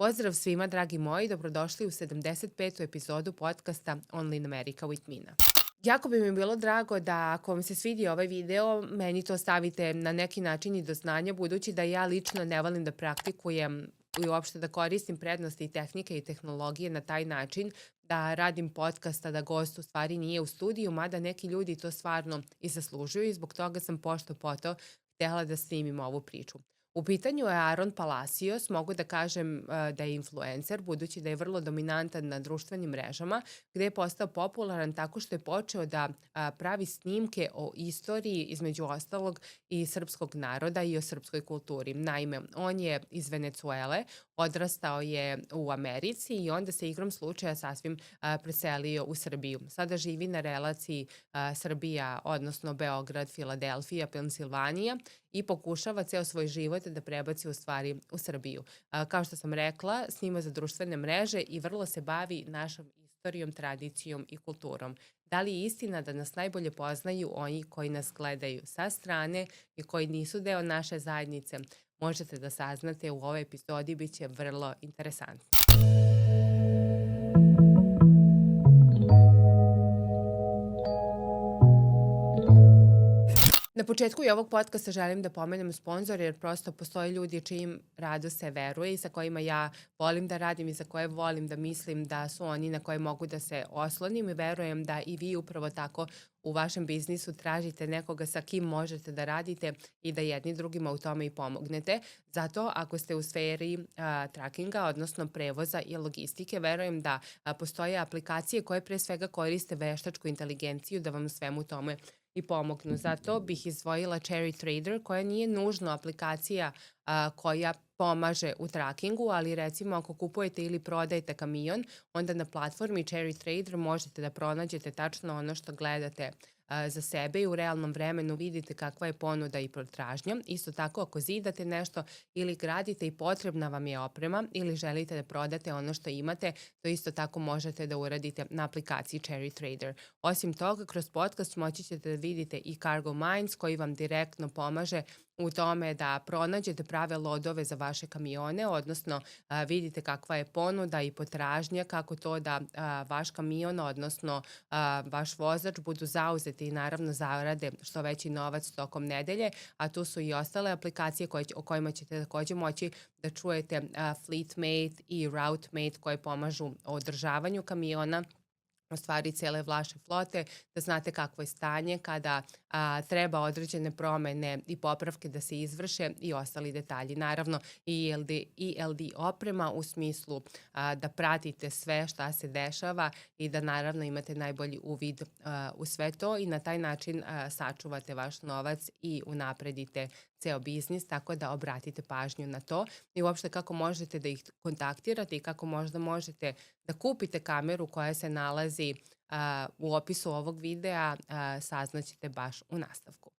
Pozdrav svima, dragi moji, dobrodošli u 75. epizodu podkasta Only in America with Mina. Jako bi mi bilo drago da ako vam se svidi ovaj video, meni to stavite na neki način i do znanja, budući da ja lično ne volim da praktikujem i uopšte da koristim prednosti i tehnike i tehnologije na taj način da radim podcasta, da gost u stvari nije u studiju, mada neki ljudi to stvarno i zaslužuju i zbog toga sam pošto poto htjela da snimim ovu priču. U pitanju je Aronom Palasios, mogu da kažem da je influencer, budući da je vrlo dominantan na društvenim mrežama, gde je postao popularan tako što je počeo da pravi snimke o istoriji, između ostalog, i srpskog naroda i o srpskoj kulturi. Naime, on je iz Venecuele, odrastao je u Americi i onda se igrom slučaja sasvim preselio u Srbiju. Sada živi na relaciji Srbija, odnosno Beograd, Filadelfija, Pensilvanija i pokušava ceo svoj život da prebaci u stvari u Srbiju. Kao što sam rekla, snima za društvene mreže i vrlo se bavi našom istorijom, tradicijom i kulturom. Da li je istina da nas najbolje poznaju oni koji nas gledaju sa strane i koji nisu deo naše zajednice? Možete da saznate u ovoj epizodi, bit će vrlo interesantno. Na početku i ovog podcasta želim da pomenem sponzor, jer prosto postoje ljudi čijim radu se veruje i sa kojima ja volim da radim i za koje volim da mislim da su oni na koje mogu da se oslonim i verujem da i vi upravo tako u vašem biznisu tražite nekoga sa kim možete da radite i da jedni drugima u tome i pomognete. Zato ako ste u sferi trackinga, odnosno prevoza i logistike, verujem da postoje aplikacije koje pre svega koriste veštačku inteligenciju da vam svemu tome i pomognu. Zato bih izdvojila Cherry Trader, koja nije nužno aplikacija koja pomaže u trackingu, ali recimo ako kupujete ili prodajete kamion, onda na platformi Cherry Trader možete da pronađete tačno ono što gledate za sebe i u realnom vremenu vidite kakva je ponuda i potražnja. Isto tako ako zidate nešto ili gradite i potrebna vam je oprema ili želite da prodate ono što imate, to isto tako možete da uradite na aplikaciji Cherry Trader. Osim toga, kroz podcast moći ćete da vidite i Cargo Minds koji vam direktno pomaže u tome da pronađete prave lodove za vaše kamione, odnosno vidite kakva je ponuda i potražnja, kako to da vaš kamion, odnosno vaš vozač budu zauzeti i naravno zarade što veći novac tokom nedelje, a tu su i ostale aplikacije o kojima ćete takođe moći da čujete Fleetmate i Routemate koje pomažu u održavanju kamiona, u stvari cijele vaše flote, da znate kakvo je stanje kada treba određene promene i popravke da se izvrše i ostali detalji. Naravno i ELD oprema u smislu da pratite sve šta se dešava i da naravno imate najbolji uvid u sve to i na taj način sačuvate vaš novac i unapredite ceo biznis, tako da obratite pažnju na to i uopšte kako možete da ih kontaktirate i kako možda možete da kupite kameru koja se nalazi u opisu ovog videa, saznaćete baš u nastavku.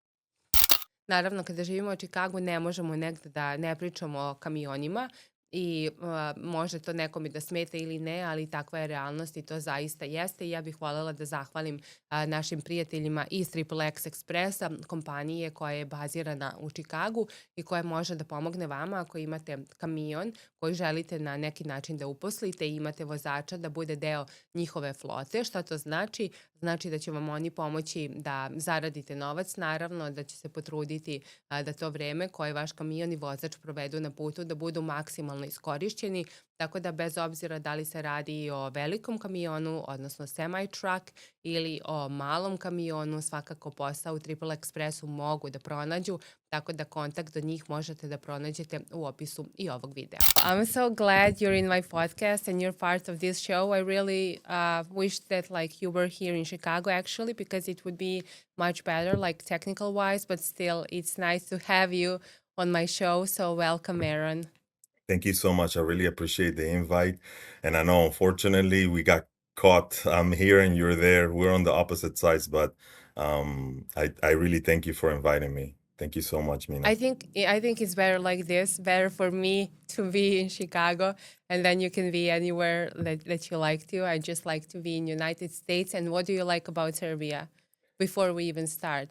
Naravno, kada živimo u Čikagu ne možemo negde da ne pričamo o kamionima i može to nekome da smeta ili ne, ali takva je realnost i to zaista jeste i ja bih voljela da zahvalim našim prijateljima iz XXX Expressa, kompanije koja je bazirana u Čikagu i koja može da pomogne vama ako imate kamion koji želite na neki način da uposlite i imate vozača da bude deo njihove flote. Šta to znači? Znači da će vam oni pomoći da zaradite novac, naravno da će se potruditi da to vreme koje vaš kamion i vozač provedu na putu da budu maksimalno iskorišćeni, tako da bez obzira da li se radi o velikom kamionu, odnosno semi-truck ili o malom kamionu, svakako posao u XXX Expressu mogu da pronađu, tako da kontakt do njih možete da pronađete u opisu i ovog videa. I'm so glad you're in my podcast and you're part of this show. I really wish that like you were here in Chicago actually, because it would be much better like technical wise, but still it's nice to have you on my show. So welcome, Aaron. Thank you so much. I really appreciate the invite. And I know, unfortunately, we got caught. I'm here and you're there. We're on the opposite sides, but I really thank you for inviting me. Thank you so much, Mina. I think it's better like this, better for me to be in Chicago, and then you can be anywhere that you like to. I just like to be in United States. And what do you like about Serbia before we even start?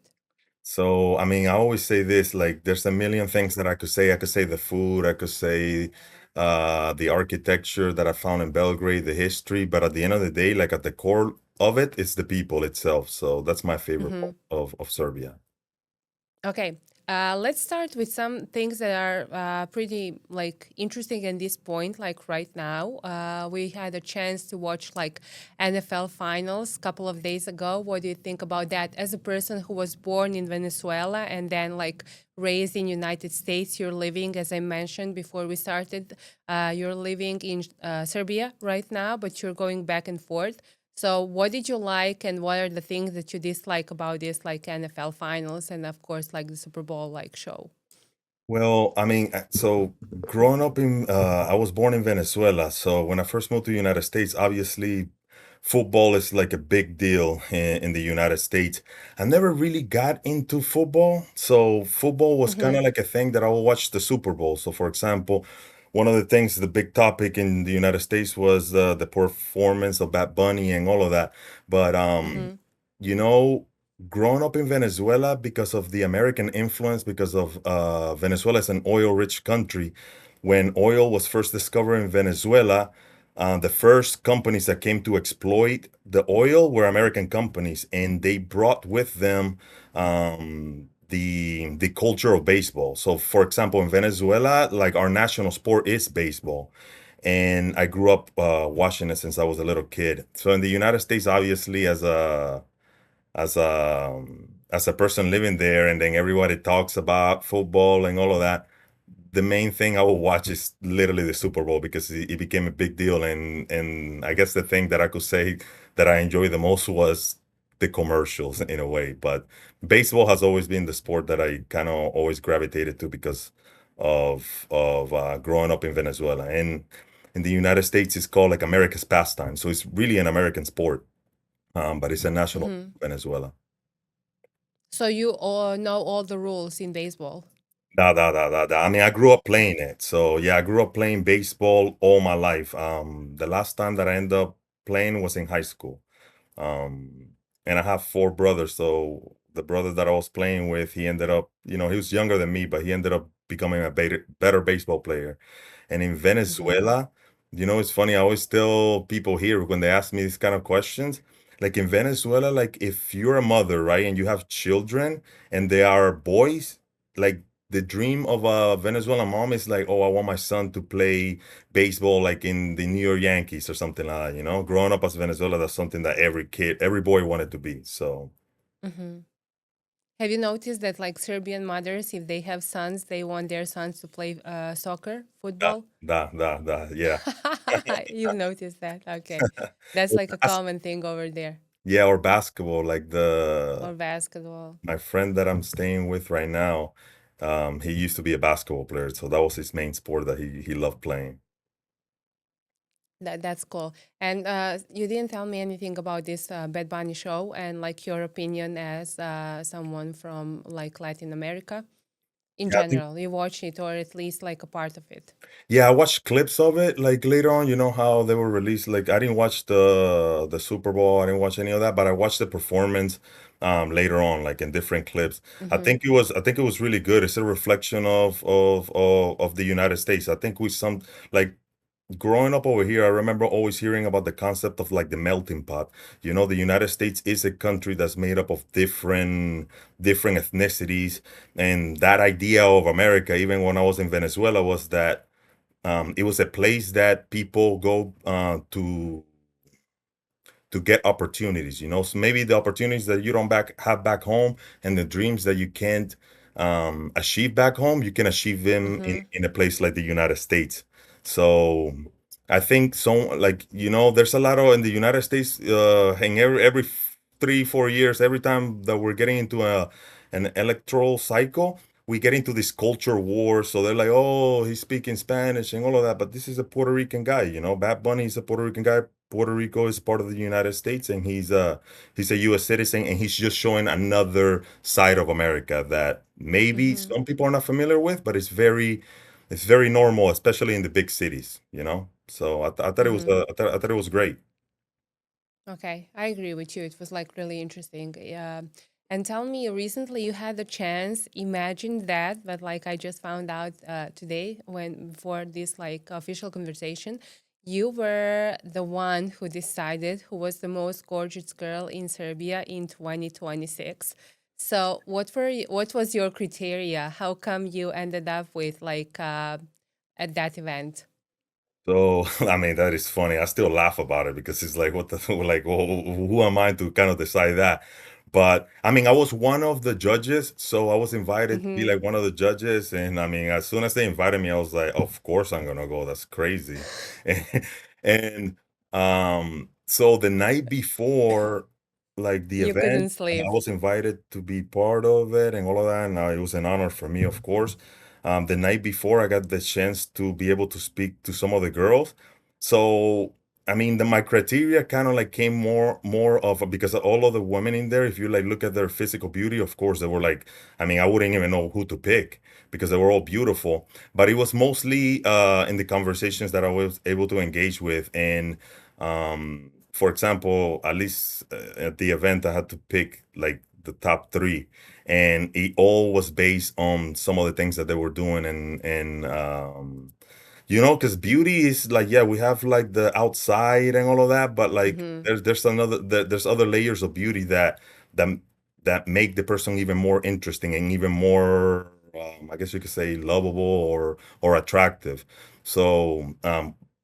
So, I mean, I always say this, like, there's a million things that I could say. I could say the food, I could say the architecture that I found in Belgrade, the history. But at the end of the day, like at the core of it, it's the people itself. So that's my favorite part of Serbia. Okay, let's start with some things that are pretty like interesting at this point. Like right now, we had a chance to watch like NFL finals a couple of days ago. What do you think about that? As a person who was born in Venezuela and then like raised in United States, you're living, as I mentioned before we started, you're living in Serbia right now, but you're going back and forth. So what did you like and what are the things that you dislike about this like NFL finals and of course like the Super Bowl like show? Well, I mean, so growing up I was born in Venezuela. So when I first moved to the United States, obviously football is like a big deal in the United States. I never really got into football. So football was kind of like a thing that I would watch the Super Bowl. So for example, one of the things, the big topic in the United States was the performance of Bad Bunny and all of that. But Mm-hmm. you know, growing up in Venezuela because of the American influence, because of Venezuela is an oil-rich country. When oil was first discovered in Venezuela, the first companies that came to exploit the oil were American companies, and they brought with them the culture of baseball. So, for example, in Venezuela, like our national sport is baseball, and I grew up watching it since I was a little kid. So, in the United States, obviously, as a person living there, and then everybody talks about football and all of that, the main thing I will watch is literally the Super Bowl because it became a big deal. And I guess the thing that I could say that I enjoyed the most was the commercials in a way. But baseball has always been the sport that I kind of always gravitated to because of growing up in Venezuela. And in the United States, it's called like America's pastime. So it's really an American sport, but it's a national Mm-hmm. Venezuela. So you all know all the rules in baseball. I mean, I grew up playing it. So yeah, I grew up playing baseball all my life. The last time that I ended up playing was in high school. And I have four brothers. So the brother that I was playing with, he ended up, he was younger than me, but he ended up becoming a better baseball player. And in Mm-hmm. Venezuela, it's funny. I always tell people here when they ask me these kind of questions, like in Venezuela, like if you're a mother, right, and you have children and they are boys, like the dream of a Venezuelan mom is like, oh, I want my son to play baseball like in the New York Yankees or something like that, Growing up as Venezuela, that's something that every kid, every boy wanted to be. So Mm-hmm. Have you noticed that like Serbian mothers, if they have sons, they want their sons to play soccer, that, football? yeah. You've noticed that. Okay. That's Or like a bas- common thing over there. yeah, or basketball, like Or basketball. my friend that I'm staying with right now, he used to be a basketball player, so that was his main sport that he loved playing. That's cool. And you didn't tell me anything about this Bad Bunny show and like your opinion as someone from like Latin America in Yeah, I think general. You watch it or at least like a part of it. Yeah, I watched clips of it like later on, how they were released. Like I didn't watch the Super Bowl, I didn't watch any of that, but I watched the performance later on, like in different clips. Mm-hmm. I think it was really good. It's a reflection of the United States. I think we some like growing up over here, I remember always hearing about the concept of like the melting pot. The United States is a country that's made up of different ethnicities, and that idea of America, even when I was in Venezuela, was that it was a place that people go to get opportunities. So maybe the opportunities that you don't have back home, and the dreams that you can't achieve back home, you can achieve them Mm-hmm. in a place like the United States. So I think so. Like there's a lot of in the United States. In every 3 4 years, every time that we're getting into an electoral cycle, we get into this culture war. So they're like, oh, he's speaking Spanish and all of that. But this is a Puerto Rican guy. Bad Bunny is a Puerto Rican guy. Puerto Rico is part of the United States, and he's a U.S. citizen, and he's just showing another side of America that maybe Mm-hmm. some people are not familiar with, but it's very normal, especially in the big cities. So I thought it was Mm-hmm. I thought it was great. Okay, I agree with you. It was like really interesting. Yeah. And tell me, recently you had the chance, imagine that, but like I just found out today when before this like official conversation, you were the one who decided who was the most gorgeous girl in Serbia in 2026. So what was your criteria? How come you ended up with like at that event? So, I mean, that is funny. I still laugh about it because it's like, what the, like, well, who am I to kind of decide that? But I mean, I was one of the judges, so I was invited to be Mm-hmm. like one of the judges. And I mean, as soon as they invited me, I was like, of course I'm gonna go. That's crazy. And so the night before, like the You event, couldn't I sleep. was invited to be part of it and all of that. And it was an honor for me, of course. The night before, I got the chance to be able to speak to some of the girls. So, I mean, my criteria kind of like came more of because all of the women in there, if you like look at their physical beauty, of course, they were like, I mean, I wouldn't even know who to pick because they were all beautiful. But it was mostly in the conversations that I was able to engage with. And for example, at least at the event, I had to pick like the top three, and it all was based on some of the things that they were doing. And because beauty is like, yeah, we have like the outside and all of that, but like Mm-hmm. there's other layers of beauty that that make the person even more interesting and even more, I guess you could say, lovable or attractive. So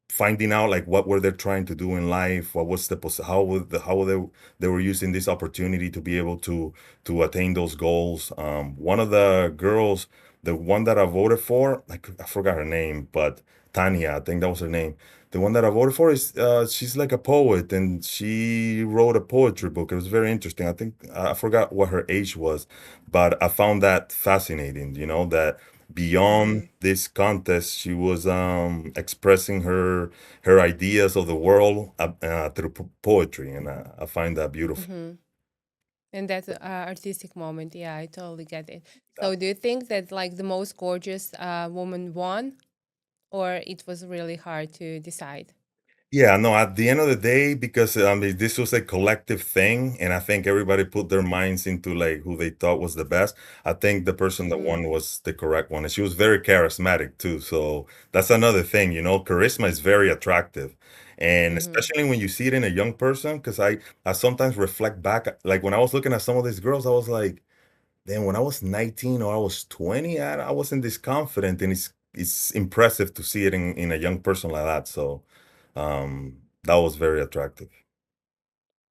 finding out like what were they trying to do in life, what was how were using this opportunity to be able to attain those goals. One of the girls, the one that I voted for, I forgot her name, but Tanya, I think that was her name. The one that I voted for is she's like a poet, and she wrote a poetry book. It was very interesting. I think I forgot what her age was, but I found that fascinating. That Mm-hmm. beyond this contest, she was expressing her ideas of the world through poetry, and I find that beautiful. Mm-hmm. And that artistic moment, yeah, I totally get it. So, do you think that like the most gorgeous woman won, or it was really hard to decide? Yeah, no, at the end of the day, because I mean, this was a collective thing, and I think everybody put their minds into like who they thought was the best. I think the person that Mm-hmm. won was the correct one, and she was very charismatic too. So that's another thing, charisma is very attractive, and Mm-hmm. especially when you see it in a young person. Because I sometimes reflect back, like when I was looking at some of these girls, I was like, then when I was 19 or I was 20, I wasn't this confident, and it's impressive to see it in a young person like that. So that was very attractive.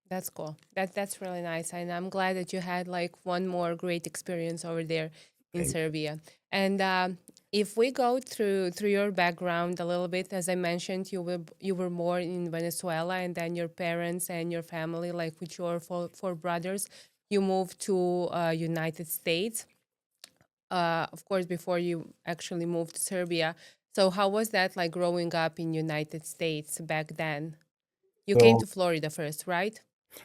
That's cool. That's really nice, and I'm glad that you had like one more great experience over there in Thank you. Serbia. And if we go through your background a little bit, as I mentioned, you were born in Venezuela, and then your parents and your family, like with your four brothers, you moved to United States. Of course, before you actually moved to Serbia. So how was that like growing up in United States back then? You came So, to Florida first, right?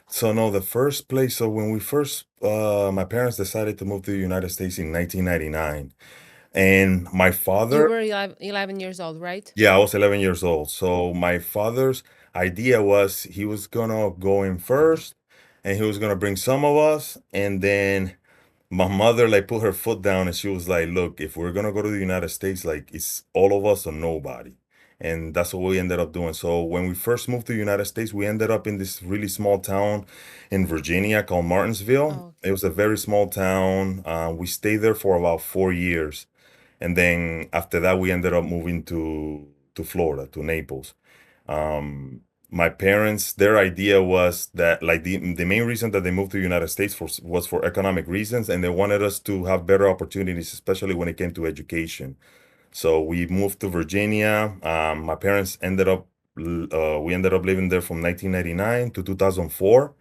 so no, the first place. So when we first, my parents decided to move to the United States in 1999, and my You father, were 11 years old, right? yeah, I was 11 years old. So my father's idea was he was gonna go in first, and he was gonna bring some of us, and then my mother like put her foot down, and she was like, look, if we're gonna go to the United States, like it's all of us or nobody. And that's what we ended up doing. So when we first moved to the United States, we ended up in this really small town in Virginia called Martinsville. Oh, It was a very small town. We stayed there for about 4 years, and then after that we ended up moving to Florida, to Naples. My parents, their idea was that like the main reason that they moved to the United States was for economic reasons, and they wanted us to have better opportunities, especially when it came to education. So we moved to Virginia. My parents we ended up living there from 1999 to 2004.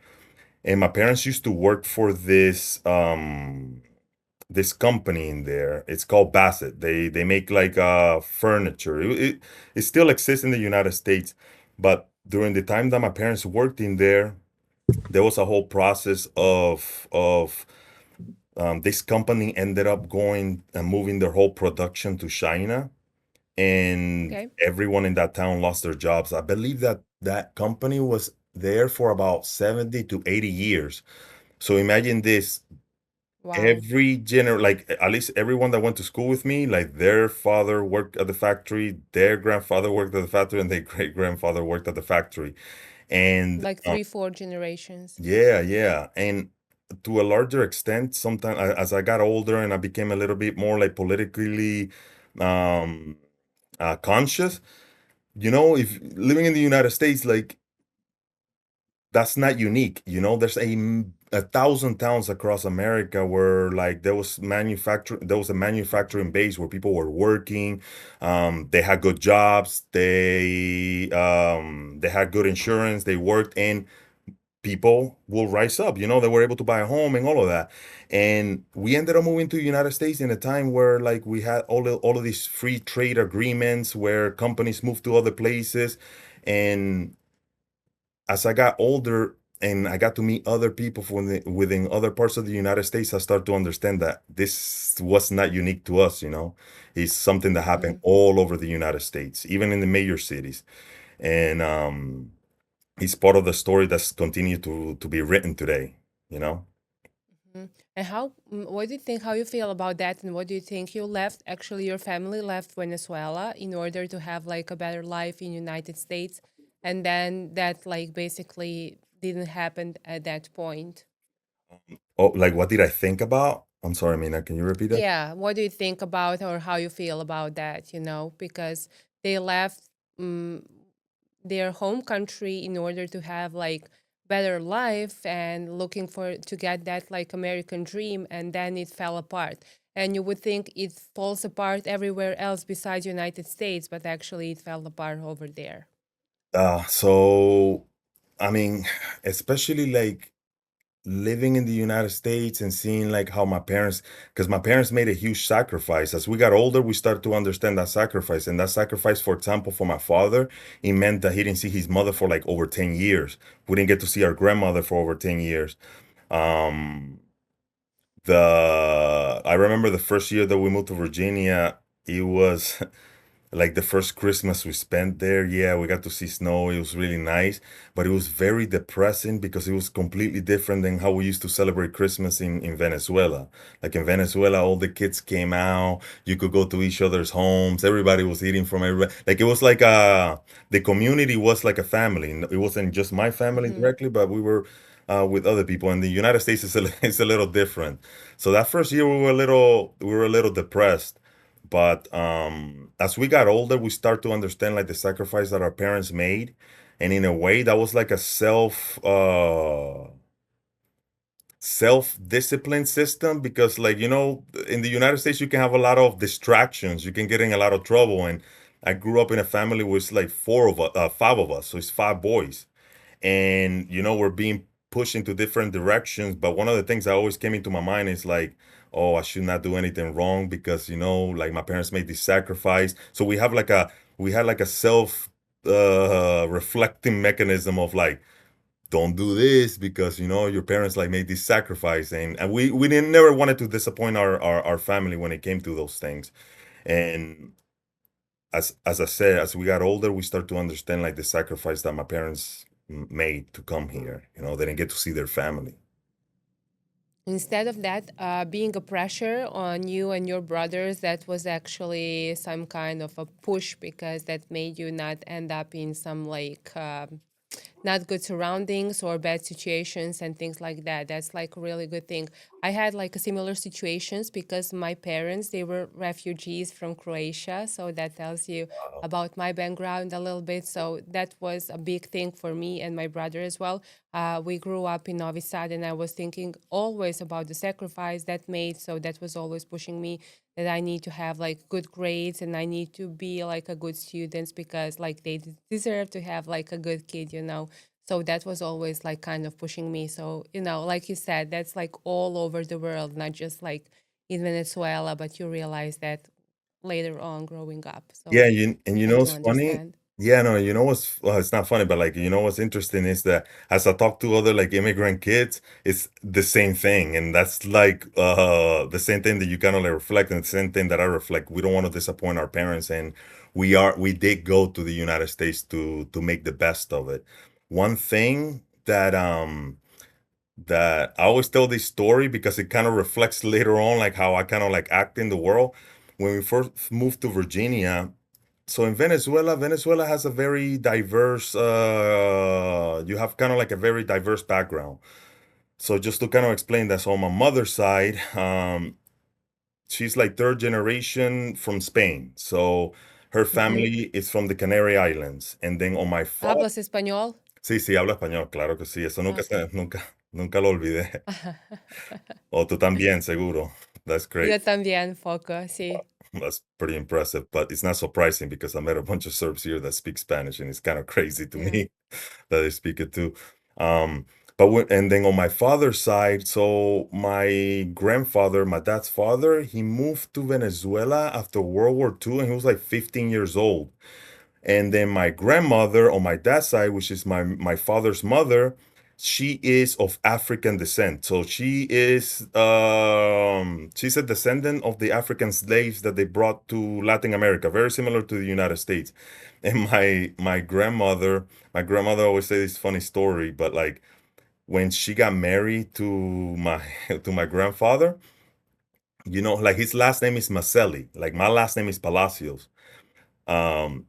And my parents used to work for this company in there. It's called Bassett. They make like furniture. It still exists in the United States, but during the time that my parents worked in there was a whole process of this company ended up going and moving their whole production to China, and okay. everyone in that town lost their jobs. I believe that that company was there for about 70 to 80 years. So imagine this. Wow. like at least everyone that went to school with me, like their father worked at the factory, their grandfather worked at the factory, and their great grandfather worked at the factory. And Like three, four generations. yeah, yeah. And to a larger extent, sometimes as I got older and I became a little bit more like politically um conscious, if living in the United States, like that's not unique. There's a thousand towns across America where like there was a manufacturing base where people were working, they had good jobs, they had good insurance, they worked, and people will rise up. They were able to buy a home and all of that. And we ended up moving to the United States in a time where like we had all of these free trade agreements where companies moved to other places. And as I got older and I got to meet other people within other parts of the United States, I started to understand that this was not unique to us. It's something that happened Mhm. all over the United States, even in the major cities. And it's part of the story that's continued to be written today. Mhm. And what do you think, how you feel about that? And what do you think you left, actually, your family left Venezuela in order to have like a better life in United States? And then that like basically didn't happen at that point. Oh, like what did I think about? I'm sorry, Mina, can you repeat that? Yeah. What do you think about or how you feel about that, because they left um, their home country in order to have like better life and looking for to get that like American dream, and then it fell apart. And you would think it falls apart everywhere else besides United States, but actually it fell apart over there. So I mean, especially like living in the United States and seeing like how because my parents made a huge sacrifice. As we got older, we started to understand that sacrifice. And that sacrifice, for example, for my father, it meant that he didn't see his mother for like over 10 years. We didn't get to see our grandmother for over 10 years. Um, I remember the first year that we moved to Virginia, it was like the first Christmas we spent there. Yeah, we got to see snow. It was really nice, but it was very depressing because it was completely different than how we used to celebrate Christmas in Venezuela. Like in Venezuela, all the kids came out. You could go to each other's homes. Everybody was eating from everybody. Like it was like the community was like a family. It wasn't just my family Hmm. directly, but we were with other people. In the United States, it's a little different. So that first year, we were a little depressed. But as we got older, we start to understand like the sacrifice that our parents made, and in a way, that was like a self-discipline system, because like in the United States you can have a lot of distractions, you can get in a lot of trouble. And I grew up in a family with like five of us, so it's five boys. And we're being pushed into different directions, but one of the things that always came into my mind is like, oh, I should not do anything wrong because like my parents made this sacrifice. So we had like a self reflecting mechanism of like, don't do this because your parents like made this sacrifice. And we didn't never wanted to disappoint our family when it came to those things. And as I said, as we got older, we start to understand like the sacrifice that my parents made to come here. They didn't get to see their family. Instead of that, being a pressure on you and your brothers, that was actually some kind of a push because that made you not end up in some like not good surroundings or bad situations and things like that. That's like a really good thing. I had like a similar situations because my parents, they were refugees from Croatia, so that tells you about my background a little bit. So that was a big thing for me and my brother as well. We grew up in Novi Sad, and I was thinking always about the sacrifice that made. So that was always pushing me that I need to have like good grades and I need to be like a good student because like they deserve to have like a good kid. So that was always like kind of pushing me. So, like you said, that's like all over the world, not just like in Venezuela, but you realize that later on growing up. Yeah, So and you I know do what's funny? understand. Yeah, no, well, it's not funny, but like what's interesting is that as I talk to other like immigrant kids, it's the same thing, and that's like the same thing that you kind of like reflect, and the same thing that I reflect. We don't want to disappoint our parents, and we did go to the United States to make the best of it. One thing that I always tell this story because it kind of reflects later on like how I kind of like act in the world. When we first moved to Virginia, so in Venezuela has a very diverse you have kind of like a very diverse background. So just to kind of explain that, so on my mother's side, she's like third generation from Spain. So her Ujú. family is from the Canary Islands. And then on my father, ¿Hablas español? sí, sí, habla español, claro que sí. Eso Ah, ok. nunca lo olvidé. O tú también, seguro. That's great. Yo también, poco, sí. That's pretty impressive, but it's not surprising because I met a bunch of Serbs here that speak Spanish, and it's kind of crazy to Yeah. me that they speak it too. And then on my father's side, so my grandfather, my dad's father, he moved to Venezuela after World War II, and he was like 15 years old. And then my grandmother on my dad's side, which is my father's mother, she is of African descent. So she's a descendant of the African slaves that they brought to Latin America, very similar to the United States. And my grandmother always say this funny story, but like when she got married to my to my grandfather, like his last name is Maselli, like my last name is Palacios. Um,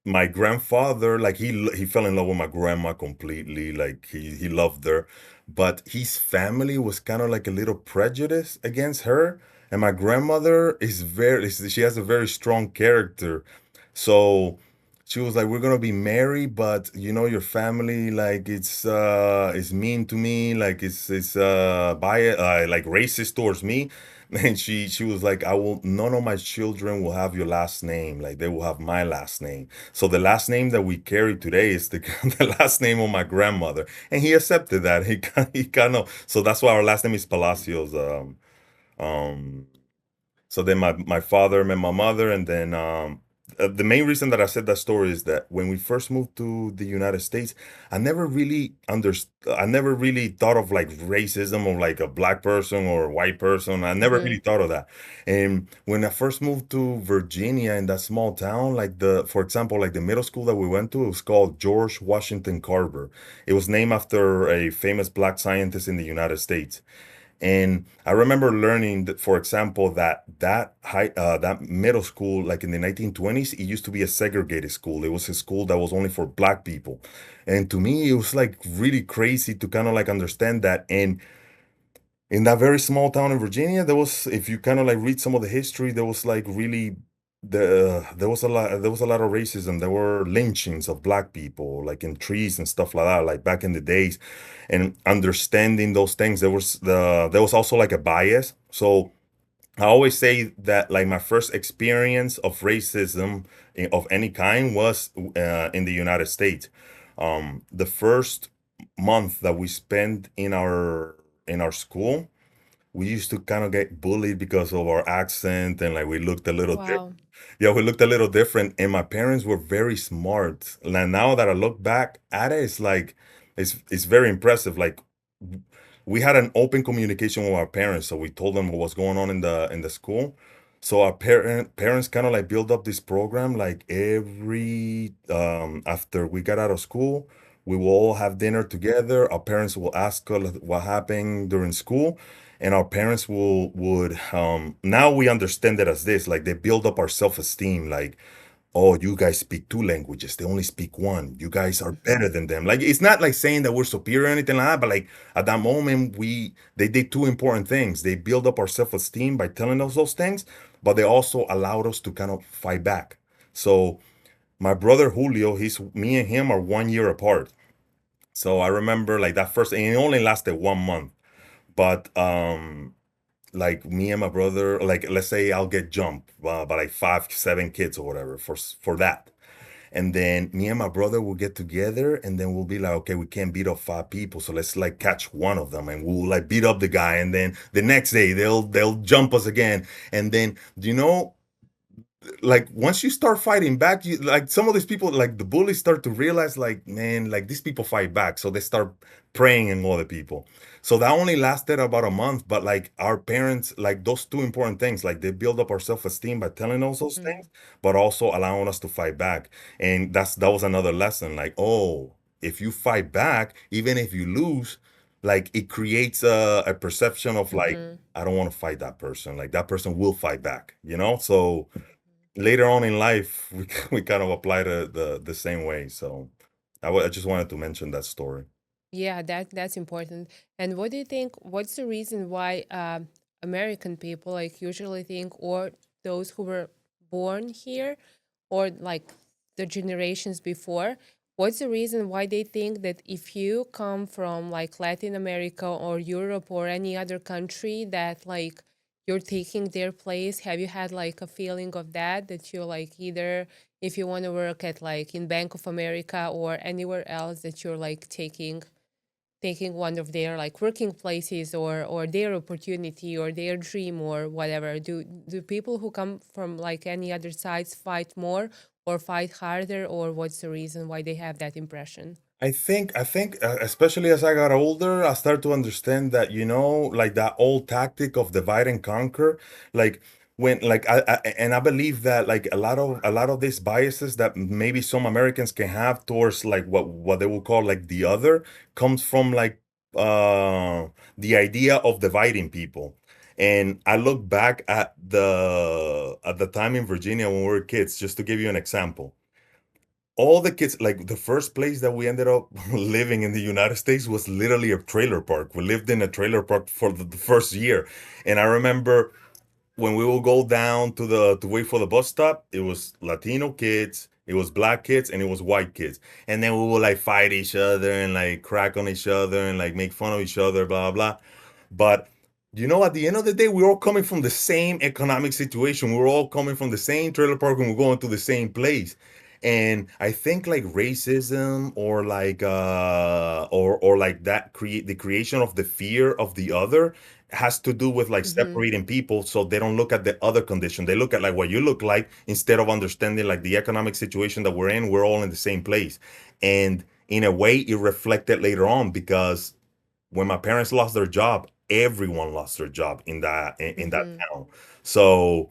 my grandfather, like he fell in love with my grandma completely, like he loved her, but his family was kind of like a little prejudiced against her. And my grandmother she has a very strong character. So she was like, we're gonna be married, but your family, like it's mean to me, like it's like racist towards me. And she was like, none of my children will have your last name, like they will have my last name. So the last name that we carry today is the last name of my grandmother, and he accepted that. He kind of so that's why our last name is Palacios. Um, so then my father met my mother, and then the main reason that I said that story is that when we first moved to the United States, I never really understood. I never really thought of like racism of like a black person or a white person. I never really Mhm. thought of that. And when I first moved to Virginia in that small town, like for example, like the middle school that we went to, it was called George Washington Carver. It was named after a famous black scientist in the United States. And I remember learning that, for example, that middle school, like in the 1920s, it used to be a segregated school. It was a school that was only for black people. And to me, it was like really crazy to kind of like understand that. And in that very small town in Virginia, if you kind of like read some of the history, there was like really there was a lot of racism. There were lynchings of black people, like in trees and stuff like that, like back in the days. And understanding those things, there was also like a bias. So I always say that like my first experience of racism of any kind was in the United States. The first month that we spent in our school, we used to kind of get bullied because of our accent, and like we looked a little different. Wow. Yeah, we looked a little different, and my parents were very smart. And now that I look back at it, it's like it's very impressive. Like we had an open communication with our parents, so we told them what was going on in the school. So our parents kind of like build up this program, like every after we got out of school, we will all have dinner together. Our parents will ask us what happened during school, and our parents would now we understand it as this, like they build up our self-esteem, like, oh, you guys speak two languages. They only speak one. You guys are better Mhm. than them. Like it's not like saying that we're superior or anything like that, but like at that moment, they did two important things. They build up our self-esteem by telling us those things, but they also allowed us to kind of fight back. So my brother Julio, me and him are 1 year apart. So I remember like that first, and it only lasted 1 month. But like me and my brother, like let's say I'll get jumped by like 5, 7 kids or whatever for that. And then me and my brother will get together, and then we'll be like, okay, we can't beat up 5 people, so let's like catch one of them, and we'll like beat up the guy, and then the next day they'll jump us again. And then like once you start fighting back, like some of these people, like the bullies, start to realize like, man, like these people fight back, so they start preying on other people. So that only lasted about a month, but like our parents, like those two important things, like they build up our self-esteem by telling us those Mhm. things, but also allowing us to fight back. And that was another lesson, like, oh, if you fight back, even if you lose, like it creates a perception of like, Mm-hmm. I don't want to fight that person. Like that person will fight back, you know? So later on in life, we kind of apply the same way. So I just wanted to mention that story. Yeah, that's important. And what do you think? What's the reason why American people like usually think, or those who were born here, or like the generations before, what's the reason why they think that if you come from like Latin America or Europe or any other country, that like you're taking their place? Have you had like a feeling of that, that you're like either if you want to work at like in Bank of America or anywhere else, that you're like taking one of their like working places or their opportunity or their dream or whatever? Do people who come from like any other sides fight more or fight harder, or what's the reason why they have that impression? I think, especially as I got older, I started to understand that, like that old tactic of divide and conquer, like when, like, and I believe that like a lot of these biases that maybe some Americans can have towards like what they will call like the other comes from like uh the idea of dividing people. And I look back at the time in Virginia when we were kids, just to give you an example. All the kids, like the first place that we ended up living in the United States was literally a trailer park. We lived in a trailer park for the first year. And I remember when we will go down to wait for the bus stop, it was Latino kids, it was black kids, and it was white kids. And then we would like fight each other and like crack on each other and like make fun of each other, blah blah. But at the end of the day, we're all coming from the same economic situation. We're all coming from the same trailer park and we're going to the same place. And I think like racism or like or like that create the creation of the fear of the other has to do with like Mm-hmm. separating people so they don't look at the other condition. They look at like what you look like instead of understanding like the economic situation that we're in. We're all in the same place. And in a way, it reflected later on because when my parents lost their job, everyone lost their job in that Mm-hmm. town. So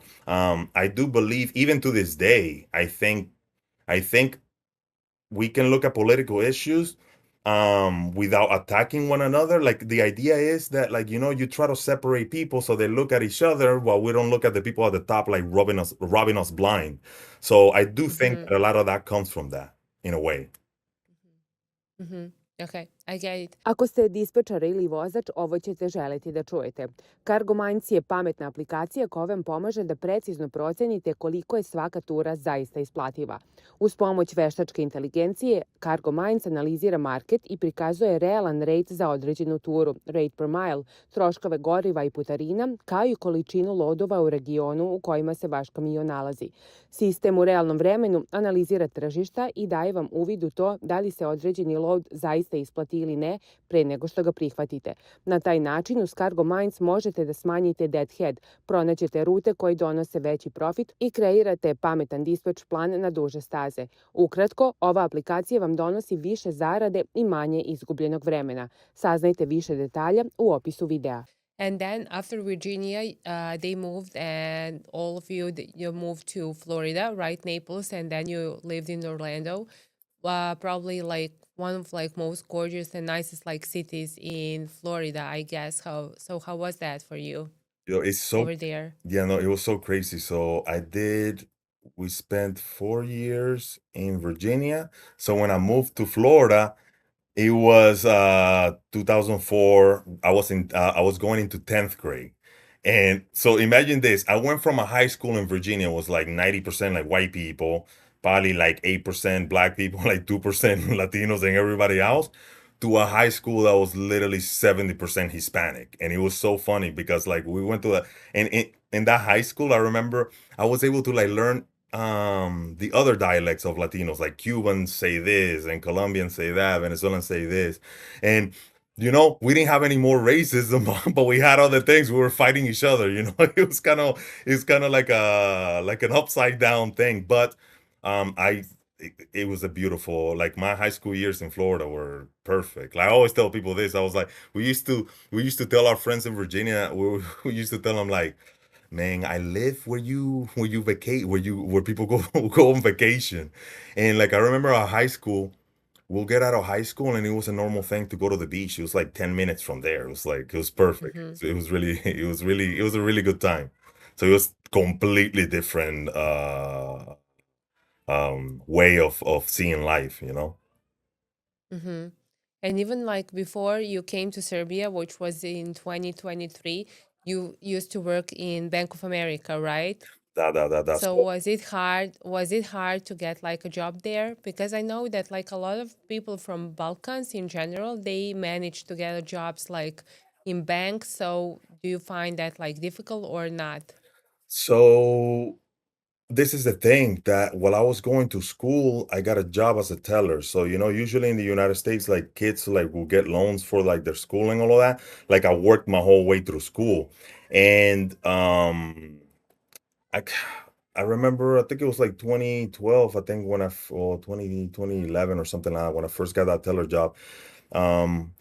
I do believe, even to this day, I think we can look at political issues without attacking one another. Like the idea is that like you try to separate people so they look at each other while we don't look at the people at the top like robbing us blind. So I do think Mm-hmm. that a lot of that comes from that in a way. Mm-hmm. Okay, I get it. Ako ste dispečar ili vozač, ovo ćete želeti da čujete. Cargo Minds je pametna aplikacija koja vam pomaže da precizno procenite koliko je svaka tura zaista isplativa. Uz pomoć veštačke inteligencije, Cargo Minds analizira market i prikazuje realan rate za određenu turu, rate per mile, troškove goriva i putarina, kao i količinu lodova u regionu u kojima se vaš kamion nalazi. Sistem u realnom vremenu analizira tržišta i daje vam uvid u to da li se određeni load zaista isplati ili ne pre nego što ga prihvatite. Na taj način uz Cargo Minds možete da smanjite deadhead, pronaćete rute koje donose veći profit i kreirate pametan dispatch plan na duže staze. Ukratko, ova aplikacija vam donosi više zarade i manje izgubljenog vremena. Saznajte više detalja u opisu videa. And then after Virginia, they moved, and all of you you moved to Florida, right? Naples, and then you lived in Orlando. Probably like one of like most gorgeous and nicest like cities in Florida, I guess. How was that for you It's so over there? Yeah, no, it was so crazy. So we spent 4 years in Virginia. So when I moved to Florida, it was 2004. I was going into 10th grade. And so imagine this. I went from a high school in Virginia, was like 90% like white people, probably like 8% black people, like 2% Latinos and everybody else, to a high school that was literally 70% Hispanic. And it was so funny because like we went to and in that high school, I remember I was able to like learn the other dialects of Latinos, like Cubans say this and Colombians say that, Venezuelans say this. And we didn't have any more racism, but we had other things. We were fighting each other, it's kind of like an upside down thing. But it was a beautiful, like my high school years in Florida were perfect. Like I always tell people this. I was like, we used to tell our friends in Virginia, we used to tell them like, man, I live where you vacate, where people go go on vacation. And like I remember our high school, we'll get out of high school and it was a normal thing to go to the beach. It was like 10 minutes from there. It was like, it was perfect. Mm-hmm. So it was really, it was a really good time. So it was completely different way of seeing life, you know? Mm-hmm. And even like before you came to Serbia, which was in 2023, you used to work in Bank of America, right? That's So what. was it hard? Was it hard to get like a job there? Because I know that like a lot of people from Balkans in general, they manage to get jobs like in banks. So do you find that like difficult or not? So this is the thing that while I was going to school, I got a job as a teller. So, you know, usually in the United States, like kids like will get loans for like their schooling, all of that. Like I worked my whole way through school. And I c- I remember, I think it was like 2012, I think when or 2011 or something like that, when I first got that teller job. Um,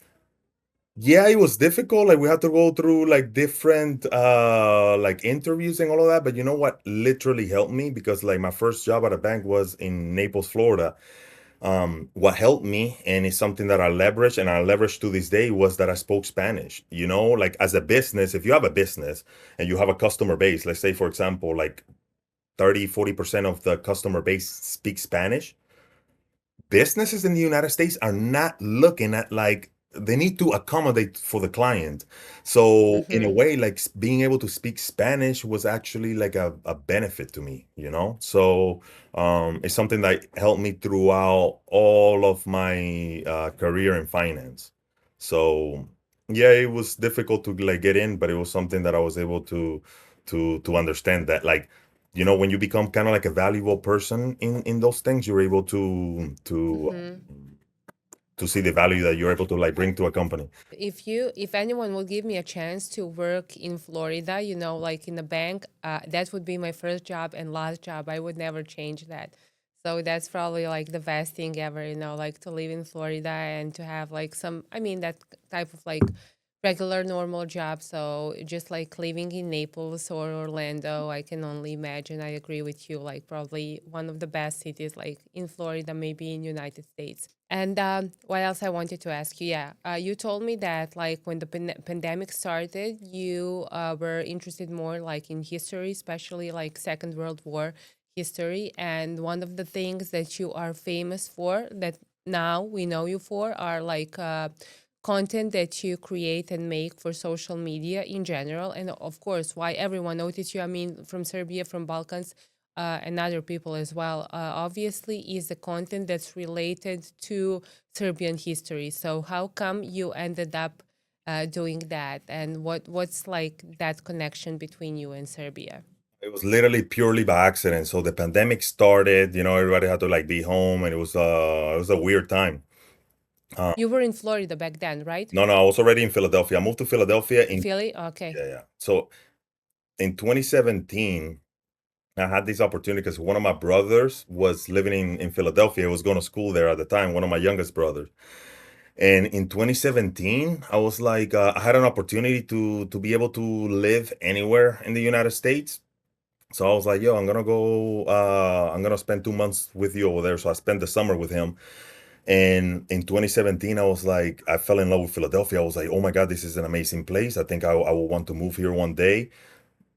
yeah, it was difficult. Like we had to go through like different like interviews and all of that. But you know what literally helped me? Because like my first job at a bank was in Naples, Florida. What helped me, and it's something that I leverage and I leverage to this day, was that I spoke Spanish. You know, like as a business, if you have a business and you have a customer base, let's say for example, like 30-40% of the customer base speaks Spanish. Businesses in the United States are not looking at like they need to accommodate for the client. So in a Mm-hmm. way, like being able to speak Spanish was actually like a benefit to me, you know? So it's something that helped me throughout all of my career in finance. So yeah, it was difficult to like get in, but it was something that I was able to understand that like, you know, when you become kind of like a valuable person in those things, you're able Mm-hmm. to see the value that you're able to like bring to a company. If anyone would give me a chance to work in Florida, you know, like in a bank, that would be my first job and last job. I would never change that. So that's probably like the best thing ever, you know, like to live in Florida and to have like some, I mean, that type of like regular normal job. So just like living in Naples or Orlando, I can only imagine. I agree with you. Like probably one of the best cities, like in Florida, maybe in United States. And what else I wanted to ask you? Yeah, you told me that like when the pandemic started, you were interested more like in history, especially like Second World War history. And one of the things that you are famous for, that now we know you for, are like content that you create and make for social media in general. And of course, why everyone noticed you, I mean, from Serbia, from Balkans, and other people as well, obviously, is the content that's related to Serbian history. So how come you ended up doing that? And what's like that connection between you and Serbia? It was literally purely by accident. So the pandemic started, you know, everybody had to like be home, and it was a weird time. Uh, You were in Florida back then, right? no, I was already in Philadelphia. I moved to Philadelphia in Philly? Okay. yeah. So in 2017, I had this opportunity because one of my brothers was living in Philadelphia. He was going to school there at the time, one of my youngest brothers. And in 2017, I was like, I had an opportunity to be able to live anywhere in the United States. So I was like, yo, I'm gonna spend 2 months with you over there. So I spent the summer with him. And in 2017, I was like, I fell in love with Philadelphia. I was like, oh my God, this is an amazing place. I think I will want to move here one day.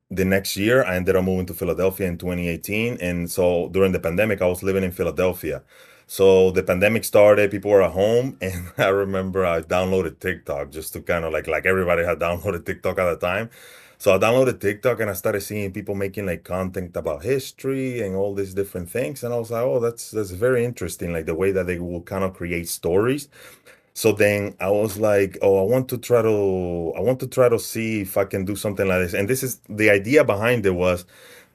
The next year, I ended up moving to Philadelphia in 2018. And so during the pandemic, I was living in Philadelphia. So the pandemic started, people were at home, and I remember I downloaded TikTok just to kind of like everybody had downloaded TikTok at the time. So I downloaded TikTok and I started seeing people making like content about history and all these different things. And I was like, oh, that's very interesting, like the way that they will kind of create stories. So then I was like, oh, I want to try to see if I can do something like this. And this is the idea behind it was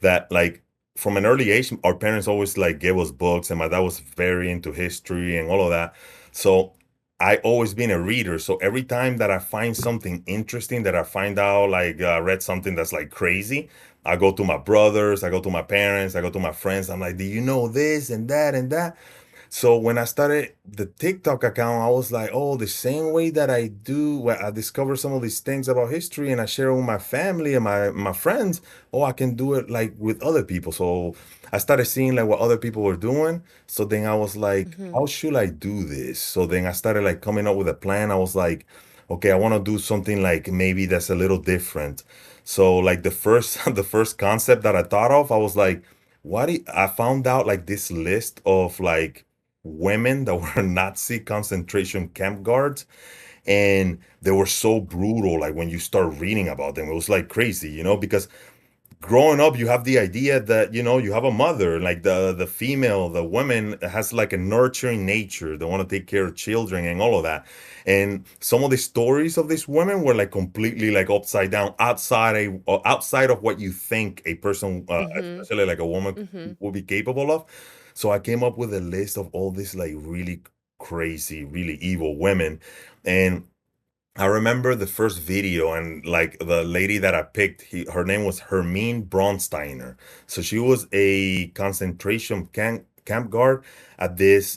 that like from an early age, our parents always like gave us books, and my dad was very into history and all of that. So I always been a reader. So every time that I find something interesting, that I find out like read something that's like crazy, I go to my brothers, I go to my parents, I go to my friends. I'm like, do you know this and that and that? So when I started the TikTok account, I was like, oh, the same way that I do, where I discover some of these things about history and I share it with my family and my friends, oh, I can do it like with other people. So I started seeing like what other people were doing. So then I was like, Mhm. how should I do this? So then I started like coming up with a plan. I was like, okay, I want to do something like maybe that's a little different. So like the first the first concept that I thought of, I was like, I found out like this list of like women that were Nazi concentration camp guards, and they were so brutal. Like when you start reading about them, it was like crazy, because growing up, you have the idea that, you have a mother, like the female, the woman has like a nurturing nature. They want to take care of children and all of that. And some of the stories of these women were like completely like upside down, outside of what you think a person, Mhm. especially like a woman, Mhm. would be capable of. So I came up with a list of all these like really crazy, really evil women. And I remember the first video, and like the lady that I picked, her name was Hermine Bronsteiner. So she was a concentration camp guard at this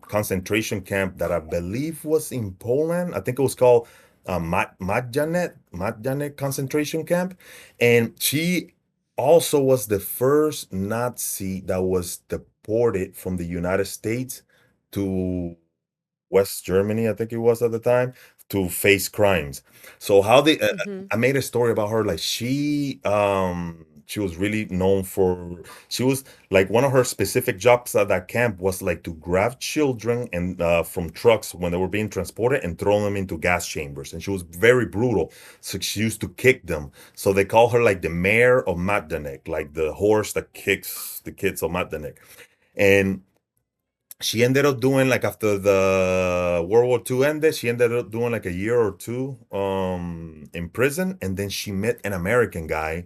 concentration camp that I believe was in Poland. I think it was called Majdanek concentration camp. And she also was the first Nazi that was deported from the United States to West Germany, I think it was at the time, to face crimes. So how they Mhm. I made a story about her. Like she was really known for, she was like, one of her specific jobs at that camp was like to grab children and from trucks when they were being transported and throw them into gas chambers. And she was very brutal. So she used to kick them. So they call her like the mayor of Majdanek, like the horse that kicks the kids of Majdanek. And she ended up doing, like, after the World War II ended, she ended up doing like a year or two in prison, and then she met an American guy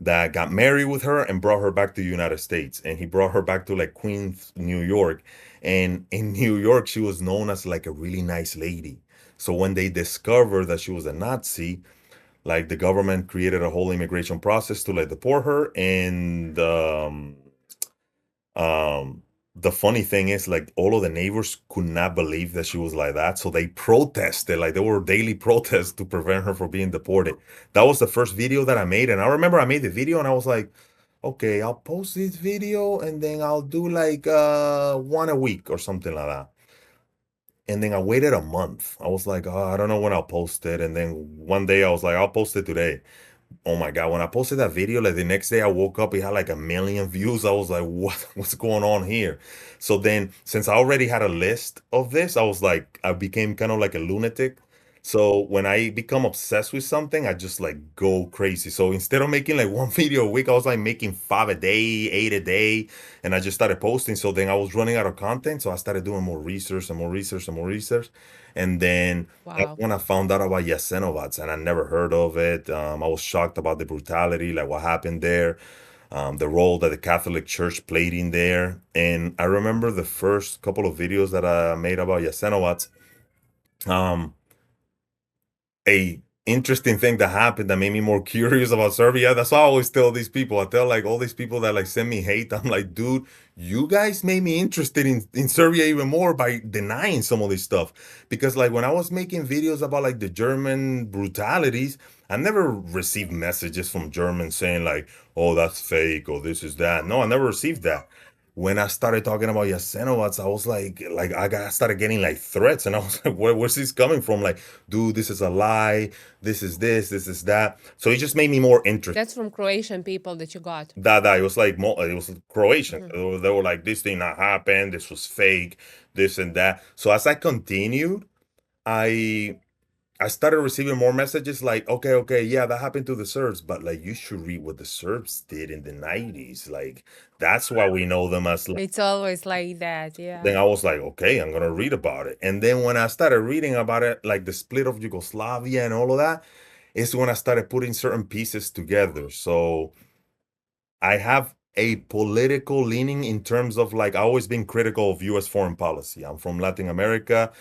that got married with her and brought her back to the United States. And he brought her back to like Queens, New York. And in New York, she was known as like a really nice lady. So when they discovered that she was a Nazi, like the government created a whole immigration process to like deport her. And um, the funny thing is, like, all of the neighbors could not believe that she was like that, so they protested. Like, there were daily protests to prevent her from being deported. That was the first video that I made, and I remember I made the video, and I was like, okay, I'll post this video, and then I'll do like one a week or something like that. And then I waited a month. I was like, oh, I don't know when I'll post it. And then one day I was like, I'll post it today. Oh my God, when I posted that video, like the next day I woke up, it had like 1 million views. I was like, what's going on here? So then, since I already had a list of this, I was like, I became kind of like a lunatic. So when I become obsessed with something, I just like go crazy. So instead of making like one video a week, I was like making 5 a day, 8 a day, and I just started posting. So then I was running out of content. So I started doing more research and more research and more research. And then that's Wow. when I found out about Yasenovats, and I never heard of it. I was shocked about the brutality, like what happened there, the role that the Catholic Church played in there. And I remember the first couple of videos that I made about Yasenovats. Um, a interesting thing that happened that made me more curious about Serbia. That's why I always tell these people. I tell like all these people that like send me hate. I'm like, dude, you guys made me interested in Serbia even more by denying some of this stuff. Because like when I was making videos about like the German brutalities, I never received messages from Germans saying like, oh, that's fake or this is that. No, I never received that. When I started talking about Yasenovats, I was like I started getting like threats, and I was like, where's this coming from? Like, dude, this is a lie. This is this is that. So it just made me more interested. That's from Croatian people that you got. It was like it was Croatian. Mhm. They were like, this thing not happened. This was fake. This and that. So as I continued, I I started receiving more messages like, okay, yeah, that happened to the Serbs, but like you should read what the Serbs did in the 90s. Like that's why we know them as. It's always like that, yeah. Then I was like, okay, I'm gonna read about it. And then when I started reading about it, like the split of Yugoslavia and all of that, is when I started putting certain pieces together. So I have a political leaning in terms of like I always been critical of U.S. foreign policy. I'm from Latin America.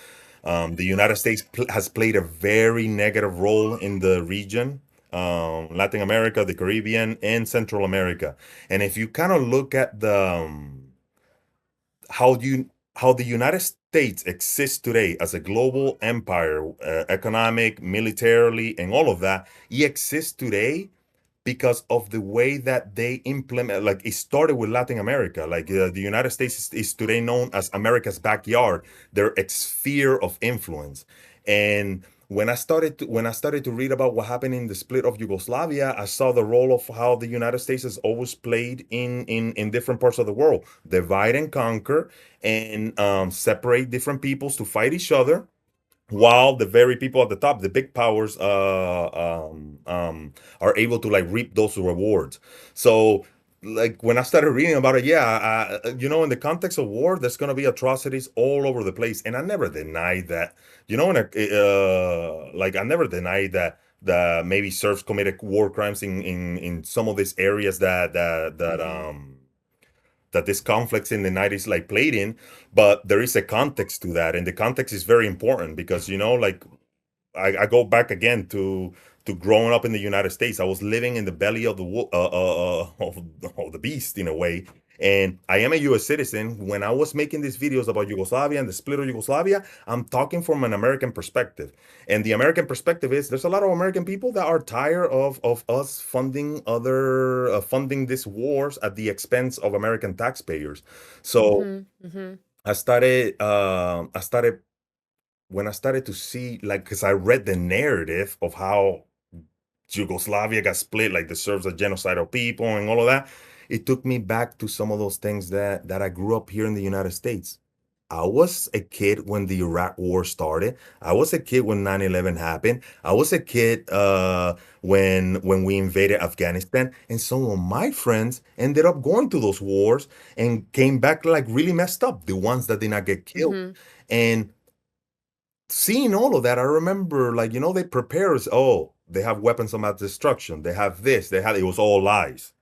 The United States has played a very negative role in the region, Latin America, the Caribbean, and Central America. And if you kind of look at how the United States exists today as a global empire, economic, militarily, and all of that. It exists today because of the way that they implement. Like, it started with Latin America. Like, the United States is today known as America's backyard, their sphere of influence. And when I started to read about what happened in the split of Yugoslavia, I saw the role of how the United States has always played in different parts of the world: divide and conquer, and separate different peoples to fight each other, while the very people at the top, the big powers, are able to like reap those rewards. So, like, when I started reading about it, yeah, in the context of war, there's gonna be atrocities all over the place, and I never denied that. Like, I never denied that maybe Serbs committed war crimes in some of these areas that this conflicts in the 90s like played in, but there is a context to that, and the context is very important because, like, I go back again to growing up in the United States. I was living in the belly of of the beast, in a way. And I am a U.S. citizen. When I was making these videos about Yugoslavia and the split of Yugoslavia, I'm talking from an American perspective. And the American perspective is there's a lot of American people that are tired of us funding these wars at the expense of American taxpayers. So I started when I started to see, like, because I read the narrative of how Yugoslavia got split, like the Serbs are genocidal people and all of that. It took me back to some of those things that I grew up here in the United States. I was a kid when the Iraq War started. I was a kid when 9/11 happened. I was a kid when we invaded Afghanistan. And some of my friends ended up going to those wars and came back like really messed up, the ones that did not get killed. And seeing all of that, I remember, like, they prepare us. Oh, they have weapons of mass destruction. They have this. It was all lies.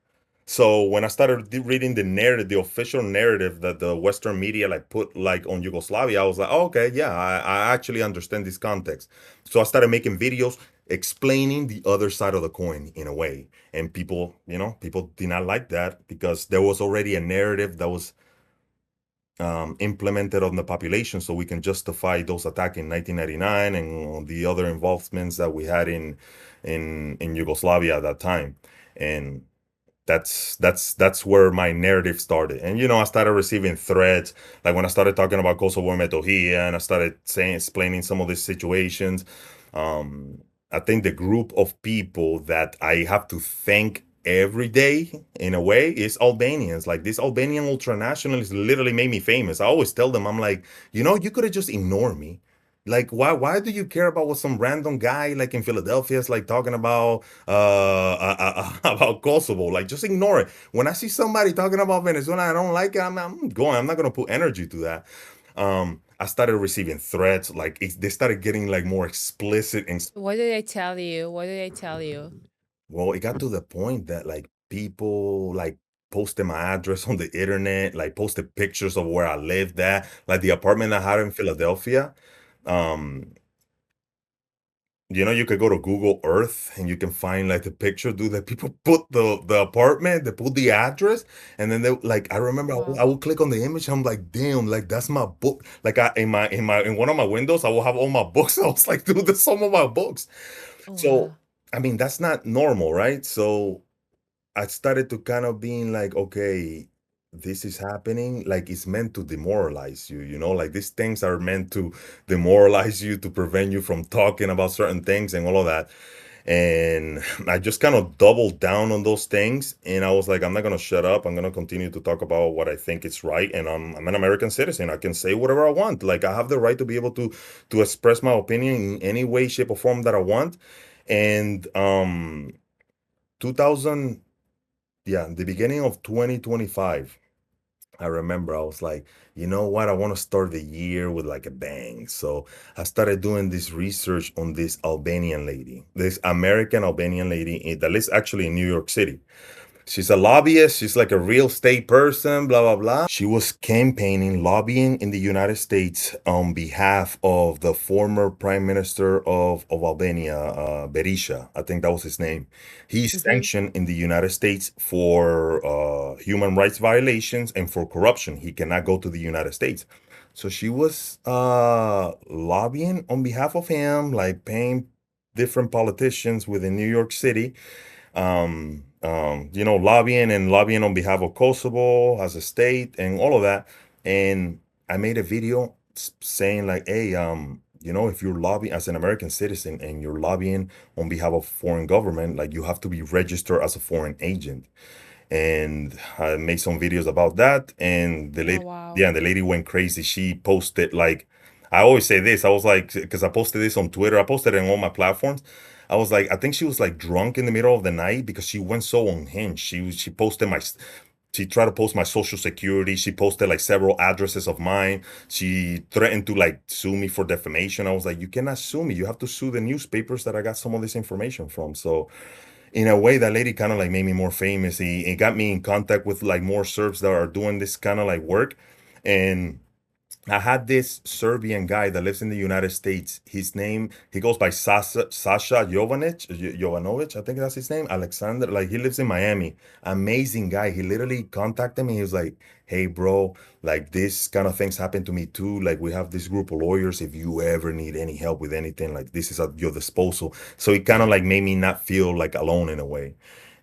So when I started reading the narrative, the official narrative that the Western media like put like on Yugoslavia, I was like, oh, okay, yeah, I actually understand this context. So I started making videos explaining the other side of the coin in a way. And people did not like that because there was already a narrative that was implemented on the population, so we can justify those attacks in 1999 and the other involvements that we had in Yugoslavia at that time. And that's where my narrative started. And I started receiving threats, like when I started talking about Kosovo and Metohija, and I started explaining some of these situations. I think the group of people that I have to thank every day in a way is Albanians. Like, this Albanian ultranationalists literally made me famous. I always tell them, I'm like, you could have just ignored me. Like, why do you care about what some random guy like in Philadelphia is like talking about about Kosovo? Like, just ignore it. When I see somebody talking about Venezuela, I don't like it, I'm not gonna put energy to that. I started receiving threats. Like, they started getting like more explicit. And What did they tell you? What did they tell you? well, it got to the point that like people like posted my address on the internet, like posted pictures of where I lived at, like the apartment I had in Philadelphia. Um, you could go to Google Earth and you can find like the picture, dude, that people put the apartment, they put the address, and then they like, I remember I would click on the image, I'm like, damn, like that's my book. Like, in one of my windows, I will have all my books. I was like, dude, that's some of my books. So I mean, that's not normal, right? So I started to kind of being like, okay, this is happening. Like, it's meant to demoralize you, like these things are meant to demoralize you, to prevent you from talking about certain things and all of that. And I just kind of doubled down on those things. And I was like, I'm not going to shut up. I'm going to continue to talk about what I think is right. And I'm an American citizen. I can say whatever I want. Like, I have the right to be able to express my opinion in any way, shape, or form that I want. And 2000, the beginning of 2025, I remember I was like, you know what? I want to start the year with like a bang. So I started doing this research on this Albanian lady, this American Albanian lady that lives actually in New York City. She's a lobbyist. She's like a real estate person, blah, blah, blah. She was campaigning, lobbying in the United States on behalf of the former prime minister of Albania, Berisha. I think that was his name. He's sanctioned in the United States for human rights violations and for corruption. He cannot go to the United States. So she was lobbying on behalf of him, like paying different politicians within New York City, lobbying on behalf of Kosovo as a state and all of that. And I made a video saying like, hey, if you're lobbying as an American citizen and you're lobbying on behalf of foreign government, like you have to be registered as a foreign agent. And I made some videos about that. And the lady, the lady went crazy. She posted like, I always say this. I was like, because I posted this on Twitter. I posted it on all my platforms. I was like, I think she was like drunk in the middle of the night because she went so unhinged. She posted she tried to post my social security. She posted like several addresses of mine. She threatened to like sue me for defamation. I was like, you cannot sue me. You have to sue the newspapers that I got some of this information from. So in a way, that lady kind of like made me more famous. It got me in contact with like more Serbs that are doing this kind of like work. And I had this Serbian guy that lives in the United States. His name, he goes by Sasha Jovanovic, I think that's his name, Alexander. Like he lives in Miami. Amazing guy. He literally contacted me. He was like, hey, bro, like this kind of things happen to me too. Like we have this group of lawyers. If you ever need any help with anything, like this is at your disposal. So it kind of like made me not feel like alone in a way.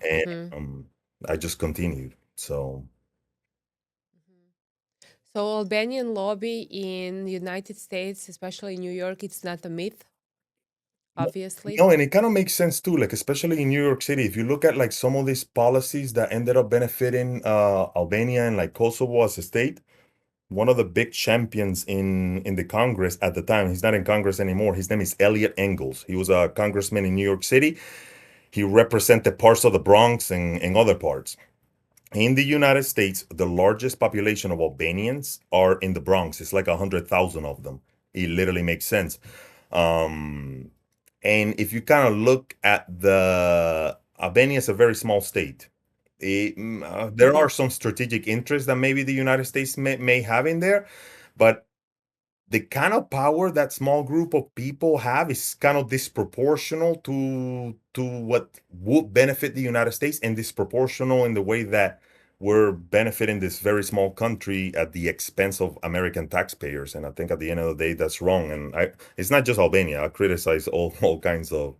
And I just continued. So. So Albanian lobby in the United States, especially in New York, it's not a myth, obviously. No, and it kind of makes sense too, like especially in New York City. If you look at like some of these policies that ended up benefiting Albania and like Kosovo as a state, one of the big champions in the Congress at the time, he's not in Congress anymore. His name is Elliot Engels. He was a congressman in New York City. He represented parts of the Bronx and other parts. In the United States, the largest population of Albanians are in the Bronx. It's like 100,000 of them. It literally makes sense. And if you kind of look at Albania is a very small state. There are some strategic interests that maybe the United States may have in there, but the kind of power that small group of people have is kind of disproportional to what would benefit the United States, and disproportional in the way that we're benefiting this very small country at the expense of American taxpayers. And I think at the end of the day, that's wrong. And it's not just Albania. I criticize all kinds of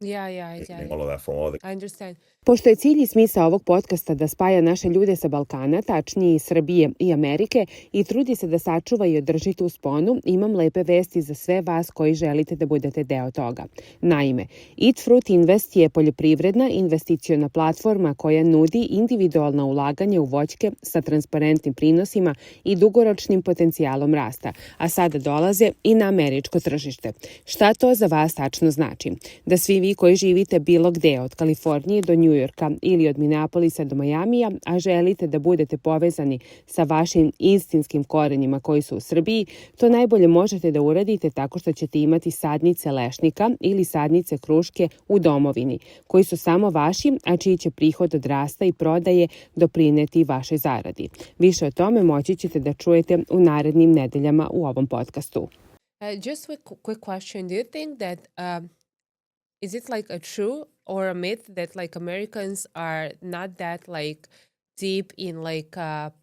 I get all of that from all the. I understand. Pošto je cilj i smisao ovog podcasta da spaja naše ljude sa Balkana, tačnije iz Srbije i Amerike, i trudi se da sačuva i održi tu sponu, imam lepe vesti za sve vas koji želite da budete deo toga. Naime, Eat Fruit Invest je poljoprivredna investiciona platforma koja nudi individualna ulaganja u voćke sa transparentnim prinosima i dugoročnim potencijalom rasta, a sada dolaze i na američko tržište. Šta to za vas tačno znači? Da svi vi koji živite bilo gde, od Kalifornije do New Yorka ili od Minneapolisa do Majamija, a želite da budete povezani sa vašim istinskim korenima koji su u Srbiji, to najbolje možete da uradite tako što ćete imati sadnice lešnika ili sadnice kruške u domovini, koji su samo vaši, a čiji će prihod od rasta i prodaje doprineti vašoj zaradi. Više o tome moći ćete da čujete u narednim nedeljama u ovom podcastu. Just a quick question. Do you think that is it like a true or a myth that like Americans are not that like deep in like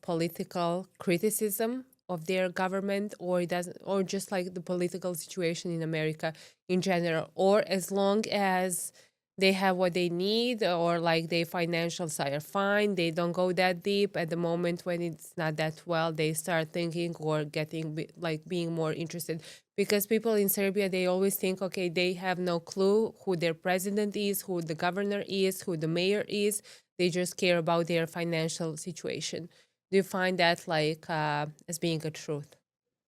political criticism of their government, or it doesn't, or just like the political situation in America in general, or as long as they have what they need, or like their financials are fine, they don't go that deep. At the moment when it's not that well, they start thinking or getting like being more interested. Because people in Serbia, they always think, okay, they have no clue who their president is, who the governor is, who the mayor is. They just care about their financial situation. Do you find that like as being a truth?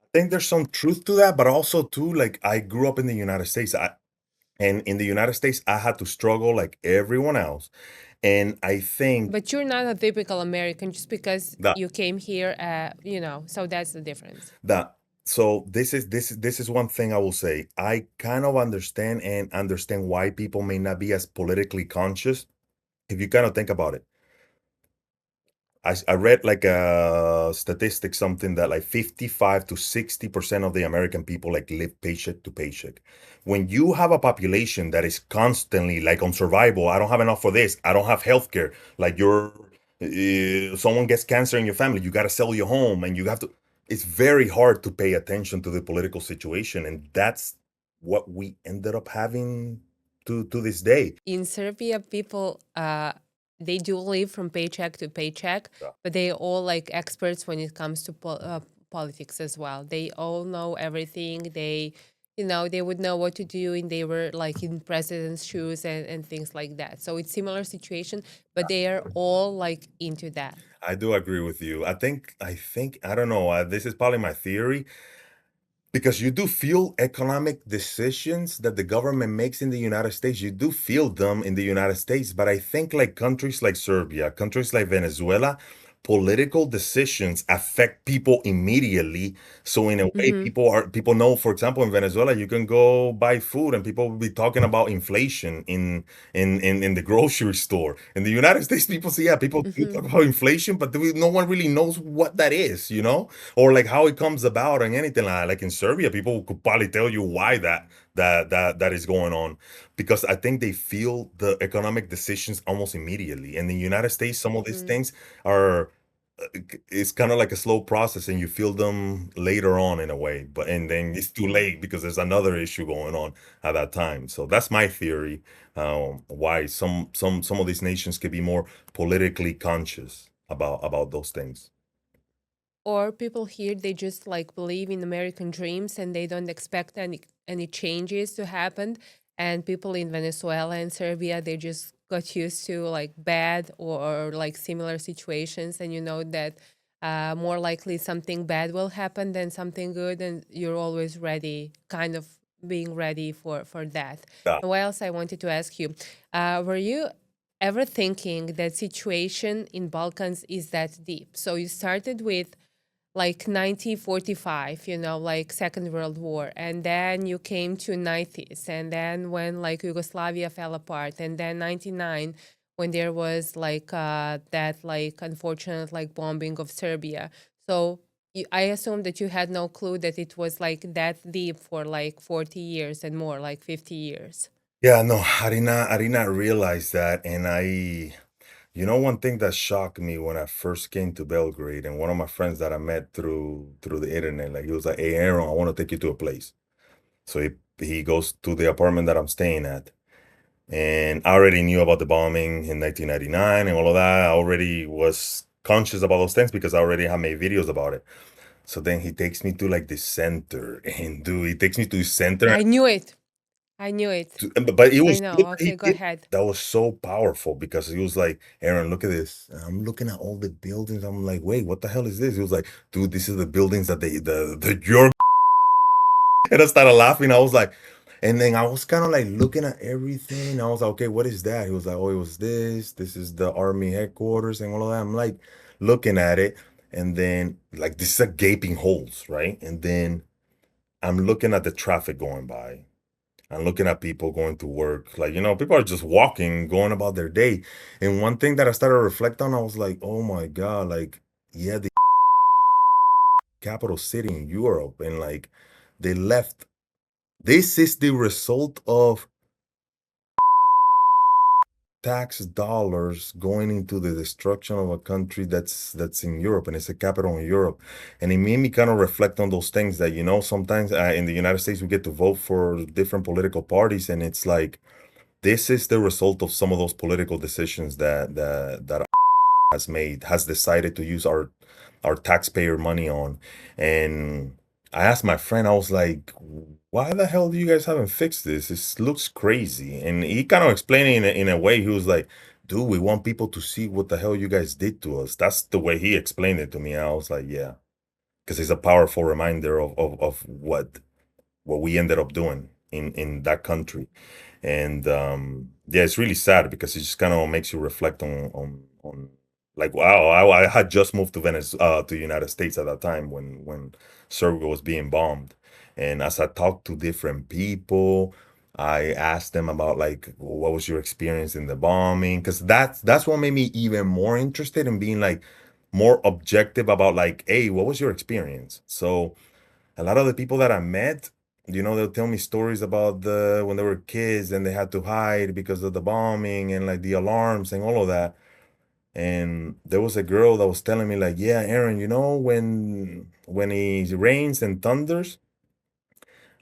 I think there's some truth to that, but also too, like I grew up in the United States. And in the United States, I had to struggle like everyone else. And I think. But you're not a typical American just because you came here, so that's the difference. So this is one thing I will say. I kind of understand why people may not be as politically conscious. If you kind of think about it, I read like a statistic, something that like 55 to 60% of the American people like live paycheck to paycheck. When you have a population that is constantly like on survival, I don't have enough for this, I don't have healthcare, like someone gets cancer in your family, you got to sell your home, and you have to. It's very hard to pay attention to the political situation, and that's what we ended up having to this day. In Serbia, people they do live from paycheck to paycheck, Yeah. but they all like experts when it comes to politics as well. They all know everything. They would know what to do, and they were like in president's shoes and things like that. So it's similar situation, but they are all like into that. I do agree with you. I think I don't know. This is probably my theory, because you do feel economic decisions that the government makes in the United States. You do feel them in the United States, but I think like countries like Serbia, countries like Venezuela, political decisions affect people immediately. So in a way, Mm-hmm. people know. For example, in Venezuela, you can go buy food, and people will be talking about inflation in the grocery store. In the United States, people say, yeah, people do Mm-hmm. talk about inflation, but no one really knows what that is, or like how it comes about and anything like that. Like in Serbia, people could probably tell you why that is going on, because I think they feel the economic decisions almost immediately. In the United States, some of these Mm-hmm. things are it's kind of like a slow process, and you feel them later on in a way, and then it's too late because there's another issue going on at that time. So that's my theory, why some of these nations could be more politically conscious about those things. Or people here, they just like believe in American dreams and they don't expect any changes to happen. And people in Venezuela and Serbia, they just got used to like bad or like similar situations, and you know that more likely something bad will happen than something good, and you're always ready, kind of being ready for that. Yeah. And what else I wanted to ask you? Were you ever thinking that situation in Balkans is that deep? So you started with like 1945, like Second World War, and then you came to 90s, and then when like Yugoslavia fell apart, and then 99 when there was like that like unfortunate like bombing of Serbia. So I assume that you had no clue that it was like that deep for like 40 years and more, like 50 years. Yeah, no, I did not realize that. And one thing that shocked me when I first came to Belgrade, and one of my friends that I met through the internet, like he was like, "Hey, Aaron, I want to take you to a place." So he goes to the apartment that I'm staying at. And I already knew about the bombing in 1999 and all of that. I already was conscious about those things because I already had made videos about it. So then he takes me to like the center, and dude, he takes me to the center. I knew it. I knew it. But it I was know. Okay, he go did ahead. that was so powerful, because he was like, "Aaron, look at this." And I'm looking at all the buildings. I'm like, "Wait, what the hell is this?" He was like, "Dude, this is the buildings that the your." And I started laughing. I was like, and then I was kind of like looking at everything. I was like, "Okay, what is that?" He was like, "Oh, it was this. This is the army headquarters and all of that." I'm like looking at it, and then like this is a gaping holes, right? And then I'm looking at the traffic going by. I'm looking at people going to work. Like, people are just walking, going about their day. And one thing that I started to reflect on, I was like, oh my God, like, yeah, the capital city in Europe. And like, they left. This is the result of tax dollars going into the destruction of a country that's in Europe, and it's a capital in Europe. And it made me kind of reflect on those things that, sometimes in the United States, we get to vote for different political parties, and it's like, this is the result of some of those political decisions that has decided to use our taxpayer money on. And I asked my friend, I was like, why the hell do you guys haven't fixed this? This looks crazy. And he kind of explained it in a way. He was like, dude, we want people to see what the hell you guys did to us. That's the way he explained it to me. I was like, yeah, because it's a powerful reminder of what we ended up doing in that country. And yeah, it's really sad, because it just kind of makes you reflect on like, wow, I had just moved to to the United States at that time when Serbia was being bombed. And as I talked to different people, I asked them about like, what was your experience in the bombing, because that's what made me even more interested in being like, more objective about like, hey, what was your experience? So a lot of the people that I met, they'll tell me stories about when they were kids and they had to hide because of the bombing and like the alarms and all of that. And there was a girl that was telling me like, yeah, Aaron, when it rains and thunders,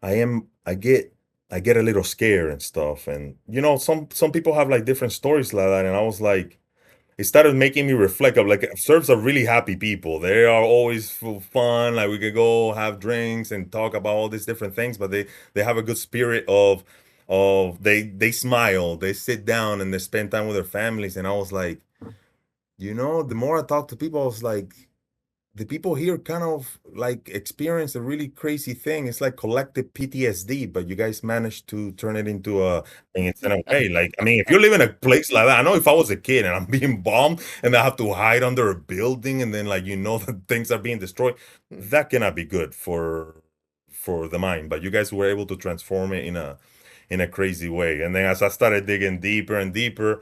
I get a little scared and stuff. And some people have like different stories like that. And I was like, it started making me reflect of like Serbs are really happy people. They are always fun. Like we could go have drinks and talk about all these different things, but they have a good spirit of they smile, they sit down and they spend time with their families. And I was like, the more I talk to people, I was like, the people here kind of like experience a really crazy thing. It's like collective PTSD, but you guys managed to turn it into a thing in a way. Like, I mean, if you live in a place like that, I know if I was a kid and I'm being bombed and I have to hide under a building and then like that things are being destroyed, that cannot be good for the mind. But you guys were able to transform it in a crazy way. And then as I started digging deeper and deeper,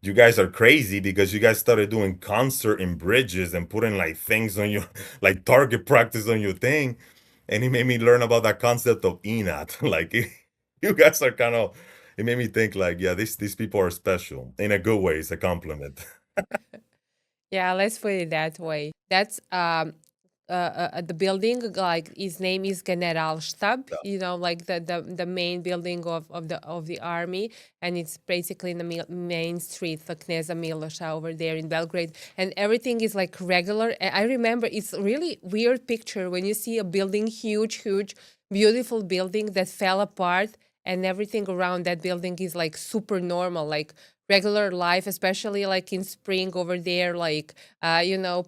you guys are crazy because you guys started doing concert in bridges and putting like things on your like target practice on your thing, and it made me learn about that concept of ENAT. Like you guys are kind of, it made me think like, yeah, these people are special in a good way. It's a compliment. Yeah, let's put it that way. That's the building, like his name is Generalstab, like the main building of the army, and it's basically in the main street, the Kneza Miloša over there in Belgrade, and everything is like regular. I remember it's really weird picture when you see a building, huge, beautiful building that fell apart, and everything around that building is like super normal, like regular life, especially like in spring over there, like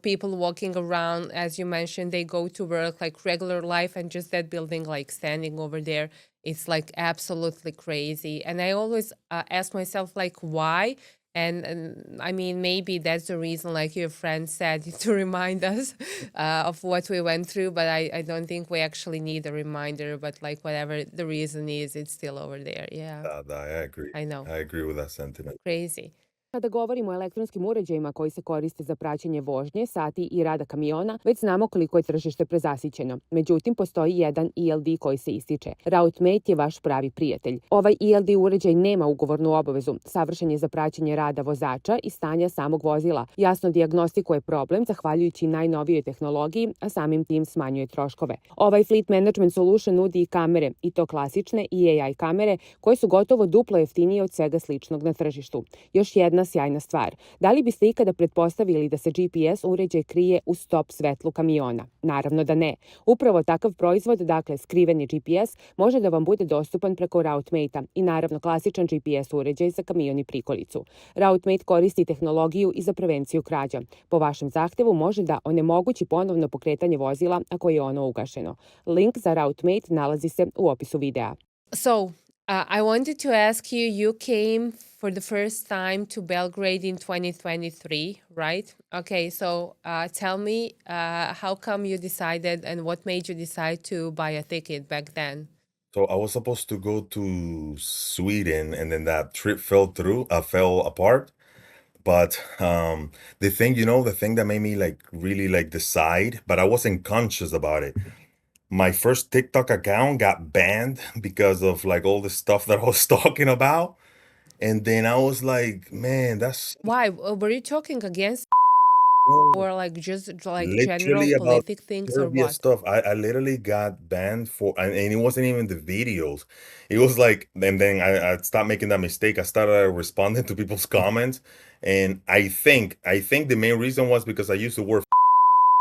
people walking around, as you mentioned, they go to work, like regular life, and just that building like standing over there, it's like absolutely crazy. And I always ask myself like, why? And I mean, maybe that's the reason, like your friend said, to remind us of what we went through. But I don't think we actually need a reminder. But like whatever the reason is, it's still over there. Yeah, I agree. I know. I agree with that sentiment. Crazy. Kada govorimo o elektronskim uređajima koji se koriste za praćenje vožnje, sati i rada kamiona, već znamo koliko je tržište prezasićeno. Međutim, postoji jedan ELD koji se ističe. Routemate je vaš pravi prijatelj. Ovaj ELD uređaj nema ugovornu obavezu. Savršen je za praćenje rada vozača i stanja samog vozila. Jasno dijagnostikuje problem zahvaljujući najnovijoj tehnologiji, a samim tim smanjuje troškove. Ovaj fleet management solution nudi i kamere, i to klasične i AI kamere, koje su gotovo duplo jeftinije od svega sličnog na tržištu. Još jedna sjajna stvar. Da li biste ikada pretpostavili da se GPS uređaj krije u stop svetlu kamiona? Naravno da ne. Upravo takav proizvod, dakle skriveni GPS, može da vam bude dostupan preko Routemate-a i naravno klasičan GPS uređaj za kamion i prikolicu. Routemate koristi tehnologiju i za prevenciju krađa. Po vašem zahtevu može da onemogući ponovno pokretanje vozila ako je ono ugašeno. Link za Routemate nalazi se u opisu videa. So, I wanted to ask you, you came for the first time to Belgrade in 2023, right? Okay, so tell me, how come you decided and what made you decide to buy a ticket back then? So I was supposed to go to Sweden, and then that trip fell apart. But the thing that made me like really like decide, but I wasn't conscious about it. My first TikTok account got banned because of like all the stuff that I was talking about. And then I was like, man, that's Why? Were you talking against or like just like general literally about politic things or Serbia what? stuff. I literally got banned and it wasn't even the videos. It was like, and then I stopped making that mistake. I started responding to people's comments. And I think the main reason was because I used the word.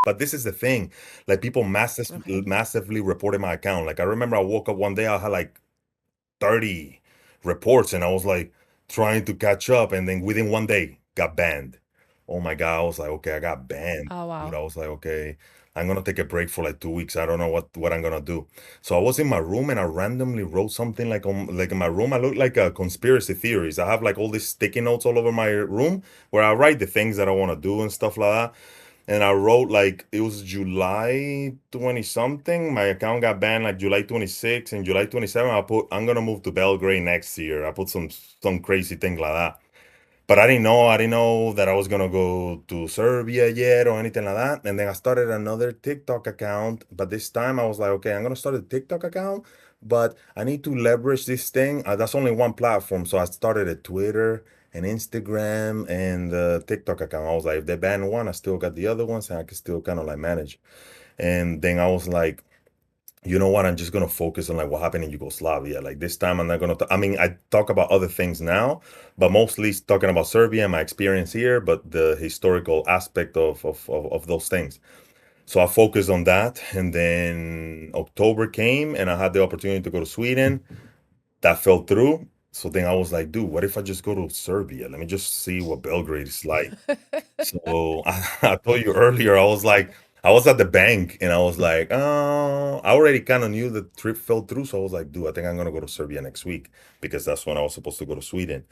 But this is the thing, like people massively reported my account. Like I remember I woke up one day, I had like 30 reports and I was like trying to catch up, and then within one day got banned. Oh my God, I was like, okay, I got banned. Oh, wow. Dude, I was like, okay, I'm gonna take a break for like 2 weeks. I don't know what I'm gonna do. So I was in my room and I randomly wrote something like in my room. I look like a conspiracy theories. I have like all these sticky notes all over my room where I write the things that I want to do and stuff like that. And I wrote like, it was July 20 something. My account got banned like July 26, and July 27, I put, I'm going to move to Belgrade next year. I put some crazy thing like that. But I didn't know that I was gonna go to Serbia yet or anything like that. And then I started another TikTok account. But this time I was like, okay, I'm gonna start a TikTok account, but I need to leverage this thing. That's only one platform. So I started a Twitter and Instagram and the TikTok account. I was like, if they ban one, I still got the other ones and I can still kind of like manage. And then I was like, you know what? I'm just gonna focus on like what happened in Yugoslavia. Like this time, I'm not gonna. I mean, I talk about other things now, but mostly talking about Serbia and my experience here, but the historical aspect of those things. So I focused on that, and then October came, and I had the opportunity to go to Sweden. That fell through. So then I was like, dude, what if I just go to Serbia? Let me just see what Belgrade is like. So I told you earlier, I was like, I was at the bank and I was like, oh, I already kind of knew the trip fell through. So I was like, dude, I think I'm gonna go to Serbia next week because that's when I was supposed to go to Sweden.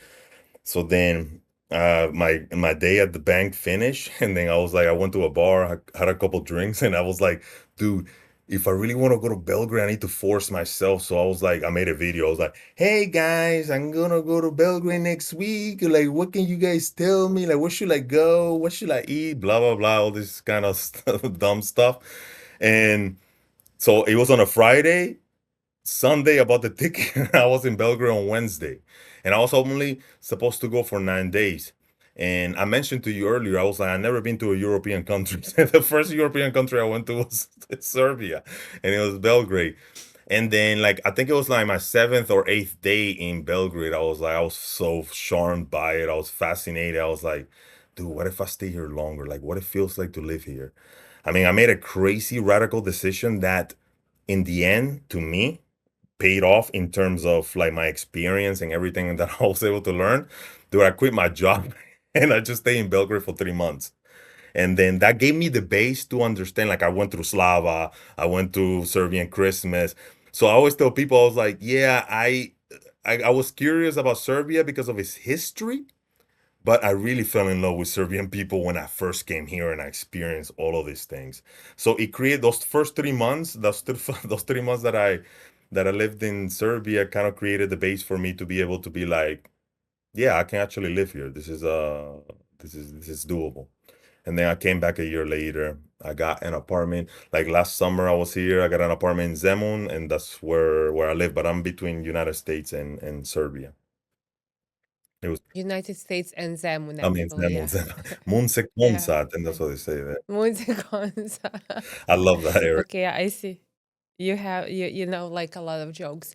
So then my day at the bank finished, and then I was like, I went to a bar, I had a couple drinks, and I was like, dude, if I really want to go to Belgrade, I need to force myself. So I was like, I made a video. I was like, hey guys, I'm gonna go to Belgrade next week. Like, what can you guys tell me? Like, where should I go? What should I eat? Blah blah blah, all this kind of dumb stuff. And so it was on a Friday. Sunday about the ticket. I was in Belgrade on Wednesday, and I was only supposed to go for 9 days. And I mentioned to you earlier, I was like, I've never been to a European country. The first European country I went to was Serbia, and it was Belgrade. And then, like, I think it was like my seventh or eighth day in Belgrade. I was so charmed by it. I was fascinated. I was like, dude, what if I stay here longer? Like, what it feels like to live here? I mean, I made a crazy radical decision that, in the end, to me, paid off in terms of like my experience and everything that I was able to learn. Dude, I quit my job and I just stayed in Belgrade for 3 months. And then that gave me the base to understand. Like I went through Slava, I went through Serbian Christmas. So I always tell people, I was like, yeah, I was curious about Serbia because of its history, but I really fell in love with Serbian people when I first came here and I experienced all of these things. So it created those first 3 months, those 3 months that I lived in Serbia kind of created the base for me to be able to be like, yeah, I can actually live here. This is doable. And then I came back a year later. I got an apartment. Like last summer I was here. I got an apartment in Zemun, and that's where I live, but I'm between United States and Serbia. It was United States and Zemun, I mean actually, Zemun, yeah. Munse Yeah. Konsat, and that's what they say there. Musicons. I love that area. Okay, I see. You have you know like a lot of jokes.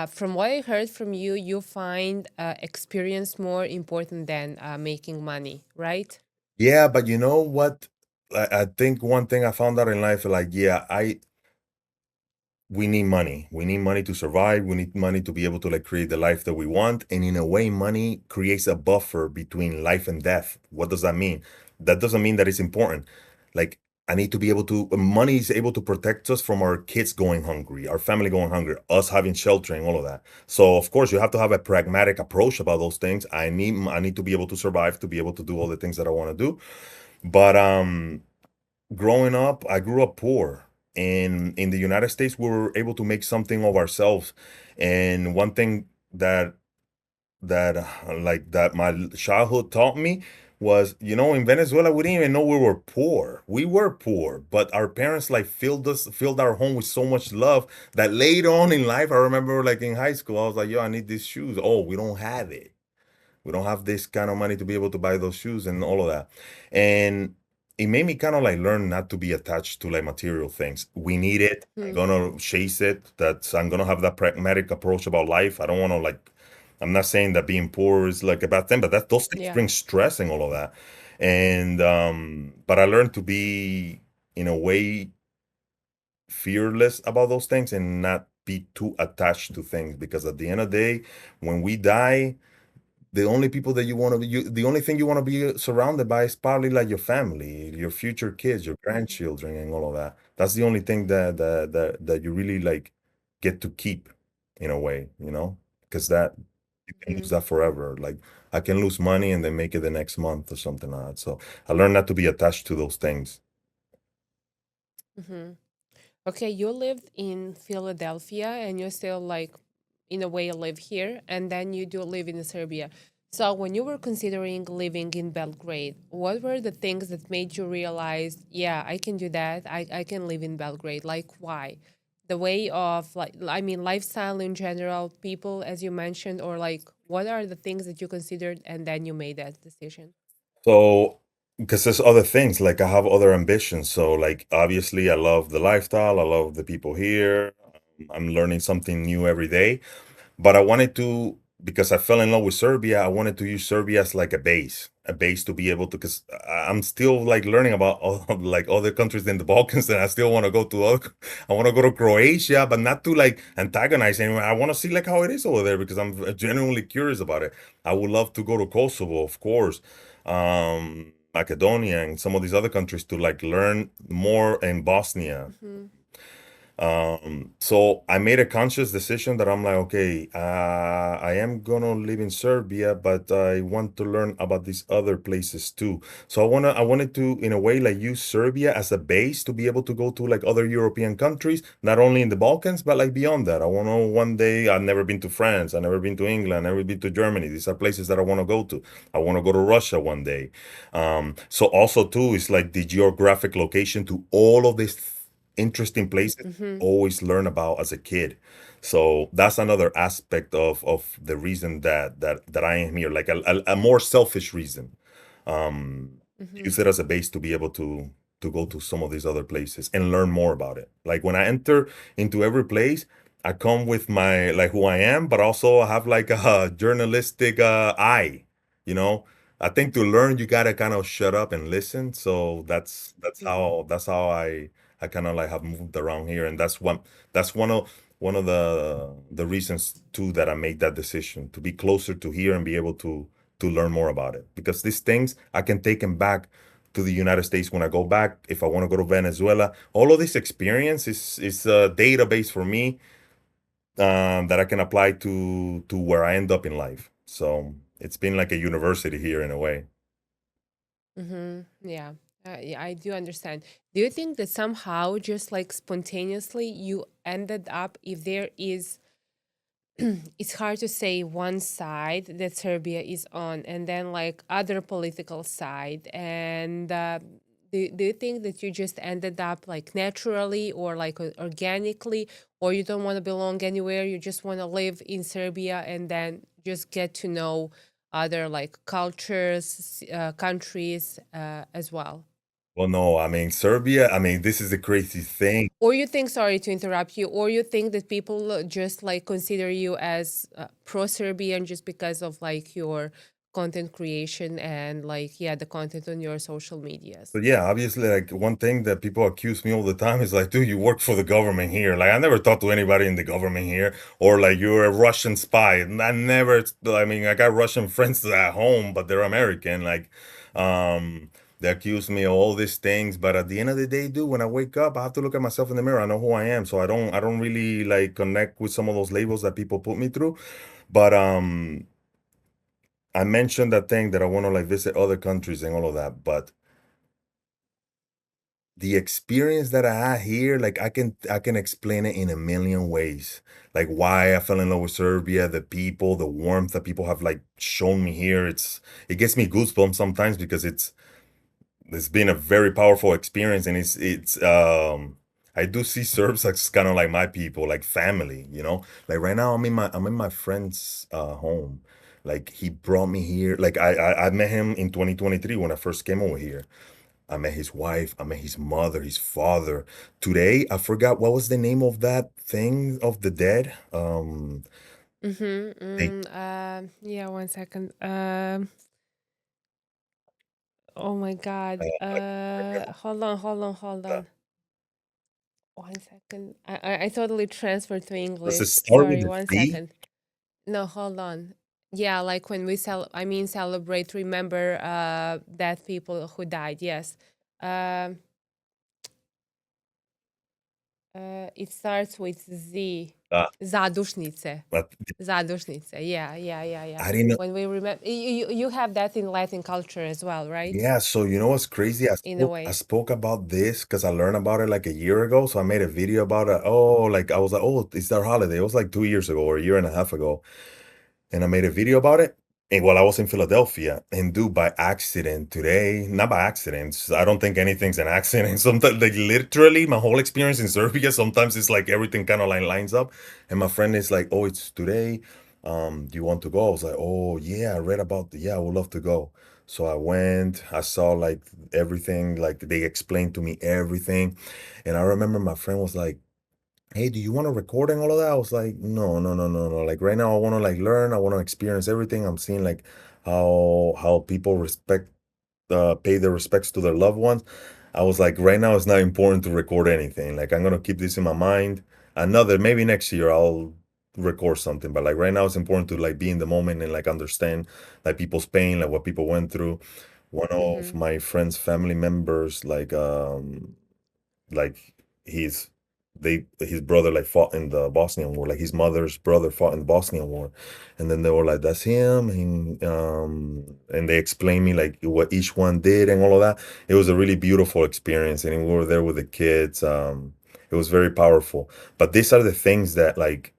From what I heard from you, you find experience more important than making money, right? Yeah, but you know what? I think one thing I found out in life, like, yeah, we need money. We need money to survive. We need money to be able to like create the life that we want. And in a way, money creates a buffer between life and death. What does that mean? That doesn't mean that it's important. Like I need to be able to money is able to protect us from our kids going hungry, our family going hungry, us having shelter and all of that. So of course you have to have a pragmatic approach about those things. I need to be able to survive to be able to do all the things that I want to do. But growing up, I grew up poor. And in the United States, we were able to make something of ourselves. And one thing that my childhood taught me was, in Venezuela, we didn't even know we were poor. We were poor, but our parents like filled our home with so much love that later on in life, I remember like in high school, I was like, yo, I need these shoes. Oh, we don't have it. We don't have this kind of money to be able to buy those shoes and all of that. And it made me kind of like learn not to be attached to like material things. We need it. I'm Hmm. gonna chase it. I'm gonna have that pragmatic approach about life. I don't want to like. I'm not saying that being poor is like a bad thing, but those things Yeah. bring stress and all of that. And but I learned to be in a way fearless about those things and not be too attached to things, because at the end of the day, when we die, the only people that the only thing you want to be surrounded by is probably like your family, your future kids, your grandchildren, and all of that. That's the only thing that you really like get to keep in a way, because that you can lose Hmm. that forever. Like I can lose money and then make it the next month or something like that. So I learned not to be attached to those things. Hmm. Okay, you lived in Philadelphia and you still like in a way live here, and then you do live in Serbia. So when you were considering living in Belgrade, what were the things that made you realize, yeah, I can do that. I can live in Belgrade. Like why? The way of like I mean lifestyle in general, people as you mentioned, or like what are the things that you considered and then you made that decision? So, because there's other things, like I have other ambitions. So, like, obviously, I love the lifestyle, I love the people here. I'm learning something new every day. But I wanted to, because I fell in love with Serbia, I wanted to use Serbia as like a base to be able to, because I'm still like learning about all, like other countries in the Balkans, and I still want to go to other, I want to go to Croatia, but not to like antagonize anyone. I want to see like how it is over there because I'm genuinely curious about it. I would love to go to Kosovo, of course, Macedonia, and some of these other countries to like learn more in Bosnia. Hmm. So I made a conscious decision that I'm like, okay, I am gonna live in Serbia, but I want to learn about these other places too. So I wanted to, in a way, like use Serbia as a base to be able to go to like other European countries, not only in the Balkans, but like beyond that. I want to one day, I've never been to France, I've never been to England, I've never been to Germany. These are places that I want to go to. I want to go to Russia one day. So also too, is like the geographic location to all of these interesting places Hmm. always learn about as a kid. So that's another aspect of the reason that I am here, like a more selfish reason. Um, Hmm. use it as a base to be able to go to some of these other places and learn more about it. Like when I enter into every place, I come with my like who I am, but also I have like a journalistic eye, you know. I think to learn you gotta kind of shut up and listen. So that's how I kind of like have moved around here, and that's one of the reasons too that I made that decision to be closer to here and be able to learn more about it. Because these things I can take them back to the United States when I go back. If I want to go to Venezuela, all of this experience is a database for me that I can apply to where I end up in life. So it's been like a university here in a way. Hmm. Yeah. Yeah, I do understand. Do you think that somehow, just like spontaneously, you ended up, if there is, it's hard to say one side that Serbia is on, and then like other political side, and do you think that you just ended up like naturally or like organically, or you don't want to belong anywhere, you just want to live in Serbia and then just get to know other like cultures, countries as well? Well, no, I mean Serbia. I mean this is the crazy thing. Or you think, sorry to interrupt you, or you think that people just like consider you as pro-Serbian just because of like your content creation and like, yeah, the content on your social medias? So yeah, obviously, like one thing that people accuse me all the time is like, dude, you work for the government here. Like I never talked to anybody in the government here, or like you're a Russian spy. And I never. I mean, I got Russian friends at home, but they're American. Like, they accuse me of all these things. But at the end of the day, dude, when I wake up, I have to look at myself in the mirror. I know who I am, so I don't really like connect with some of those labels that people put me through. But I mentioned that thing that I want to like visit other countries and all of that, but the experience that I had here, like I can explain it in a million ways. Like why I fell in love with Serbia, the people, the warmth that people have like shown me here. It gets me goosebumps sometimes because it's been a very powerful experience, and it's I do see Serbs as kind of like my people, like family, you know? Like right now I'm in my friend's home. Like he brought me here. Like I met him in 2023 when I first came over here. I met his wife. I met his mother, his father. Today, I forgot what was the name of that thing of the dead. Mm-hmm. They, Yeah, one second. Oh my God. like, Hold on. 1 second. I totally transferred to does it English. start with Sorry, a one C? second. No, hold on. Yeah, like when we I mean celebrate, remember dead people who died. Yes. Um it starts with Z. Uh, Zadušnice. but Zadušnice. Yeah, yeah, yeah, yeah. I didn't know. When we remember, you have that in Latin culture as well, right? Yeah, so you know what's crazy? I In a spoke I way. spoke about this because I learned about it like a year ago. So I made a video about it. Oh, like I was like, oh, it's their holiday. It was like 2 years ago or a year and a half ago. And I made a video about it. And while I was in Philadelphia, and dude, by accident today, not by accident, I don't think anything's an accident. Sometimes, like literally, my whole experience in Serbia, sometimes it's like everything kind of like lines up. And my friend is like, "Oh, it's today. Do you want to go?" I was like, "Oh yeah, I read about. Yeah, I would love to go." So I went. I saw like everything. Like they explained to me everything, and I remember my friend was like, "Hey, do you want to record and all of that?" I was like, "No, no, no, no, no. Like right now, I want to like learn. I want to experience everything. I'm seeing like how people respect, pay their respects to their loved ones." I was like, right now, it's not important to record anything. Like I'm gonna keep this in my mind. Another maybe next year I'll record something, but like right now, it's important to like be in the moment and like understand like people's pain, like what people went through. One of Mm-hmm. my friends' family members, like he's his brother like fought in the Bosnian War, like his mother's brother fought in the Bosnian War, and then they were like, "That's him," and they explained me like what each one did and all of that. It was a really beautiful experience, and we were there with the kids. It was very powerful. But these are the things that like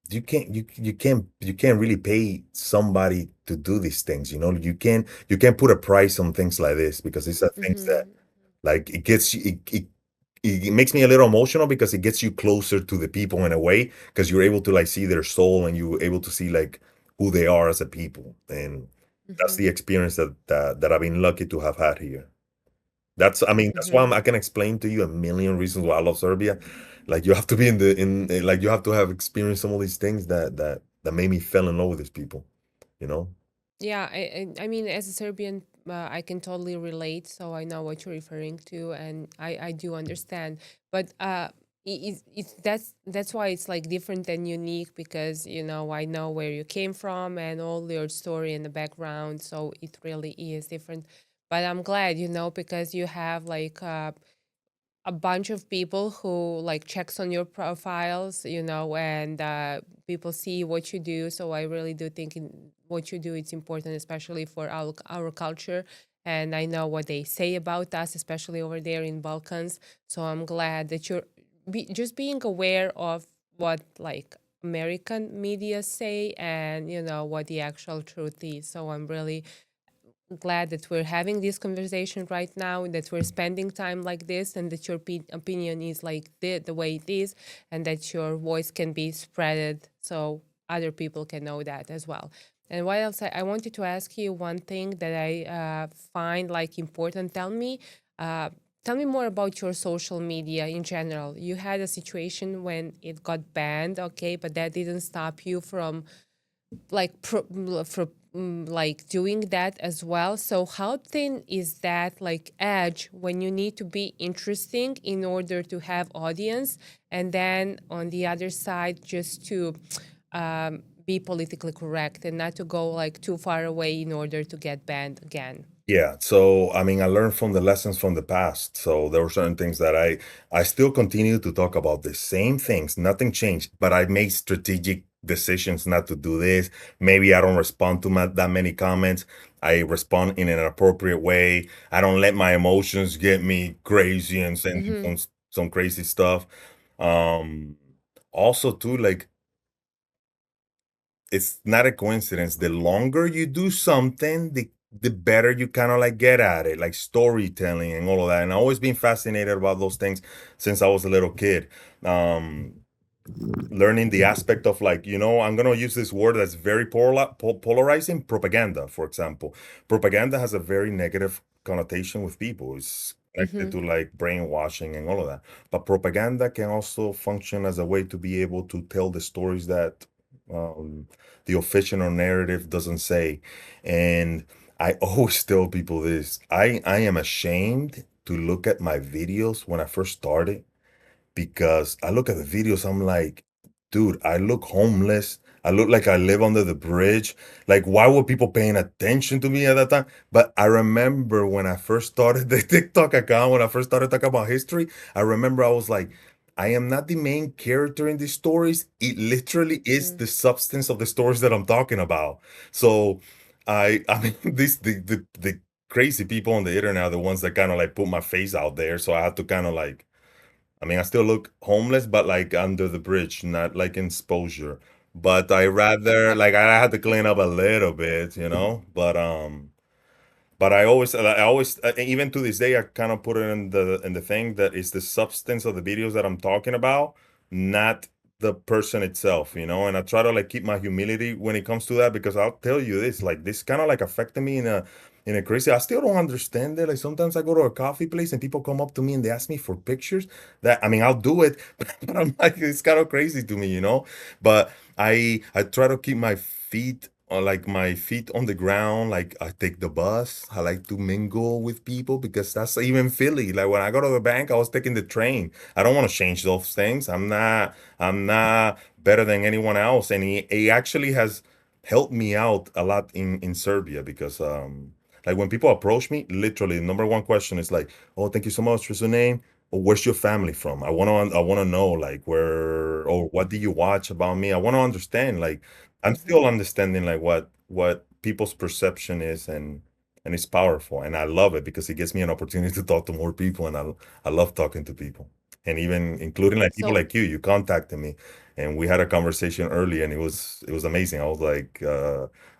you can't really pay somebody to do these things. You can't put a price on things like this because these are things that Mm-hmm. like it gets you it makes me a little emotional because it gets you closer to the people in a way because you're able to like see their soul and you're able to see like who they are as a people, and that's Mm-hmm. the experience that I've been lucky to have had here. That's why Mm-hmm. I can explain to you a million reasons why I love Serbia. Like you have to be like you have to have experienced some of these things that made me fell in love with these people, you know. Yeah, I mean, as a Serbian, I can totally relate. So I know what you're referring to, and I do understand. But that's why it's like different and unique because I know where you came from and all your story and the background. So it really is different. But I'm glad, because you have like a bunch of people who like checks on your profiles, and people see what you do. So I really do think what you do it's important, especially for our culture. And I know what they say about us, especially over there in Balkans. So I'm glad that you're just being aware of what like American media say and what the actual truth is. So I'm really glad that we're having this conversation right now, that we're spending time like this, and that your opinion is like the way it is, and that your voice can be spreaded so other people can know that as well. And what else? I wanted to ask you one thing that I find like important. Uh, tell me more about your social media in general. You had a situation when it got banned, okay, but that didn't stop you from like like doing that as well. So how thin is that like edge when you need to be interesting in order to have audience, and then on the other side just to be politically correct and not to go like too far away in order to get banned again? Yeah, so I learned from the lessons from the past. So there were certain things that I still continue to talk about the same things. Nothing changed, but I made strategic decisions not to do this. Maybe I don't respond to that many comments. I respond in an appropriate way. I don't let my emotions get me crazy and send Mm-hmm. some crazy stuff. Um, Also too, like it's not a coincidence. The longer you do something, the better you kind of like get at it, like storytelling and all of that. And I've always been fascinated about those things since I was a little kid. Um, Learning the aspect of like, I'm gonna use this word that's very polarizing, propaganda, for example. Propaganda has a very negative connotation with people. It's connected Mm-hmm. to like brainwashing and all of that. But propaganda can also function as a way to be able to tell the stories that um, the official narrative doesn't say. And I always tell people this. I am ashamed to look at my videos when I first started because I look at the videos, I'm like, dude, I look homeless. I look like I live under the bridge. Like, why were people paying attention to me at that time? But I remember when I first started the TikTok account, when I first started talking about history, I remember I was like, I am not the main character in these stories. It literally is Mm-hmm. the substance of the stories that I'm talking about. So I mean, the crazy people on the internet are the ones that kind of like put my face out there. So I had to kind of like, I still look homeless, but like under the bridge, not like in exposure. but I rather like I had to clean up a little bit, you know. But I always even to this day I kind of put it in the thing that is the substance of the videos that I'm talking about, not the person itself, you know. And I try to like keep my humility when it comes to that, because I'll tell you this, like this kind of like affected me in a crazy. I still don't understand it. Like sometimes I go to a coffee place and people come up to me and they ask me for pictures. That I mean, I'll do it, but I'm like, it's kind of crazy to me, you know. But I try to keep my feet like my feet on the ground. Like I take the bus. I like to mingle with people, because that's even Philly. Like when I go to the bank, I was taking the train. I don't want to change those things. I'm not better than anyone else. And he actually has helped me out a lot in Serbia, because like when people approach me, literally the number one question is like, oh, thank you so much. What's your name? Or where's your family from? I want to know like where, or what do you watch about me? I want to understand. Like I'm still understanding like what people's perception is, and it's powerful, and I love it because it gives me an opportunity to talk to more people, and I love talking to people, and even including like people So like you contacted me, and we had a conversation early, and it was amazing. I was like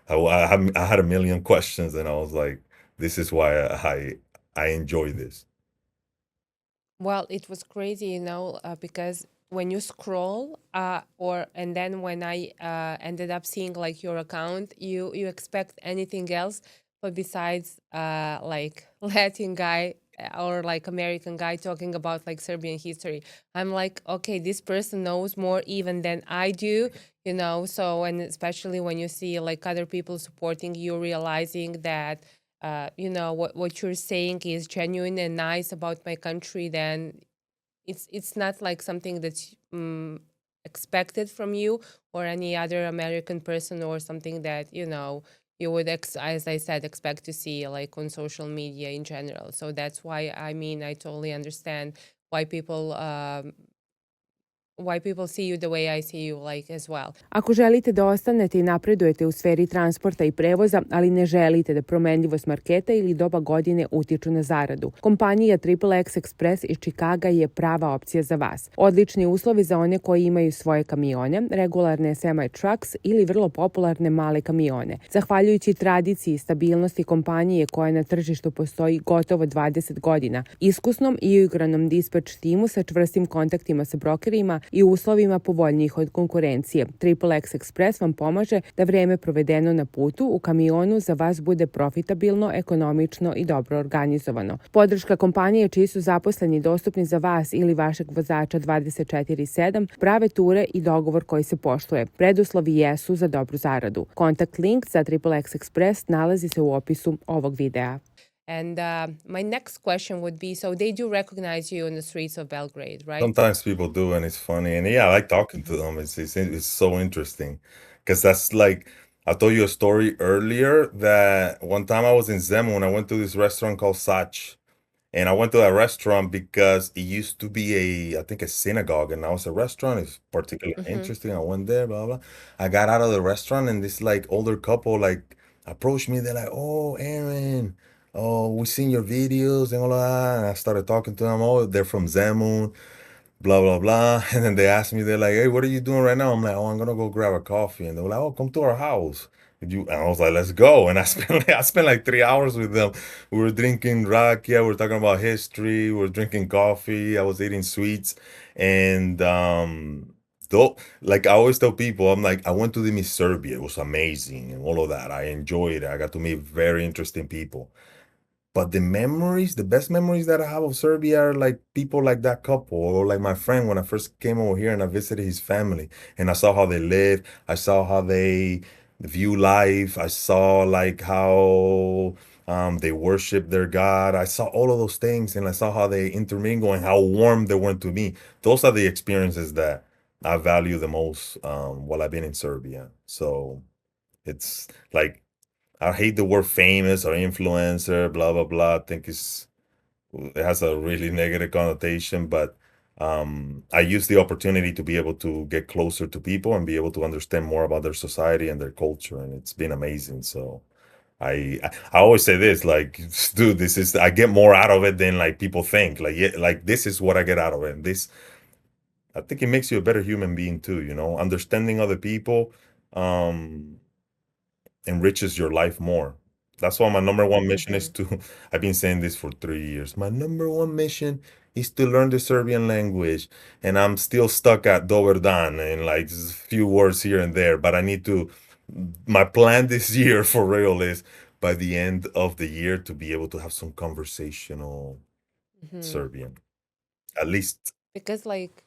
I had a million questions, and I was like, this is why I enjoy this. well, it was crazy, because when you scroll, and then when I ended up seeing like your account, you expect anything else, but besides like Latin guy or like American guy talking about like Serbian history, I'm like, okay, this person knows more even than I do, So, and especially when you see like other people supporting you, realizing that what you're saying is genuine and nice about my country, then it's not like something that's expected from you or any other American person, or something that you would as I said, expect to see like on social media in general. So that's why, I mean, I totally understand why people see you the way I see you, like, as well. Ako želite da ostanete i napredujete u sferi transporta i prevoza, ali ne želite da promenljivost marketa ili doba godine utiču na zaradu, kompanija XXX Express iz Čikaga je prava opcija za vas. Odlični uslovi za one koji imaju svoje kamione, regularne semi-trucks ili vrlo popularne male kamione. Zahvaljujući tradiciji i stabilnosti kompanije koja na tržištu postoji gotovo 20 godina, iskusnom i uigranom dispatch timu sa čvrstim kontaktima sa brokerima i uslovima povoljnijih od konkurencije, XXX Express vam pomaže da vreme provedeno na putu u kamionu za vas bude profitabilno, ekonomično i dobro organizovano. Podrška kompanije čiji su zaposleni dostupni za vas ili vašeg vozača 24/7, prave ture i dogovor koji se poštuje. Preduslovi jesu za dobru zaradu. Kontakt link za XXX Express nalazi se u opisu ovog videa. And my next question would be, so they do recognize you on the streets of Belgrade, right? Sometimes people do, and it's funny. And yeah, I like talking to them. It's so interesting, because that's like I told you a story earlier that one time I was in Zemun. I went to this restaurant called Sach, and I went to that restaurant because it used to be I think a synagogue, and now it's a restaurant. It's particularly interesting. I went there, blah blah. I got out of the restaurant, and this like older couple like approached me. They're like, "Oh, Aaron, oh, we seen your videos and all of that." And I started talking to them. Oh, they're from Zemun, blah blah blah. And then they asked me, they're like, "Hey, what are you doing right now?" I'm like, "Oh, I'm gonna go grab a coffee." And they were like, "Oh, come to our house." And I was like, "Let's go." And I spent like 3 hours with them. We were drinking rakia, we were talking about history, we were drinking coffee, I was eating sweets. And though, like I always tell people, I'm like, I went to the Miss Serbia, it was amazing and all of that. I enjoyed it. I got to meet very interesting people. But the best memories that I have of Serbia are like people like that couple, or like my friend when I first came over here and I visited his family and I saw how they live. I saw how they view life. I saw like how they worship their God. I saw all of those things, and I saw how they intermingle and how warm they were to me. Those are the experiences that I value the most while I've been in Serbia. So it's like, I hate the word famous or influencer, blah blah blah. I think it has a really negative connotation, but I use the opportunity to be able to get closer to people and be able to understand more about their society and their culture, and it's been amazing. So I always say this, like, dude, I get more out of it than like people think. Like, yeah, like this is what I get out of it. I think it makes you a better human being too, you know, understanding other people enriches your life more. That's why my number one mission is to, I've been saying this for 3 years. My number one mission is to learn the Serbian language. And I'm still stuck at Dobar dan and like a few words here and there. But I need to, my plan this year for real is by the end of the year to be able to have some conversational Serbian. At least. Because like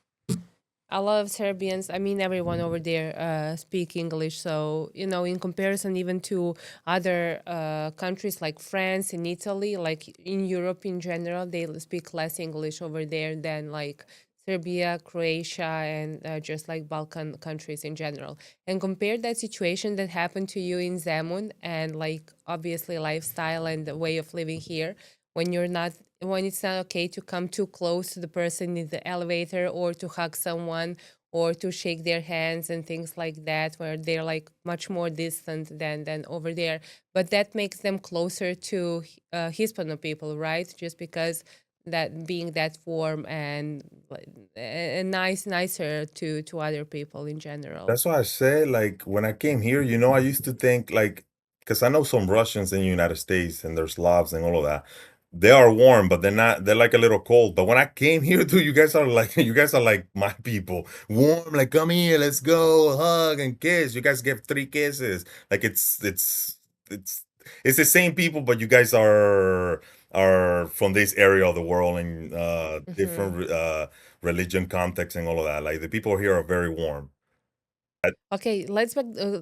a lot of Serbians, I mean, everyone over there speak English. So, you know, in comparison even to other countries like France and Italy, like in Europe in general, they speak less English over there than like Serbia, Croatia, and just like Balkan countries in general. And compare that situation that happened to you in Zemun and like obviously lifestyle and the way of living here when it's not okay to come too close to the person in the elevator or to hug someone or to shake their hands and things like that, where they're like much more distant than over there. But that makes them closer to Hispano people, right? Just because that being that warm and nicer to other people in general. That's why I say, like, when I came here, you know, I used to think, like, because I know some Russians in the United States and there's Slavs and all of that. They are warm, but they're not, they're like a little cold. But when I came here, dude, you guys are like my people. Warm, like, come here, let's go, hug and kiss. You guys give 3 kisses. Like, it's the same people, but you guys are from this area of the world and different religion context and all of that. Like, the people here are very warm. Okay,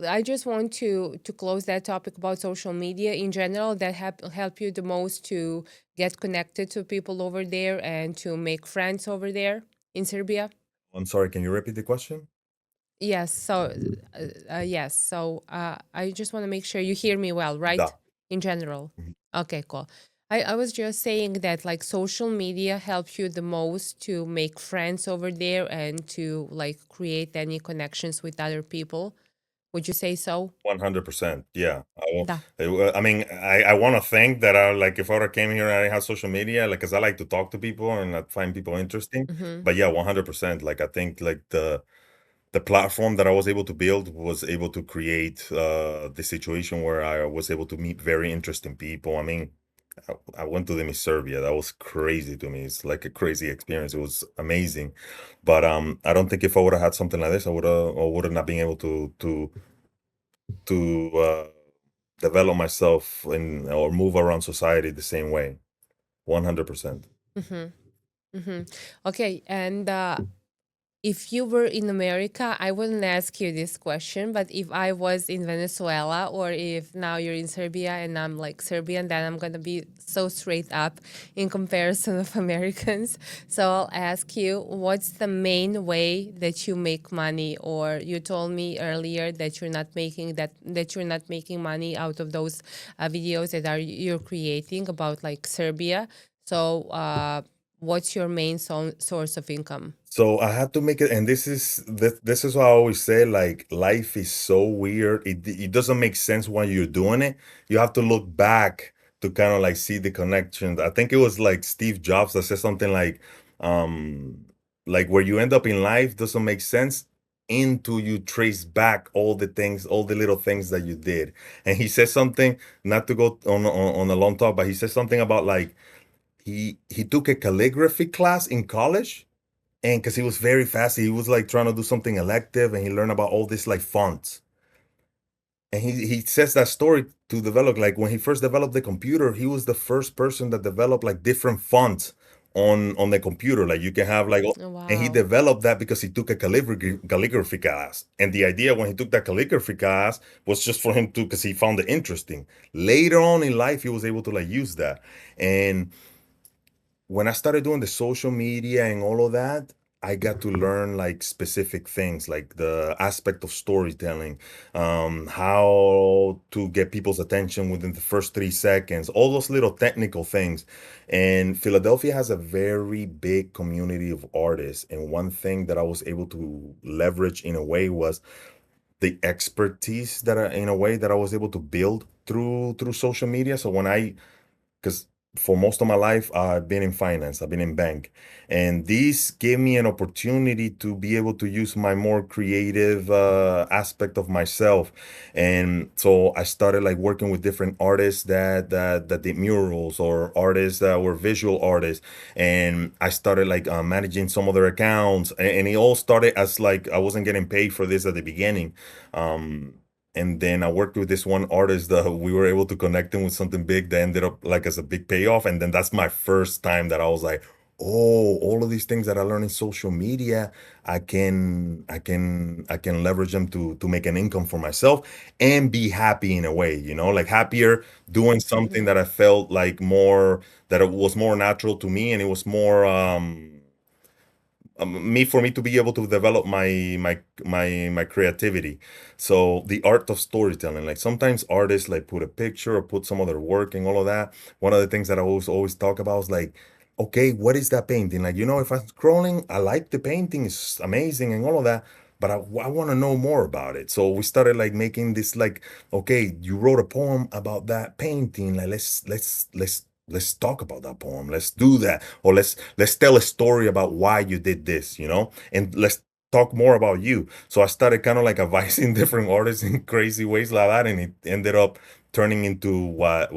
I just want to close that topic about social media in general that help you the most to get connected to people over there and to make friends over there in Serbia. I'm sorry, can you repeat the question? Yes. So, yes. So, I just want to make sure you hear me well, right? Da. In general. Mhm. Okay, cool. I was just saying that like social media helps you the most to make friends over there and to like create any connections with other people. Would you say so? 100%. Yeah. Da. I mean, I want to think that like, if I would came here and I didn't have social media, like, because I like to talk to people and I find people interesting. Mm-hmm. But yeah, 100%. Like, I think like the platform that I was able to build was able to create the situation where I was able to meet very interesting people. I mean, I went to the Miss Serbia. That was crazy to me. It's like a crazy experience. It was amazing. But I don't think if I would have had something like this, I would have not been able to develop myself or move around society the same way. 100%. Mm-hmm. Mm-hmm. Okay, and if you were in America, I wouldn't ask you this question, but if I was in Venezuela or if now you're in Serbia and I'm like Serbian, then I'm going to be so straight up in comparison of Americans. So I'll ask you, what's the main way that you make money? Or you told me earlier that you're not making money out of those videos that you're creating about like Serbia. So what's your main source of income? So I had to make it, and this is what I always say. Like, life is so weird. It doesn't make sense when you're doing it. You have to look back to kind of like see the connections. I think it was like Steve Jobs that said something like where you end up in life doesn't make sense until you trace back all the things, all the little things that you did. And he said something, not to go on a long talk, but he said something about like he took a calligraphy class in college. And because he was very fast, he was like trying to do something elective and he learned about all this like fonts. And he says that story to develop, like when he first developed the computer, he was the first person that developed like different fonts on the computer. Like you can have like, Oh, and he wow. developed that because he took a calligraphy class. And the idea when he took that calligraphy class was just for him to, because he found it interesting. Later on in life, he was able to like use that. And when I started doing the social media and all of that, I got to learn like specific things, like the aspect of storytelling, how to get people's attention within the first 3 seconds, all those little technical things. And Philadelphia has a very big community of artists. And one thing that I was able to leverage in a way was the expertise in a way that I was able to build through social media. So because for most of my life, I've been in finance, I've been in bank. And this gave me an opportunity to be able to use my more creative aspect of myself. And so I started like working with different artists that did murals, or artists that were visual artists. And I started like managing some of their accounts. And it all started as like I wasn't getting paid for this at the beginning. Um, and then I worked with this one artist that we were able to connect him with something big that ended up like as a big payoff. And then that's my first time that I was like, oh, all of these things that I learned in social media, I can leverage them to make an income for myself and be happy in a way, like happier doing something that I felt like more, that it was more natural to me, and it was more for me to be able to develop my creativity. So the art of storytelling, like sometimes artists like put a picture or put some other work and all of that. One of the things that I always talk about is like, okay, what is that painting? Like, if I'm scrolling, I like the painting, it's amazing and all of that, but I want to know more about it. So we started like making this like, okay, you wrote a poem about that painting, like let's talk about that poem, let's do that, or let's tell a story about why you did this, and let's talk more about you. So I started kind of like advising different artists in crazy ways like that, and it ended up turning into what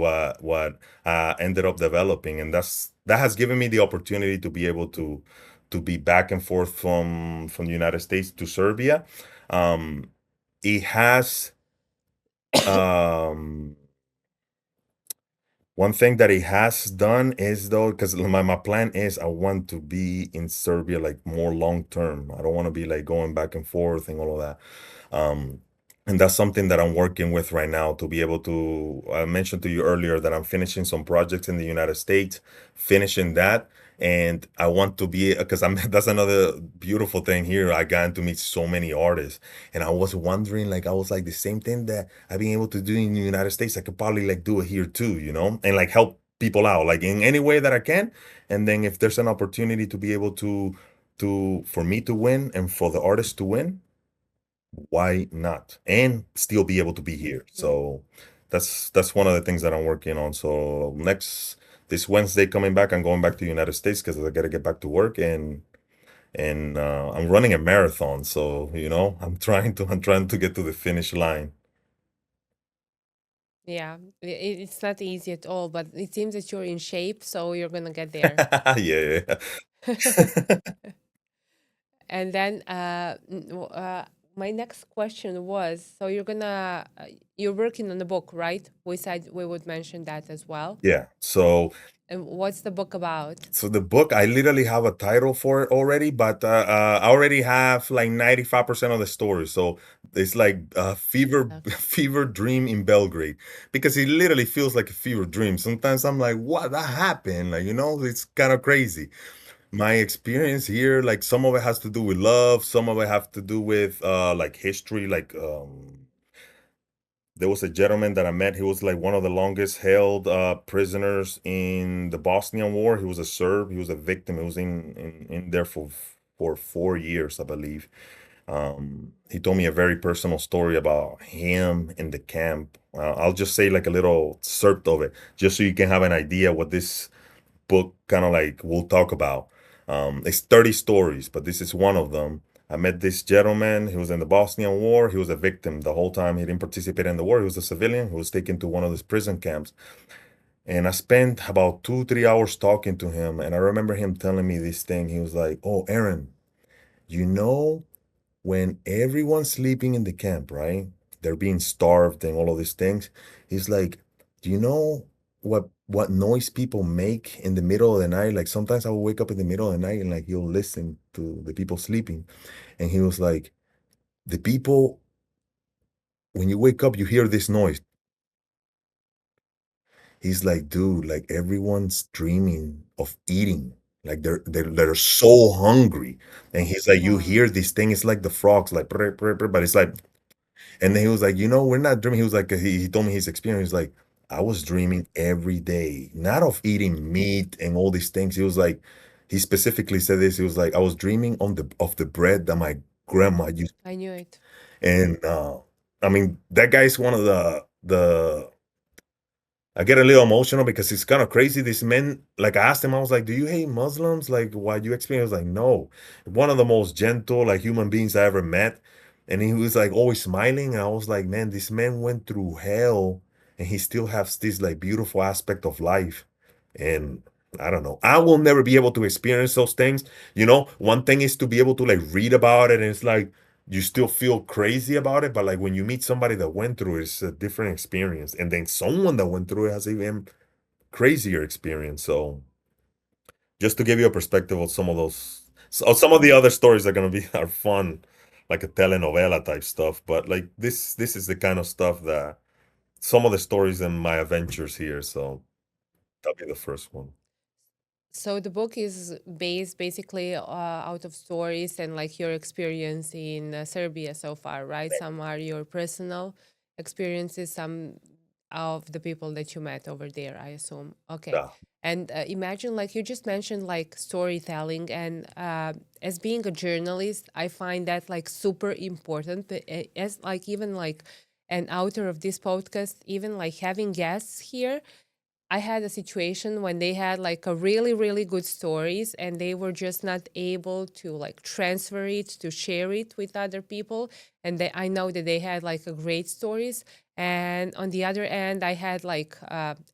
ended up developing. And that has given me the opportunity to be able to be back and forth from the United States to Serbia. It has one thing that it has done is, though, because my plan is I want to be in Serbia like more long term. I don't want to be like going back and forth and all of that. And that's something that I'm working with right now to be able to. I mentioned to you earlier that I'm finishing some projects in the United States, finishing that. And I want to be, because that's another beautiful thing here. I got to meet so many artists. And I was wondering, like, I was like, the same thing that I've been able to do in the United States, I could probably like do it here too, and like help people out, like in any way that I can. And then if there's an opportunity to be able for me to win and for the artist to win, why not? And still be able to be here. So that's one of the things that I'm working on. So this Wednesday coming back, I'm going back to the United States because I got to get back to work, and I'm running a marathon, so I'm trying to get to the finish line. Yeah, it's not easy at all, but it seems that you're in shape, so you're gonna get there. Yeah. And then my next question was, so you're working on the book, right? We said we would mention that as well. Yeah. So And what's the book about? the book, I literally have a title for it already, but I already have like 95% of the story. So it's like Okay. fever dream in Belgrade, because it literally feels like a fever dream. Sometimes I'm like, what, that happened? Like, it's kind of crazy. My experience here, like some of it has to do with love, some of it have to do with like history, like there was a gentleman that I met. He was like one of the longest held prisoners in the Bosnian War. He was a Serb. He was a victim. He was in there for 4 years, I believe. He told me a very personal story about him in the camp. I'll just say like a little excerpt of it, just so you can have an idea what this book kind of like will talk about. It's 30 stories, but this is one of them. I met this gentleman. He was in the Bosnian War. He was a victim the whole time. He didn't participate in the war. He was a civilian who was taken to one of these prison camps. And I spent about 2, 3 hours talking to him. And I remember him telling me this thing. He was like, oh, Aaron, you know, when everyone's sleeping in the camp, right? They're being starved and all of these things. He's like, do you know what noise people make in the middle of the night? Like sometimes I will wake up in the middle of the night and like you'll listen to the people sleeping. And he was like, the people, when you wake up, you hear this noise. He's like, dude, like everyone's dreaming of eating. Like they're so hungry. And he's like, you Wow. hear this thing, it's like the frogs, like, brr, brr, brr, but it's like. And then he was like, we're not dreaming. He was like, he told me his experience. Like, I was dreaming every day, not of eating meat and all these things. He was like, he specifically said this. He was like, I was dreaming of the bread that my grandma used. I knew it. And I mean, that guy's one of the I get a little emotional because it's kind of crazy. These men, like I asked him, I was like, "Do you hate Muslims? Like, why you experience?" Like, no. One of the most gentle, like human beings I ever met, and he was like always smiling. And I was like, man, this man went through hell, and he still has this like beautiful aspect of life. And I don't know. I will never be able to experience those things. You know, one thing is to be able to like read about it, and it's like you still feel crazy about it, but like when you meet somebody that went through it, it's a different experience. And then someone that went through it has even crazier experience. So just to give you a perspective of some of those, so some of the other stories are gonna be are fun, like a telenovela type stuff. But like this is the kind of stuff that some of the stories in my adventures here. So that'll be the first one. So the book is based basically out of stories and like your experience in Serbia so far, right? Some are your personal experiences, some of the people that you met over there, I assume. Okay. Yeah. And imagine, like you just mentioned, like storytelling, and as being a journalist, I find that like super important. But as like even like an author of this podcast, even like having guests here, I had a situation when they had like a really, really good stories and they were just not able to like transfer it, to share it with other people. And I know that they had like a great stories. And on the other end, I had like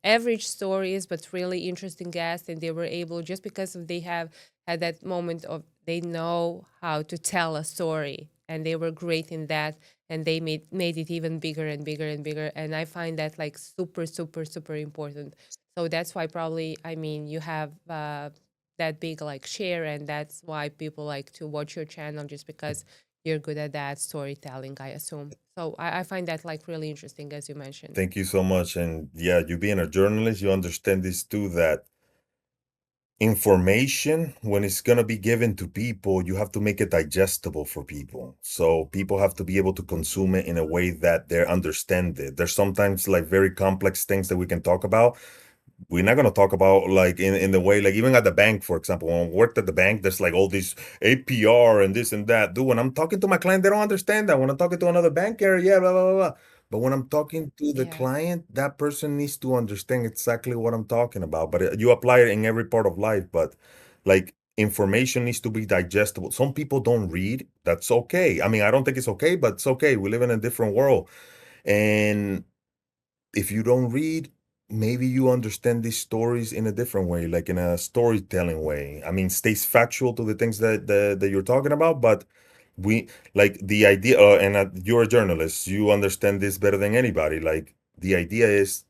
average stories, but really interesting guests. And they were able, just because of they have had that moment of they know how to tell a story and they were great in that, and they made it even bigger and bigger and bigger, and I find that like super super super important. So that's why probably, I mean, you have that big like share, and that's why people like to watch your channel, just because you're good at that storytelling, I assume. So I find that like really interesting, as you mentioned. Thank you so much. And yeah, you being a journalist, you understand this too, that information, when it's going to be given to people, you have to make it digestible for people. So people have to be able to consume it in a way that they understand it. There's sometimes like very complex things that we can talk about. We're not going to talk about like in the way, like even at the bank, for example, when I worked at the bank, there's like all these APR and this and that. Dude, when I'm talking to my client, they don't understand that. When I'm talking to another banker, yeah, blah, blah, blah, blah. But when I'm talking to the Yeah. client, that person needs to understand exactly what I'm talking about. But you apply it in every part of life. But like information needs to be digestible. Some people don't read. That's okay. I mean, I don't think it's okay, but it's okay. We live in a different world. And if you don't read, maybe you understand these stories in a different way, like in a storytelling way. I mean, stays factual to the things that you're talking about, but we like the idea. And you're a journalist, you understand this better than anybody. Like the idea is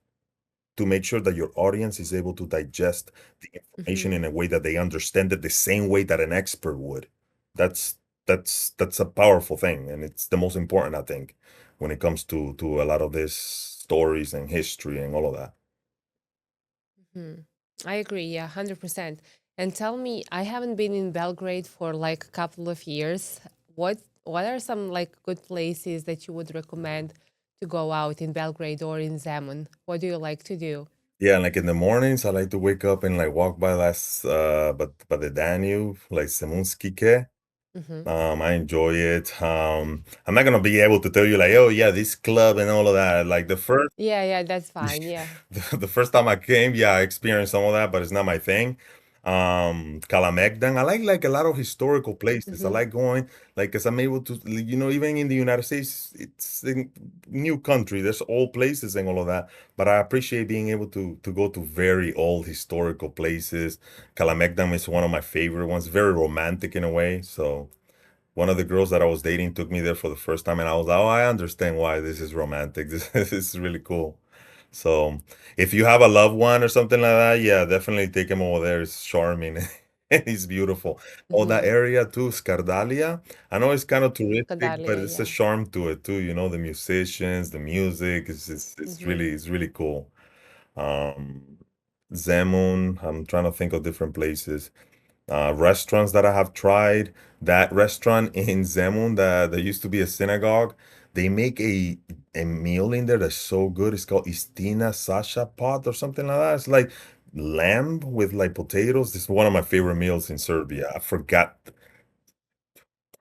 to make sure that your audience is able to digest the information Hmm. in a way that they understand it the same way that an expert would. That's that's a powerful thing, and it's the most important, I think, when it comes to a lot of these stories and history and all of that. Hmm. I agree, yeah, 100%. And tell me, I haven't been in Belgrade for like a couple of years. What are some like good places that you would recommend to go out in Belgrade or in Zemun? What do you like to do? Yeah, like in the mornings, I like to wake up and like walk by last but by the Danube, like Semunskike. Hmm. I enjoy it. I'm not gonna be able to tell you like, oh yeah, this club and all of that. Like the first Yeah, yeah, that's fine. Yeah. the first time I came, yeah, I experienced some of that, but it's not my thing. Kalamegdan, I like a lot of historical places. I Hmm. like going, like, because I'm able to, you know, even in the United States, it's a new country. There's old places and all of that, but I appreciate being able to go to very old historical places. Kalamegdan is one of my favorite ones, very romantic in a way. So one of the girls that I was dating took me there for the first time, and I was like, oh, I understand why this is romantic. This is really cool. So if you have a loved one or something like that, yeah, definitely take him over there. It's charming. And he's beautiful. Oh, that Hmm. area too, Skardalia. I know it's kind of touristic, but Kadalia, it's a yeah. charm to it too. You know, the musicians, the music. Hmm. It's really cool. Um, Zemun. I'm trying to think of different places, restaurants that I have tried. That restaurant in Zemun that there used to be a synagogue. They make a meal in there that's so good. It's called Istina Sasha pot or something like that. It's like lamb with like potatoes. This is one of my favorite meals in Serbia. I forgot.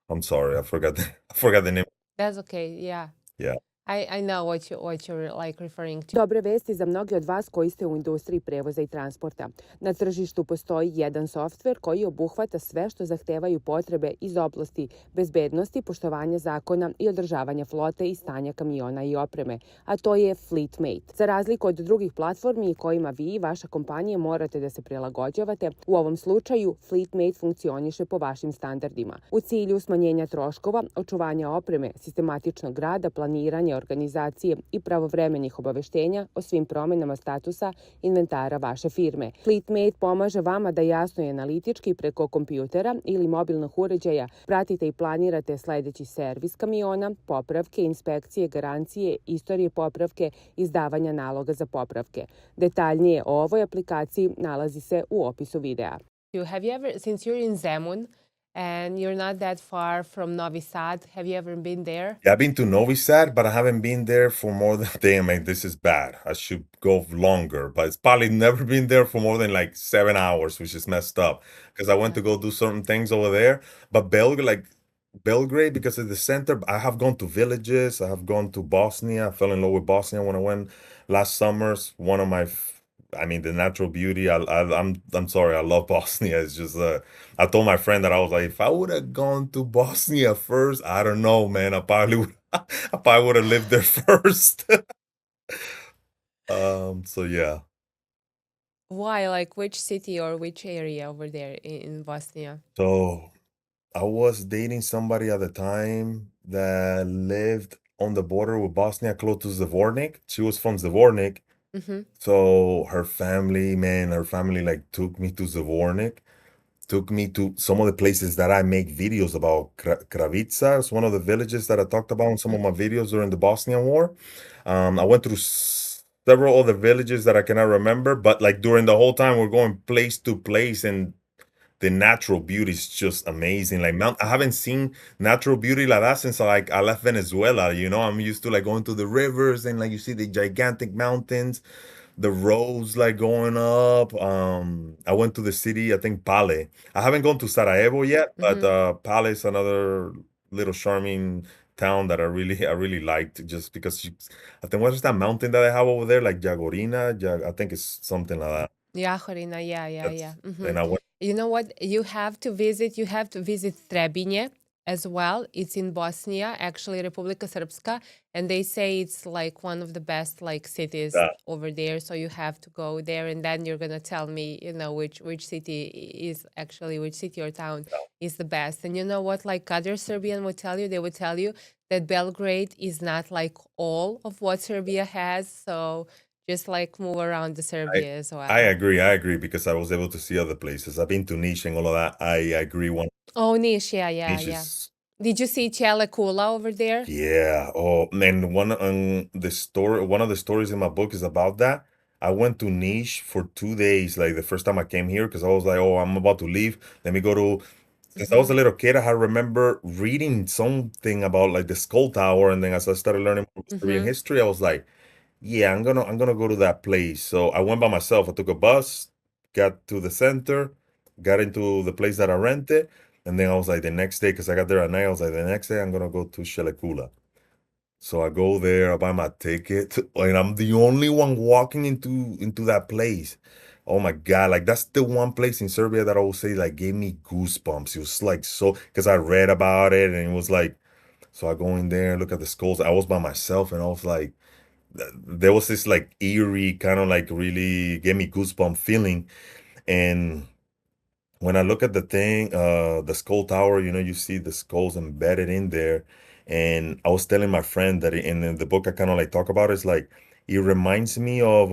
I'm sorry, I forgot. I forgot the name. That's okay. Yeah. Yeah. I know what you're like referring to. Dobre vesti za mnoge od vas koji ste u industriji prevoza i transporta. Na tržištu postoji jedan softver koji obuhvata sve što zahtevaju potrebe iz oblasti bezbednosti, poštovanja zakona i održavanja flote i stanja kamiona i opreme, a to je FleetMate. Za razliku od drugih platformi kojima vi i vaša kompanija morate da se prilagođavate, u ovom slučaju FleetMate funkcioniše po vašim standardima. U cilju smanjenja troškova, očuvanja opreme, sistematičnog rada, planiranja, organizacije i pravovremenih obaveštenja o svim promenama statusa inventara vaše firme. FleetMate pomaže vama da jasno i analitički preko kompjutera ili mobilnog uređaja pratite i planirate sledeći servis kamiona, popravke, inspekcije, garancije, istorije popravke, izdavanja naloga za popravke. Detaljnije o ovoj aplikaciji nalazi se u opisu videa. Have you ever, since you're in Zemun and you're not that far from Novi Sad, have you ever been there? Yeah, I've been to Novi Sad, but I haven't been there for more than, damn, man, this is bad. I should go longer, but it's probably never been there for more than like 7 hours, which is messed up because I went to go do certain things over there. But Belgrade, because of the center, I have gone to villages. I have gone to Bosnia. I fell in love with Bosnia when I went last summer. It's one of my, I mean, the natural beauty. I'm sorry, I love Bosnia. It's just, I told my friend that I was like, if I would have gone to Bosnia first, I don't know, man. I probably would have lived there first. So yeah. Why? Like which city or which area over there in Bosnia? So I was dating somebody at the time that lived on the border with Bosnia, close to Zvornik. She was from Zvornik. Mm-hmm. So her family like took me to Zvornik, took me to some of the places that I make videos about. Kravica is one of the villages that I talked about in some of my videos during the Bosnian War. I went through several other villages that I cannot remember, but like during the whole time we're going place to place, and the natural beauty is just amazing. Like I haven't seen natural beauty like that since I left Venezuela. You know, I'm used to like going to the rivers and like you see the gigantic mountains, the roads like going up. I went to the city, I think Pale. I haven't gone to Sarajevo yet, but Pale is another little charming town that I really liked, just because I think what's that mountain that they have over there, like Jagorina? I think it's something like that. Jahorina, yeah. And I went. You know what? You have to visit Trebinje as well. It's in Bosnia, actually, Republika Srpska, and they say it's like one of the best like cities over there. So you have to go there, and then you're gonna tell me, you know, which city or town is the best. And you know what? Like other Serbian would tell you, they would tell you that Belgrade is not like all of what Serbia has. So just like move around the Serbia as well. I agree because I was able to see other places. I've been to Niš and all of that. I agree. Oh, Niš, yeah. Is, Did you see Čele Kula over there? Yeah. Oh, man. One of the stories in my book is about that. I went to Niš for 2 days, like the first time I came here, because I was like, oh, I'm about to leave. Let me go to. Because I was a little kid, I remember reading something about like the Skull Tower, and then as I started learning Serbian history, I was like, yeah, I'm gonna go to that place. So I went by myself. I took a bus, got to the center, got into the place that I rented, and then I was like the next day, because I got there at night, I was like the next day I'm gonna go to Shelekula. So I go there, I buy my ticket, and I'm the only one walking into that place. Oh my God, like that's the one place in Serbia that I would say like gave me goosebumps. It was like so, because I read about it and it was like, so I go in there, look at the skulls. I was by myself and I was like, there was this like eerie kind of like really gave me goosebump feeling. And when I look at the thing, the Skull Tower, you know, you see the skulls embedded in there. And I was telling my friend that in the book I kind of like talk about it, it's like it reminds me of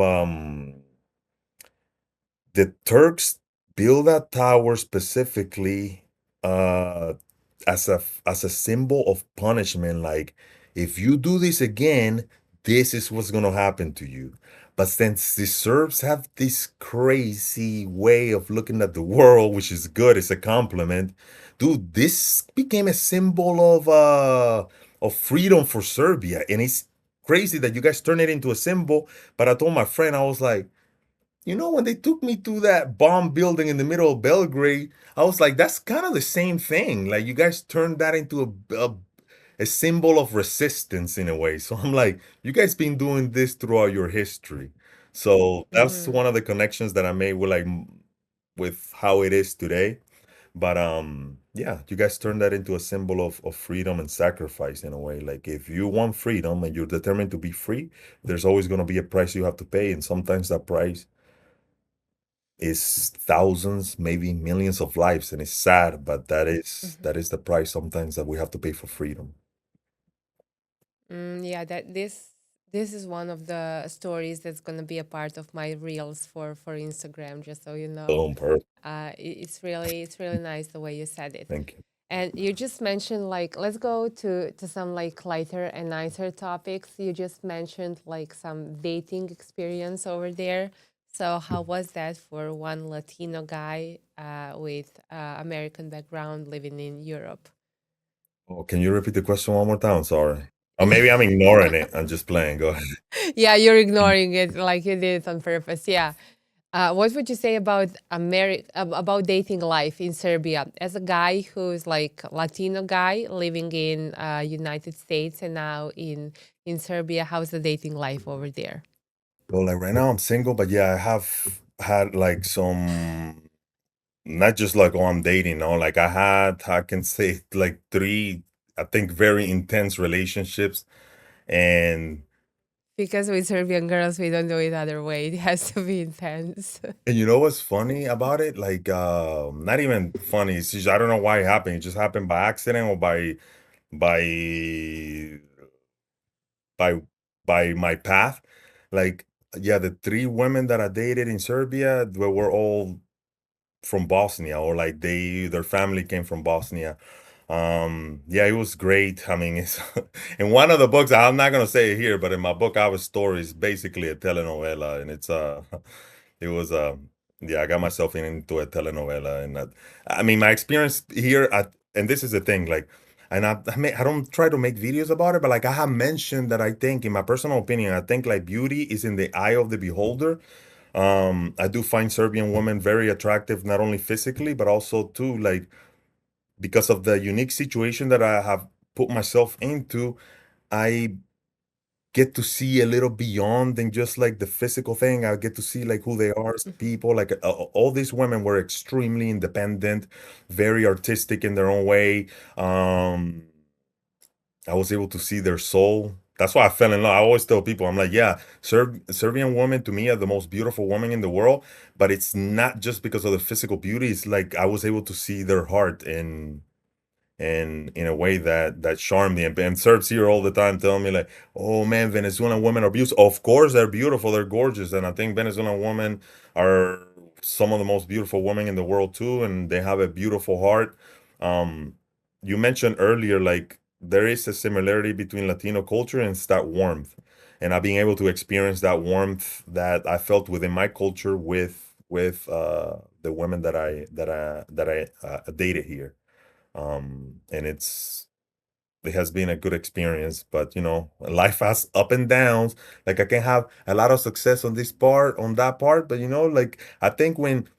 the Turks build that tower specifically as a symbol of punishment. Like, if you do this again, this is what's gonna happen to you. But since the Serbs have this crazy way of looking at the world, which is good, it's a compliment. Dude, this became a symbol of freedom for Serbia. And it's crazy that you guys turn it into a symbol. But I told my friend, I was like, you know, when they took me to that bomb building in the middle of Belgrade, I was like, that's kind of the same thing. Like, you guys turned that into a symbol of resistance in a way. So I'm like, you guys been doing this throughout your history. So that's Mm-hmm. one of the connections that I made with like with how it is today. But yeah, you guys turn that into a symbol of freedom and sacrifice in a way. Like if you want freedom and you're determined to be free, there's always going to be a price you have to pay, and sometimes that price is thousands, maybe millions of lives, and it's sad, but that is the price sometimes that we have to pay for freedom. Yeah, that this is one of the stories that's gonna be a part of my reels for Instagram, just so you know. Boom, perfect. It's really nice the way you said it. Thank you. And you just mentioned like let's go to some like lighter and nicer topics. You just mentioned like some dating experience over there. So how was that for one Latino guy with American background living in Europe? Oh, can you repeat the question one more time? Sorry. Or maybe I'm ignoring it. I'm just playing. Go ahead. Yeah, you're ignoring it like you did it on purpose. Yeah. What would you say about about dating life in Serbia as a guy who's like Latino guy living in United States and now in Serbia? How's the dating life over there? Well, like right now I'm single, but yeah, I have had like some, not just like, oh, I'm dating, no, like I can say like three, I think, very intense relationships. And Because with Serbian girls, we don't do it other way. It has to be intense. and you know what's funny about it? Like not even funny. It's just, I don't know why it happened. It just happened by accident or by by by my path. Like yeah, the three women that I dated in Serbia were all from Bosnia, or like their family came from Bosnia. Yeah, it was great. I mean, it's in one of the books, I'm not gonna say it here, but in my book Our Story is basically a telenovela, and it's it was yeah, I got myself into a telenovela. And I mean, my experience here and this is the thing, like, and I don't try to make videos about it, but like I have mentioned that I think, in my personal opinion, I think like beauty is in the eye of the beholder. I do find Serbian women very attractive, not only physically, but also too, like, because of the unique situation that I have put myself into, I get to see a little beyond than just like the physical thing. I get to see like who they are as people. Like all these women were extremely independent, very artistic in their own way. I was able to see their soul. That's why I fell in love. I always tell people, I'm like, yeah, Serbian women to me are the most beautiful women in the world, but it's not just because of the physical beauty. It's like I was able to see their heart in a way that charmed me. And Serbs here all the time telling me like, oh man, Venezuelan women are beautiful. Of course they're beautiful, they're gorgeous. And I think Venezuelan women are some of the most beautiful women in the world too, and they have a beautiful heart. You mentioned earlier, like, there is a similarity between Latino culture and it's that warmth. And I've been able to experience that warmth that I felt within my culture with the women that I dated here. And it has been a good experience, but life has up and downs. Like I can have a lot of success on this part, on that part, but like I think when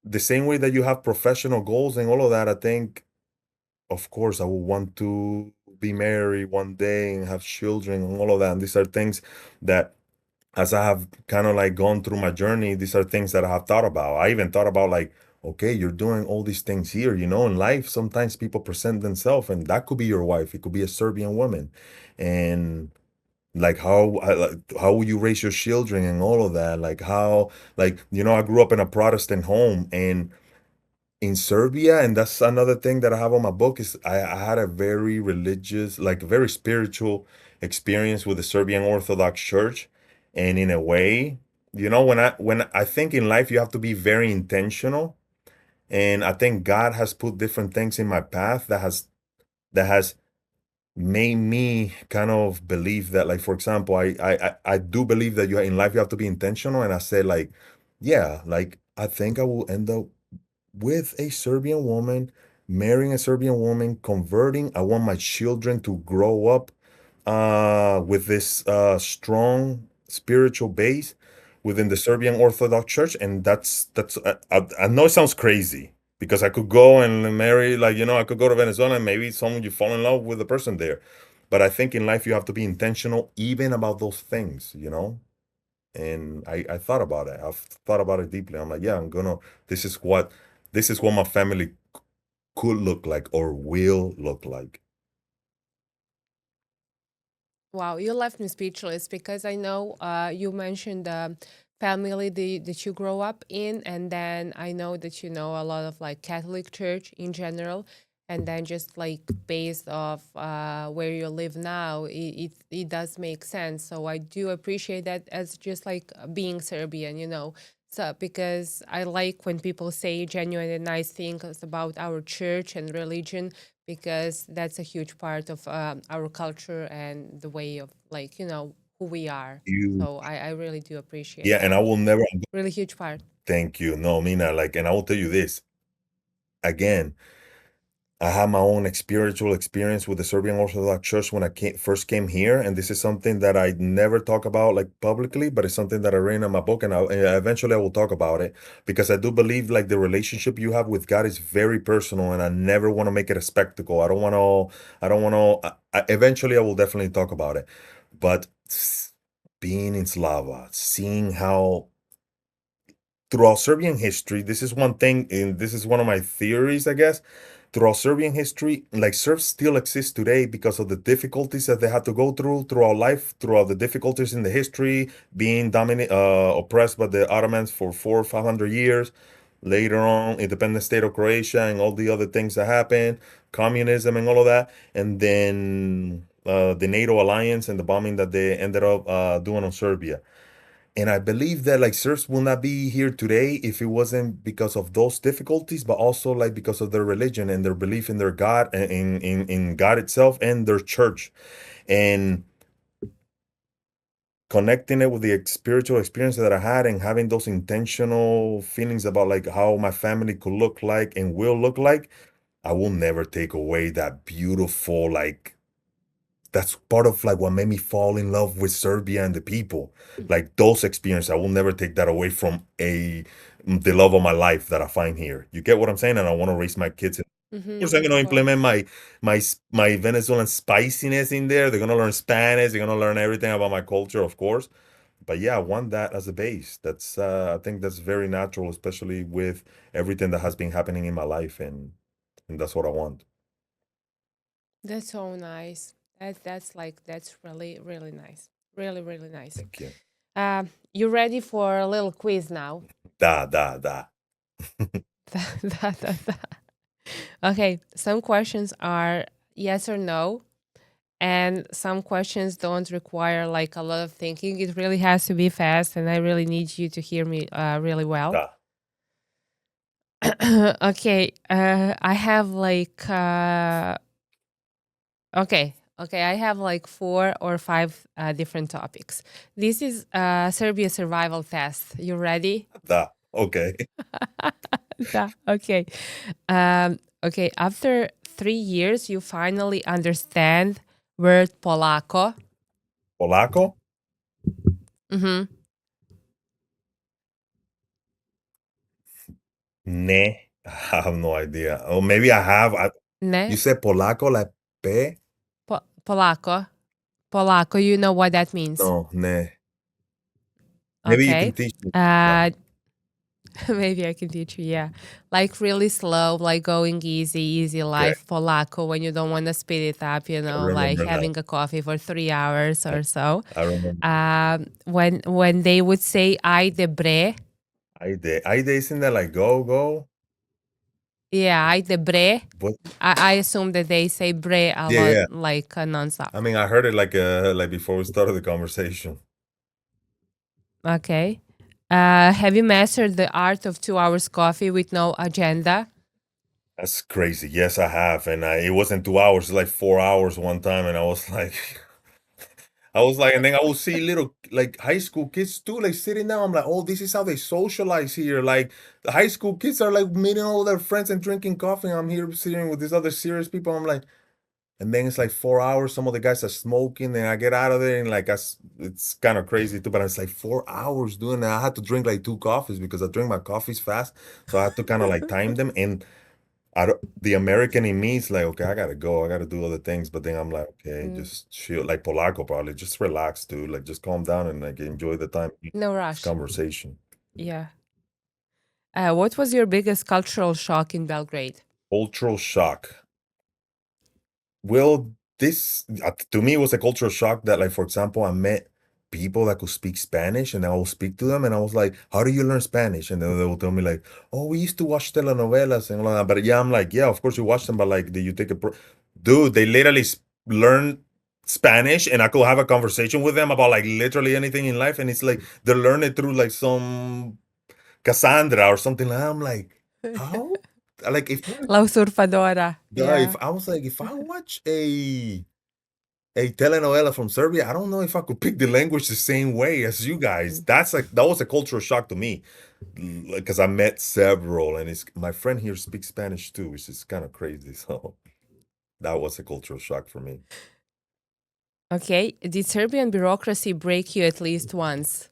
the same way that you have professional goals and all of that, I think, of course, I would want to be married one day and have children and all of that. And these are things that, as I have kind of like gone through my journey, these are things that I have thought about. I even thought about like, okay, you're doing all these things here, in life. Sometimes people present themselves, and that could be your wife. It could be a Serbian woman, and like how will you raise your children and all of that? Like how, like I grew up in a Protestant home, and in Serbia, and that's another thing that I have on my book, is I had a very religious, like very spiritual experience with the Serbian Orthodox Church. And in a way, when I think in life you have to be very intentional, and I think God has put different things in my path that has made me kind of believe that, like, for example, I do believe that in life you have to be intentional. And I said, like, yeah, like I think I will end up with a Serbian woman, marrying a Serbian woman, converting. I want my children to grow up with this strong spiritual base within the Serbian Orthodox Church. And that's I know it sounds crazy, because I could go and marry, like, I could go to Venezuela and maybe someone you fall in love with the person there. But I think in life you have to be intentional even about those things. And I thought about it. I've thought about it deeply. I'm like, yeah, this is what my family could look like or will look like. Wow, you left me speechless because I know you mentioned the family that you grow up in, and then I know that you know a lot of like Catholic Church in general, and then just like based off where you live now, it does make sense. So I do appreciate that as just like being Serbian. So because I like when people say genuine and nice things about our church and religion, because that's a huge part of our culture and the way of like who we are. You, So I really do appreciate yeah, and I that. will never. Really huge part. Thank you. No, Mina, and I will tell you this again. I had my own spiritual experience with the Serbian Orthodox Church when I first came here, and this is something that I never talk about like publicly, but it's something that I read in my book, and eventually I will talk about it because I do believe like the relationship you have with God is very personal, and I never want to make it a spectacle. I don't want to. I don't want to. Eventually, I will definitely talk about it, but being in Slava, seeing how throughout Serbian history, this is one thing, and this is one of my theories, I guess. Throughout Serbian history, like Serbs still exist today because of the difficulties that they had to go throughout life, throughout the difficulties in the history, being oppressed by the Ottomans for 400 or 500 years. Later on, independent state of Croatia and all the other things that happened, communism and all of that, and then the NATO alliance and the bombing that they ended up doing on Serbia. And I believe that like Serbs will not be here today if it wasn't because of those difficulties, but also like because of their religion and their belief in their God and in God itself and their church. And connecting it with the spiritual experience that I had and having those intentional feelings about like how my family could look like and will look like, I will never take away that beautiful like that's part of like what made me fall in love with Serbia and the people. Like those experiences, I will never take that away from the love of my life that I find here. You get what I'm saying? And I want to raise my kids. Of course, I'm Of gonna course. implement my Venezuelan spiciness in there. They're gonna learn Spanish. They're gonna learn everything about my culture, of course. But yeah, I want that as a base. That's I think that's very natural, especially with everything that has been happening in my life, and that's what I want. That's so nice. That's really really nice. Really really nice. Thank you. You ready for a little quiz now? Da da da. Da, da, da. Okay, some questions are yes or no, and some questions don't require like a lot of thinking. It really has to be fast, and I really need you to hear me really well. Da. Okay, I have like okay, I have like 4 or 5 different topics. This is Serbia survival test. You ready? Da. Okay. Yeah, okay. Okay, after 3 years, you finally understand word polako. Polaco? Mm-hmm. Ne. I have no idea. Or maybe I have. Ne? You said Polaco, like pe? Polako. Polako, you know what that means. No, ne. Maybe you Okay. can teach me. Yeah. Maybe I can teach you, yeah. Like really slow, like going easy Okay. life, Polako, when you don't want to speed it up, I like remember that. having a coffee for 3 hours or so. I remember. When they would say ajde bre, Aide, isn't that like go? yeah, ajde bre. What? I assume that they say bre a Yeah, lot, yeah. like nonstop. I mean, I heard it like before we started the conversation. Okay. Have you mastered the art of 2 hours coffee with no agenda? That's crazy. Yes, I have. And it wasn't 2 hours, like 4 hours one time. And I was like, and then I will see little like high school kids too, like sitting down. I'm like, oh, this is how they socialize here. Like the high school kids are like meeting all their friends and drinking coffee. And I'm here sitting with these other serious people. I'm like, And then it's like 4 hours. Some of the guys are smoking, and I get out of there, and like it's kind of crazy too. But it's like 4 hours doing that. I had to drink like 2 coffees because I drink my coffees fast, so I had to kind of like time them. And the American in me is like, okay, I gotta go, I gotta do other things. But then I'm like, okay, just chill, like Polaco probably, just relax, dude. Like just calm down and like enjoy the time. No It's rush. conversation. Yeah. What was your biggest cultural shock in Belgrade? Cultural shock. Well, this to me was a cultural shock that, like, for example, I met people that could speak Spanish, and I will speak to them, and I was like, "How do you learn Spanish?" And then they will tell me like, "Oh, we used to watch telenovelas and all that." But yeah, I'm like, "Yeah, of course you watch them, but like, did you take a dude?" They literally learn Spanish, and I could have a conversation with them about like literally anything in life, and it's like they're learning through like some Cassandra or something. Like I'm like, how? Like if La usurpadora. yeah, Yeah. if I was like, if I watch a telenovela from Serbia, I don't know if I could pick the language the same way as you guys. That was a cultural shock to me, because I met several, and my friend here speaks Spanish too, which is kind of crazy. So that was a cultural shock for me. Okay. Did Serbian bureaucracy break you at least once?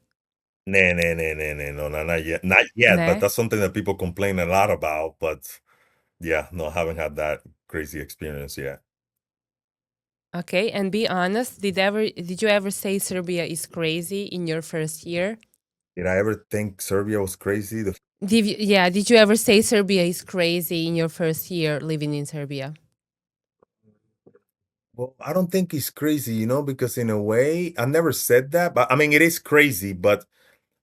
Nah, no, not yet, not yet. But Ne? that's something that people complain a lot about. But yeah, no, I haven't had that crazy experience yet. Okay. And be honest, did you ever say Serbia is crazy in your first year? Did I ever think Serbia was crazy? Did you ever say Serbia is crazy in your first year living in Serbia? Well, I don't think it's crazy, because in a way, I never said that, but I mean, it is crazy. But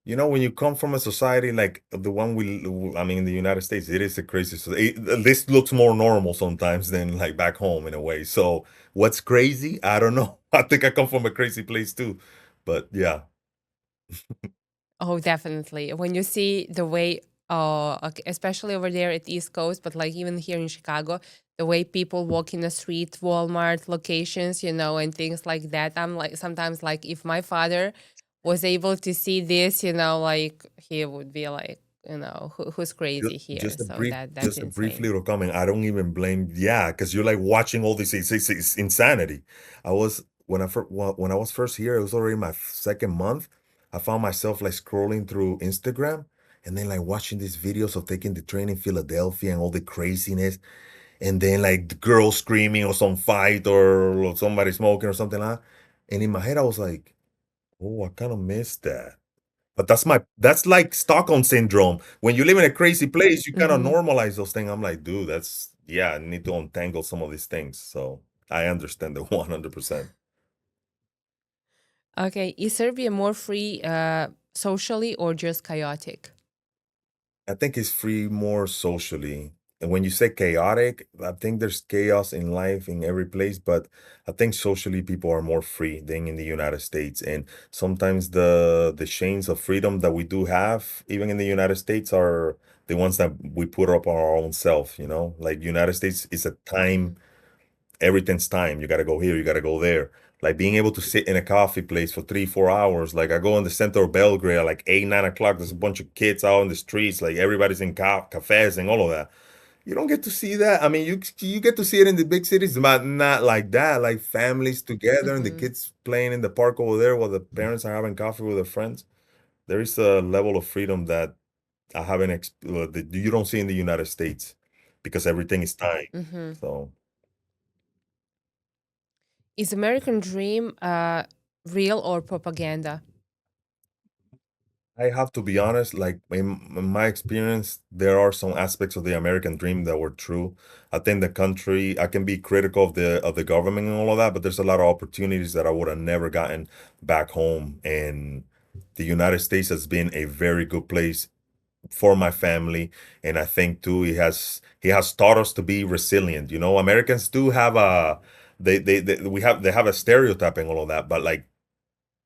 when you come from a society like the one in the United States, it is a crazy society. This looks more normal sometimes than like back home in a way. So what's crazy? I don't know. I think I come from a crazy place too, but yeah. Oh, definitely. When you see the way, especially over there at East Coast, but like even here in Chicago, the way people walk in the street, Walmart locations, and things like that. I'm like sometimes like if my father was able to see this, like he would be like, who's crazy here? Just a So brief, that's just a brief insane. little comment. I don't even blame, yeah, because you're like watching all this. It's insanity. When I was first here, it was already my second month. I found myself like scrolling through Instagram and then like watching these videos of taking the train in Philadelphia and all the craziness, and then like the girl screaming or some fight or somebody smoking or something like that. And in my head, I was like, oh, I kind of missed that. But that's like Stockholm syndrome. When you live in a crazy place, you kind of Hmm. normalize those things. I'm like, dude, I need to untangle some of these things. So I understand the 100%. Okay, is Serbia more free socially or just chaotic? I think it's free more socially. And when you say chaotic, I think there's chaos in life in every place, but I think socially people are more free than in the United States. And sometimes the chains of freedom that we do have, even in the United States, are the ones that we put up on our own self. Like United States is a time, everything's time. You gotta go here, you gotta go there. Like being able to sit in a coffee place for 3-4 hours. Like I go in the center of Belgrade at like 8-9 o'clock. There's a bunch of kids out in the streets. Like everybody's in cafes and all of that. You don't get to see that. I mean, you get to see it in the big cities, but not like that. Like families together and the Hmm. kids playing in the park over there while the parents are having coffee with their friends. There is a level of freedom that I haven't that you don't see in the United States because everything is time. Hmm. So. Is American dream real or propaganda? I have to be honest, like in my experience, there are some aspects of the American dream that were true. I think the country, I can be critical of the government and all of that, but there's a lot of opportunities that I would have never gotten back home. And the United States has been a very good place for my family. And I think too, he has taught us to be resilient. Americans do have they have a stereotype and all of that, but like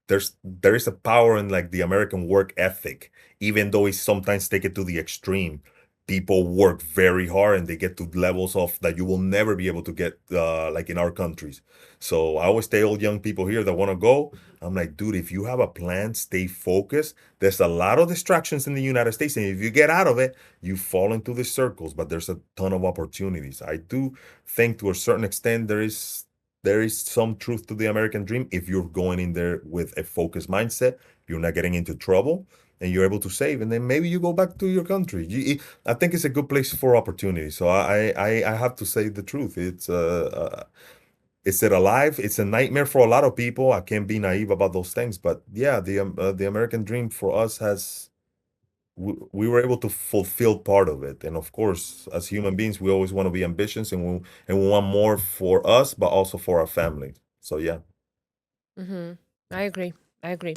there is a power in like the American work ethic, even though it's sometimes take it to the extreme. People work very hard and they get to levels of that you will never be able to get like in our countries. So I always tell young people here that want to go, I'm like, dude, if you have a plan, stay focused. There's a lot of distractions in the United States, and if you get out of it, you fall into the circles, but there's a ton of opportunities. I do think to a certain extent there is there is some truth to the American dream if you're going in there with a focused mindset, you're not getting into trouble, and you're able to save, and then maybe you go back to your country. I think it's a good place for opportunity. So I have to say the truth. Is it alive? It's a nightmare for a lot of people. I can't be naive about those things, but yeah, the American dream for us has we were able to fulfill part of it. And of course, as human beings, we always want to be ambitious, and we want more for us, but also for our family. So yeah. Mm-hmm. I agree. I agree.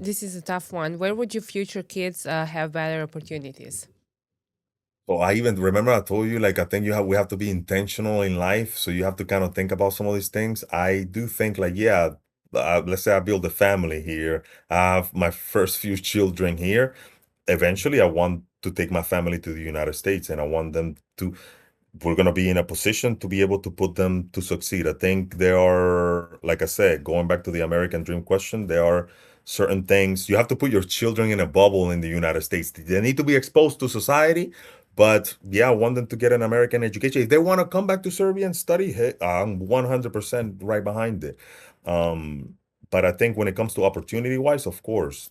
This is a tough one. Where would your future kids have better opportunities? So I even remember I told you, like, I think we have to be intentional in life. So you have to kind of think about some of these things. I do think, like, yeah, let's say I build a family here. I have my first few children here. Eventually, I want to take my family to the United States, and I want them to, we're going to be in a position to be able to put them to succeed. I think there are, like I said, going back to the American dream question, there are certain things you have to put your children in a bubble in the United States. They need to be exposed to society, but yeah, I want them to get an American education. If they want to come back to Serbia and study, hey, I'm 100% right behind it. But I think when it comes to opportunity wise, of course,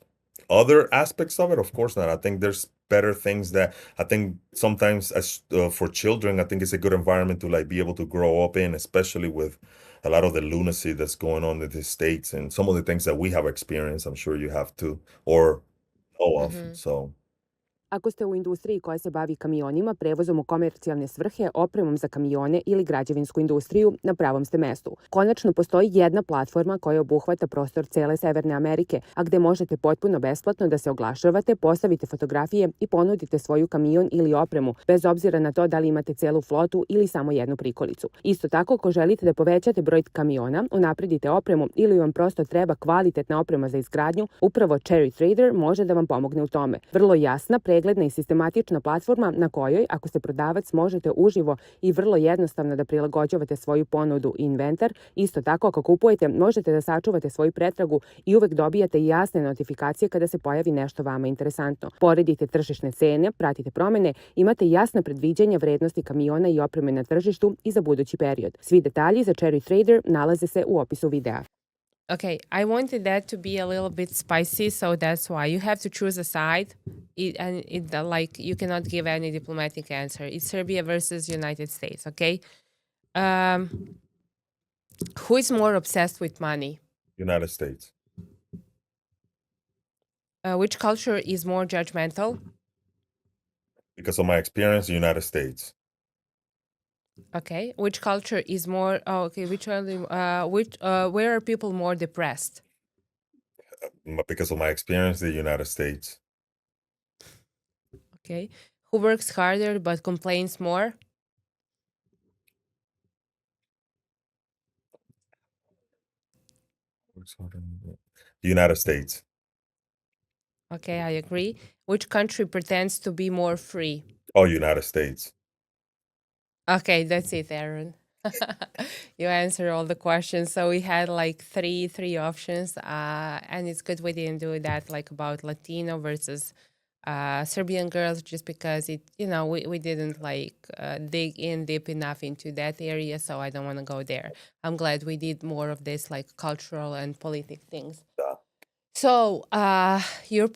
other aspects of it, of course not. I think there's better things that I think sometimes as for children, I think it's a good environment to like be able to grow up in, especially with a lot of the lunacy that's going on in the States and some of the things that we have experienced. I'm sure you have to or know of. Mm-hmm. So Ako ste u industriji koja se bavi kamionima, prevozom u komercijalne svrhe, opremom za kamione ili građevinsku industriju, na pravom ste mestu. Konačno postoji jedna platforma koja obuhvata prostor cele Severne Amerike, a gde možete potpuno besplatno da se oglašavate, postavite fotografije i ponudite svoju kamion ili opremu, bez obzira na to da li imate celu flotu ili samo jednu prikolicu. Isto tako, ako želite da povećate broj kamiona, unapredite opremu ili vam prosto treba kvalitetna oprema za izgradnju, upravo Cherry Trader može da vam pomogne u tome. Vrlo jasna, pregledna i sistematična platforma na kojoj, ako ste prodavac, možete uživo i vrlo jednostavno da prilagođavate svoju ponudu i inventar. Isto tako, ako kupujete, možete da sačuvate svoju pretragu i uvek dobijate jasne notifikacije kada se pojavi nešto vama interesantno. Poredite tržišne cene, pratite promene, imate jasna predviđanja vrednosti kamiona i opreme na tržištu i za budući period. Svi detalji za Cherry Trader nalaze se u opisu videa. Okay, I wanted that to be a little bit spicy, so that's why you have to choose a side, like you cannot give any diplomatic answer. It's Serbia versus United States. Okay, who is more obsessed with money? United States. Which culture is more judgmental? Because of my experience, United States. Okay, which culture is more? Oh, okay, where are people more depressed? Because of my experience, the United States. Okay, who works harder but complains more? The United States. Okay, I agree. Which country pretends to be more free? Oh, United States. Okay, that's it, Aaron. You answered all the questions. So we had like three options, and it's good we didn't do that like about Latino versus Serbian girls, just because we didn't like dig in deep enough into that area. So I don't want to go there. I'm glad we did more of this like cultural and politic things. Yeah. So your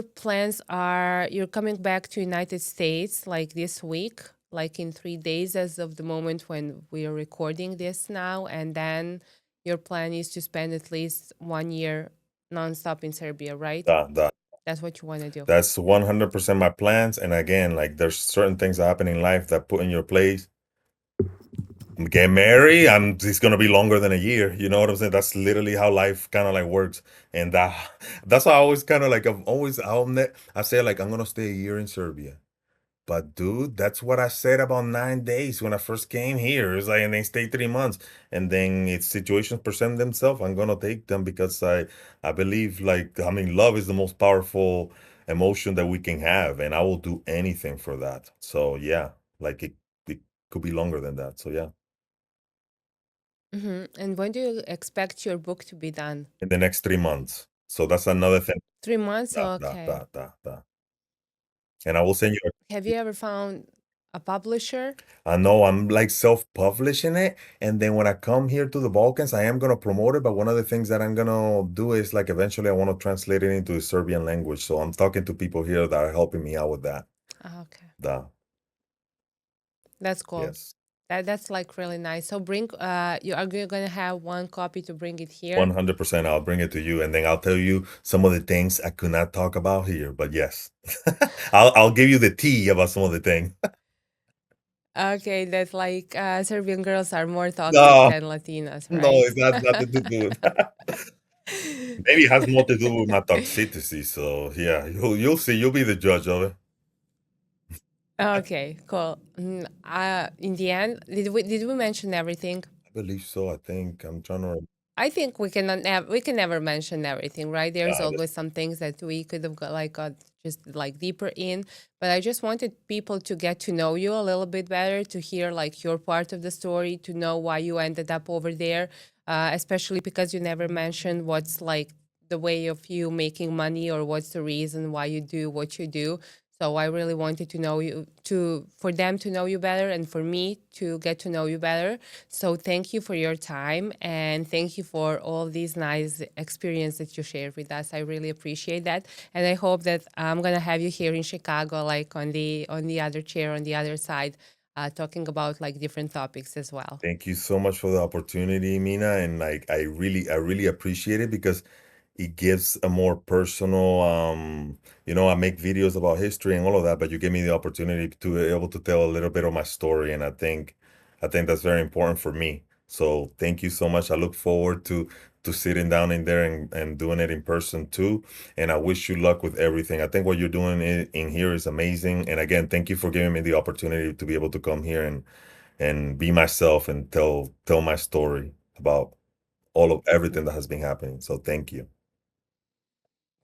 plans are you're coming back to United States like this week, like in 3 days as of the moment when we are recording this now, and then your plan is to spend at least 1 year nonstop in Serbia, right? That's what you want to do. That's 100% my plans. And again, like there's certain things that happen in life that put in your place. Get married, it's gonna be longer than a year. You know what I'm saying? That's literally how life kind of like works. And that's why I always kind of like I say like I'm gonna stay a year in Serbia. But dude, that's what I said about 9 days when I first came here. It's like, and they stay 3 months, and then if situations present themselves, I'm gonna take them because I believe love is the most powerful emotion that we can have, and I will do anything for that. So yeah, like it could be longer than that. So yeah. Mm-hmm. And when do you expect your book to be done? In the next 3 months. So that's another thing. 3 months? Okay. And I will send you. Have you ever found a publisher? No, I'm like self-publishing it, and then when I come here to the Balkans, I am gonna promote it. But one of the things that I'm gonna do is like eventually I want to translate it into the Serbian language. So I'm talking to people here that are helping me out with that. Okay. Da, That's cool. yes, That's like really nice. So you are gonna have one copy to bring it here? 100%. I'll bring it to you, and then I'll tell you some of the things I could not talk about here. But yes, I'll give you the tea about some of the things. Okay, that's like Serbian girls are more talkative No, than Latinas, no, right? it has nothing to do with that. Maybe it has more to do with my toxicity. So yeah, you'll see. You'll be the judge of it. Okay, cool. In the end, did we mention everything? I believe so. I think I'm trying to. I think we can never mention everything, right? There's Yeah, always some things that we could have got just like deeper in. But I just wanted people to get to know you a little bit better, to hear like your part of the story, to know why you ended up over there, especially because you never mentioned what's like the way of you making money or what's the reason why you do what you do. So I really wanted to know you for them to know you better and for me to get to know you better. So thank you for your time and thank you for all these nice experiences that you shared with us. I really appreciate that. And I hope that I'm gonna have you here in Chicago, like on the other chair on the other side, talking about like different topics as well. thank you so much for the opportunity, Mina, and like I really appreciate it because it gives a more personal. I make videos about history and all of that, but you give me the opportunity to be able to tell a little bit of my story, and I think that's very important for me. So thank you so much. I look forward to sitting down in there and doing it in person too. And I wish you luck with everything. I think what you're doing in here is amazing. And again, thank you for giving me the opportunity to be able to come here and be myself and tell my story about all of everything that has been happening. So thank you.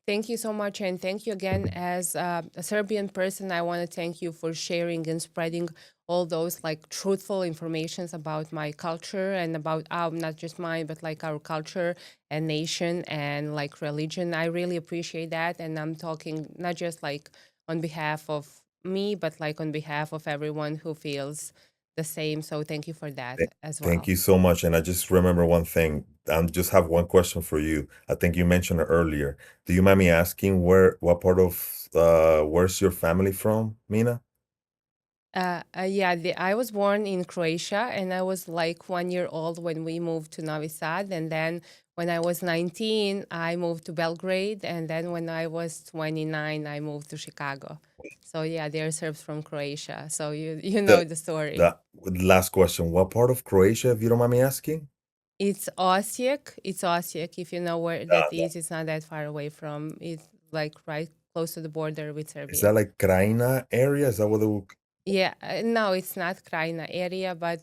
Thank you so much. And thank you again. As a Serbian person, I want to thank you for sharing and spreading all those like truthful informations about my culture and about not just mine, but like our culture and nation and like religion. I really appreciate that. And I'm talking not just like on behalf of me, but like on behalf of everyone who feels the same. So thank you for that Th- as Thank well. you so much. And I just remember one thing. I just have one question for you. I think you mentioned it earlier. Do you mind me asking what part of where's your family from, Mina? Yeah, I was born in Croatia and I was like 1 year old when we moved to Novi Sad. And then when I was 19, I moved to Belgrade. And then when I was 29, I moved to Chicago. So yeah, they're Serbs from Croatia. So you know The the story. the last question. What part of Croatia, if you don't mind me asking? It's Osijek. It's Osijek. If you know where that is, it's not that far away from. It's like right close to the border with Is Serbia. that like Krajina area? Is that what they Yeah, no, it's not Krajina area, but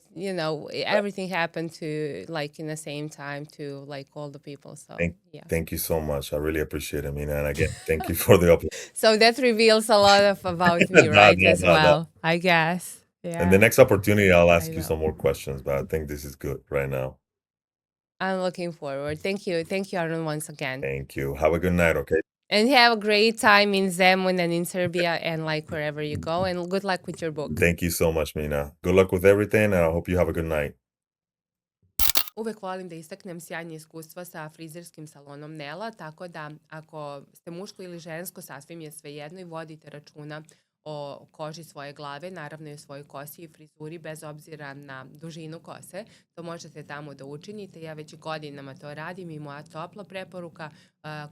everything happened to like in the same time to like all the people. So Thank, yeah. thank you so much. I really appreciate it, Mina. And again, thank you for the opportunity. So that reveals a lot of about me, No, right? no, As no, no. well, I guess. And the Yeah, next opportunity, I'll I ask you know. some more questions, but I think this is good right now. I'm looking forward. Thank you, Aaron, once again. Thank you. Have a good night, okay? And have a great time in Zemun and in Serbia and like wherever you go. And good luck with your book. Thank you so much, Mina. Good luck with everything, and I hope you have a good night. Uvek volim da istaknem sjajnje iskustva sa frizerskim salonom Nela, tako da ako ste muško ili žensko, sasvim je svejedno i vodite računa o koži svoje glave, naravno i o svojoj kosi i frizuri, bez obzira na dužinu kose. To možete tamo da učinite. Ja već godinama to radim i moja topla preporuka,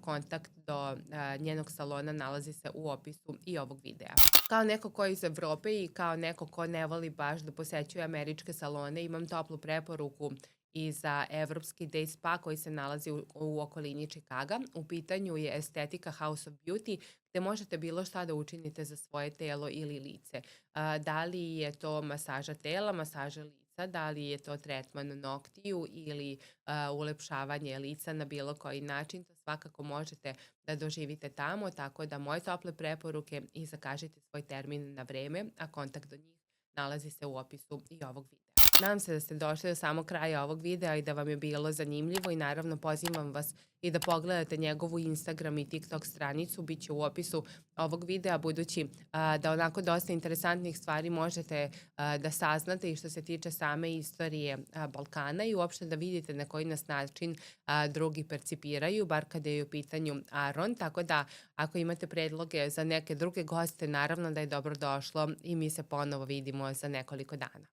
kontakt do njenog salona nalazi se u opisu i ovog videa. Kao neko ko je iz Evrope i kao neko ko ne voli baš da posećuje američke salone, imam toplu preporuku i za evropski day spa koji se nalazi u okolini Čikaga. U pitanju je estetika House of Beauty, gde možete bilo šta da učinite za svoje telo ili lice. Da li je to masaža tela, masaža lica, da li je to tretman noktiju ili ulepšavanje lica na bilo koji način, to svakako možete da doživite tamo, tako da moje tople preporuke i zakažite svoj termin na vreme, a kontakt do njih nalazi se u opisu i ovog videa. Nadam se da ste došli do samog kraja ovog videa i da vam je bilo zanimljivo i naravno pozivam vas i da pogledate njegovu Instagram i TikTok stranicu, bit će u opisu ovog videa, budući da onako dosta interesantnih stvari možete da saznate i što se tiče same istorije Balkana i uopšte da vidite na koji nas način drugi percipiraju, bar kada je u pitanju Aron, tako da ako imate predloge za neke druge goste, naravno da je dobro došlo i mi se ponovo vidimo za nekoliko dana.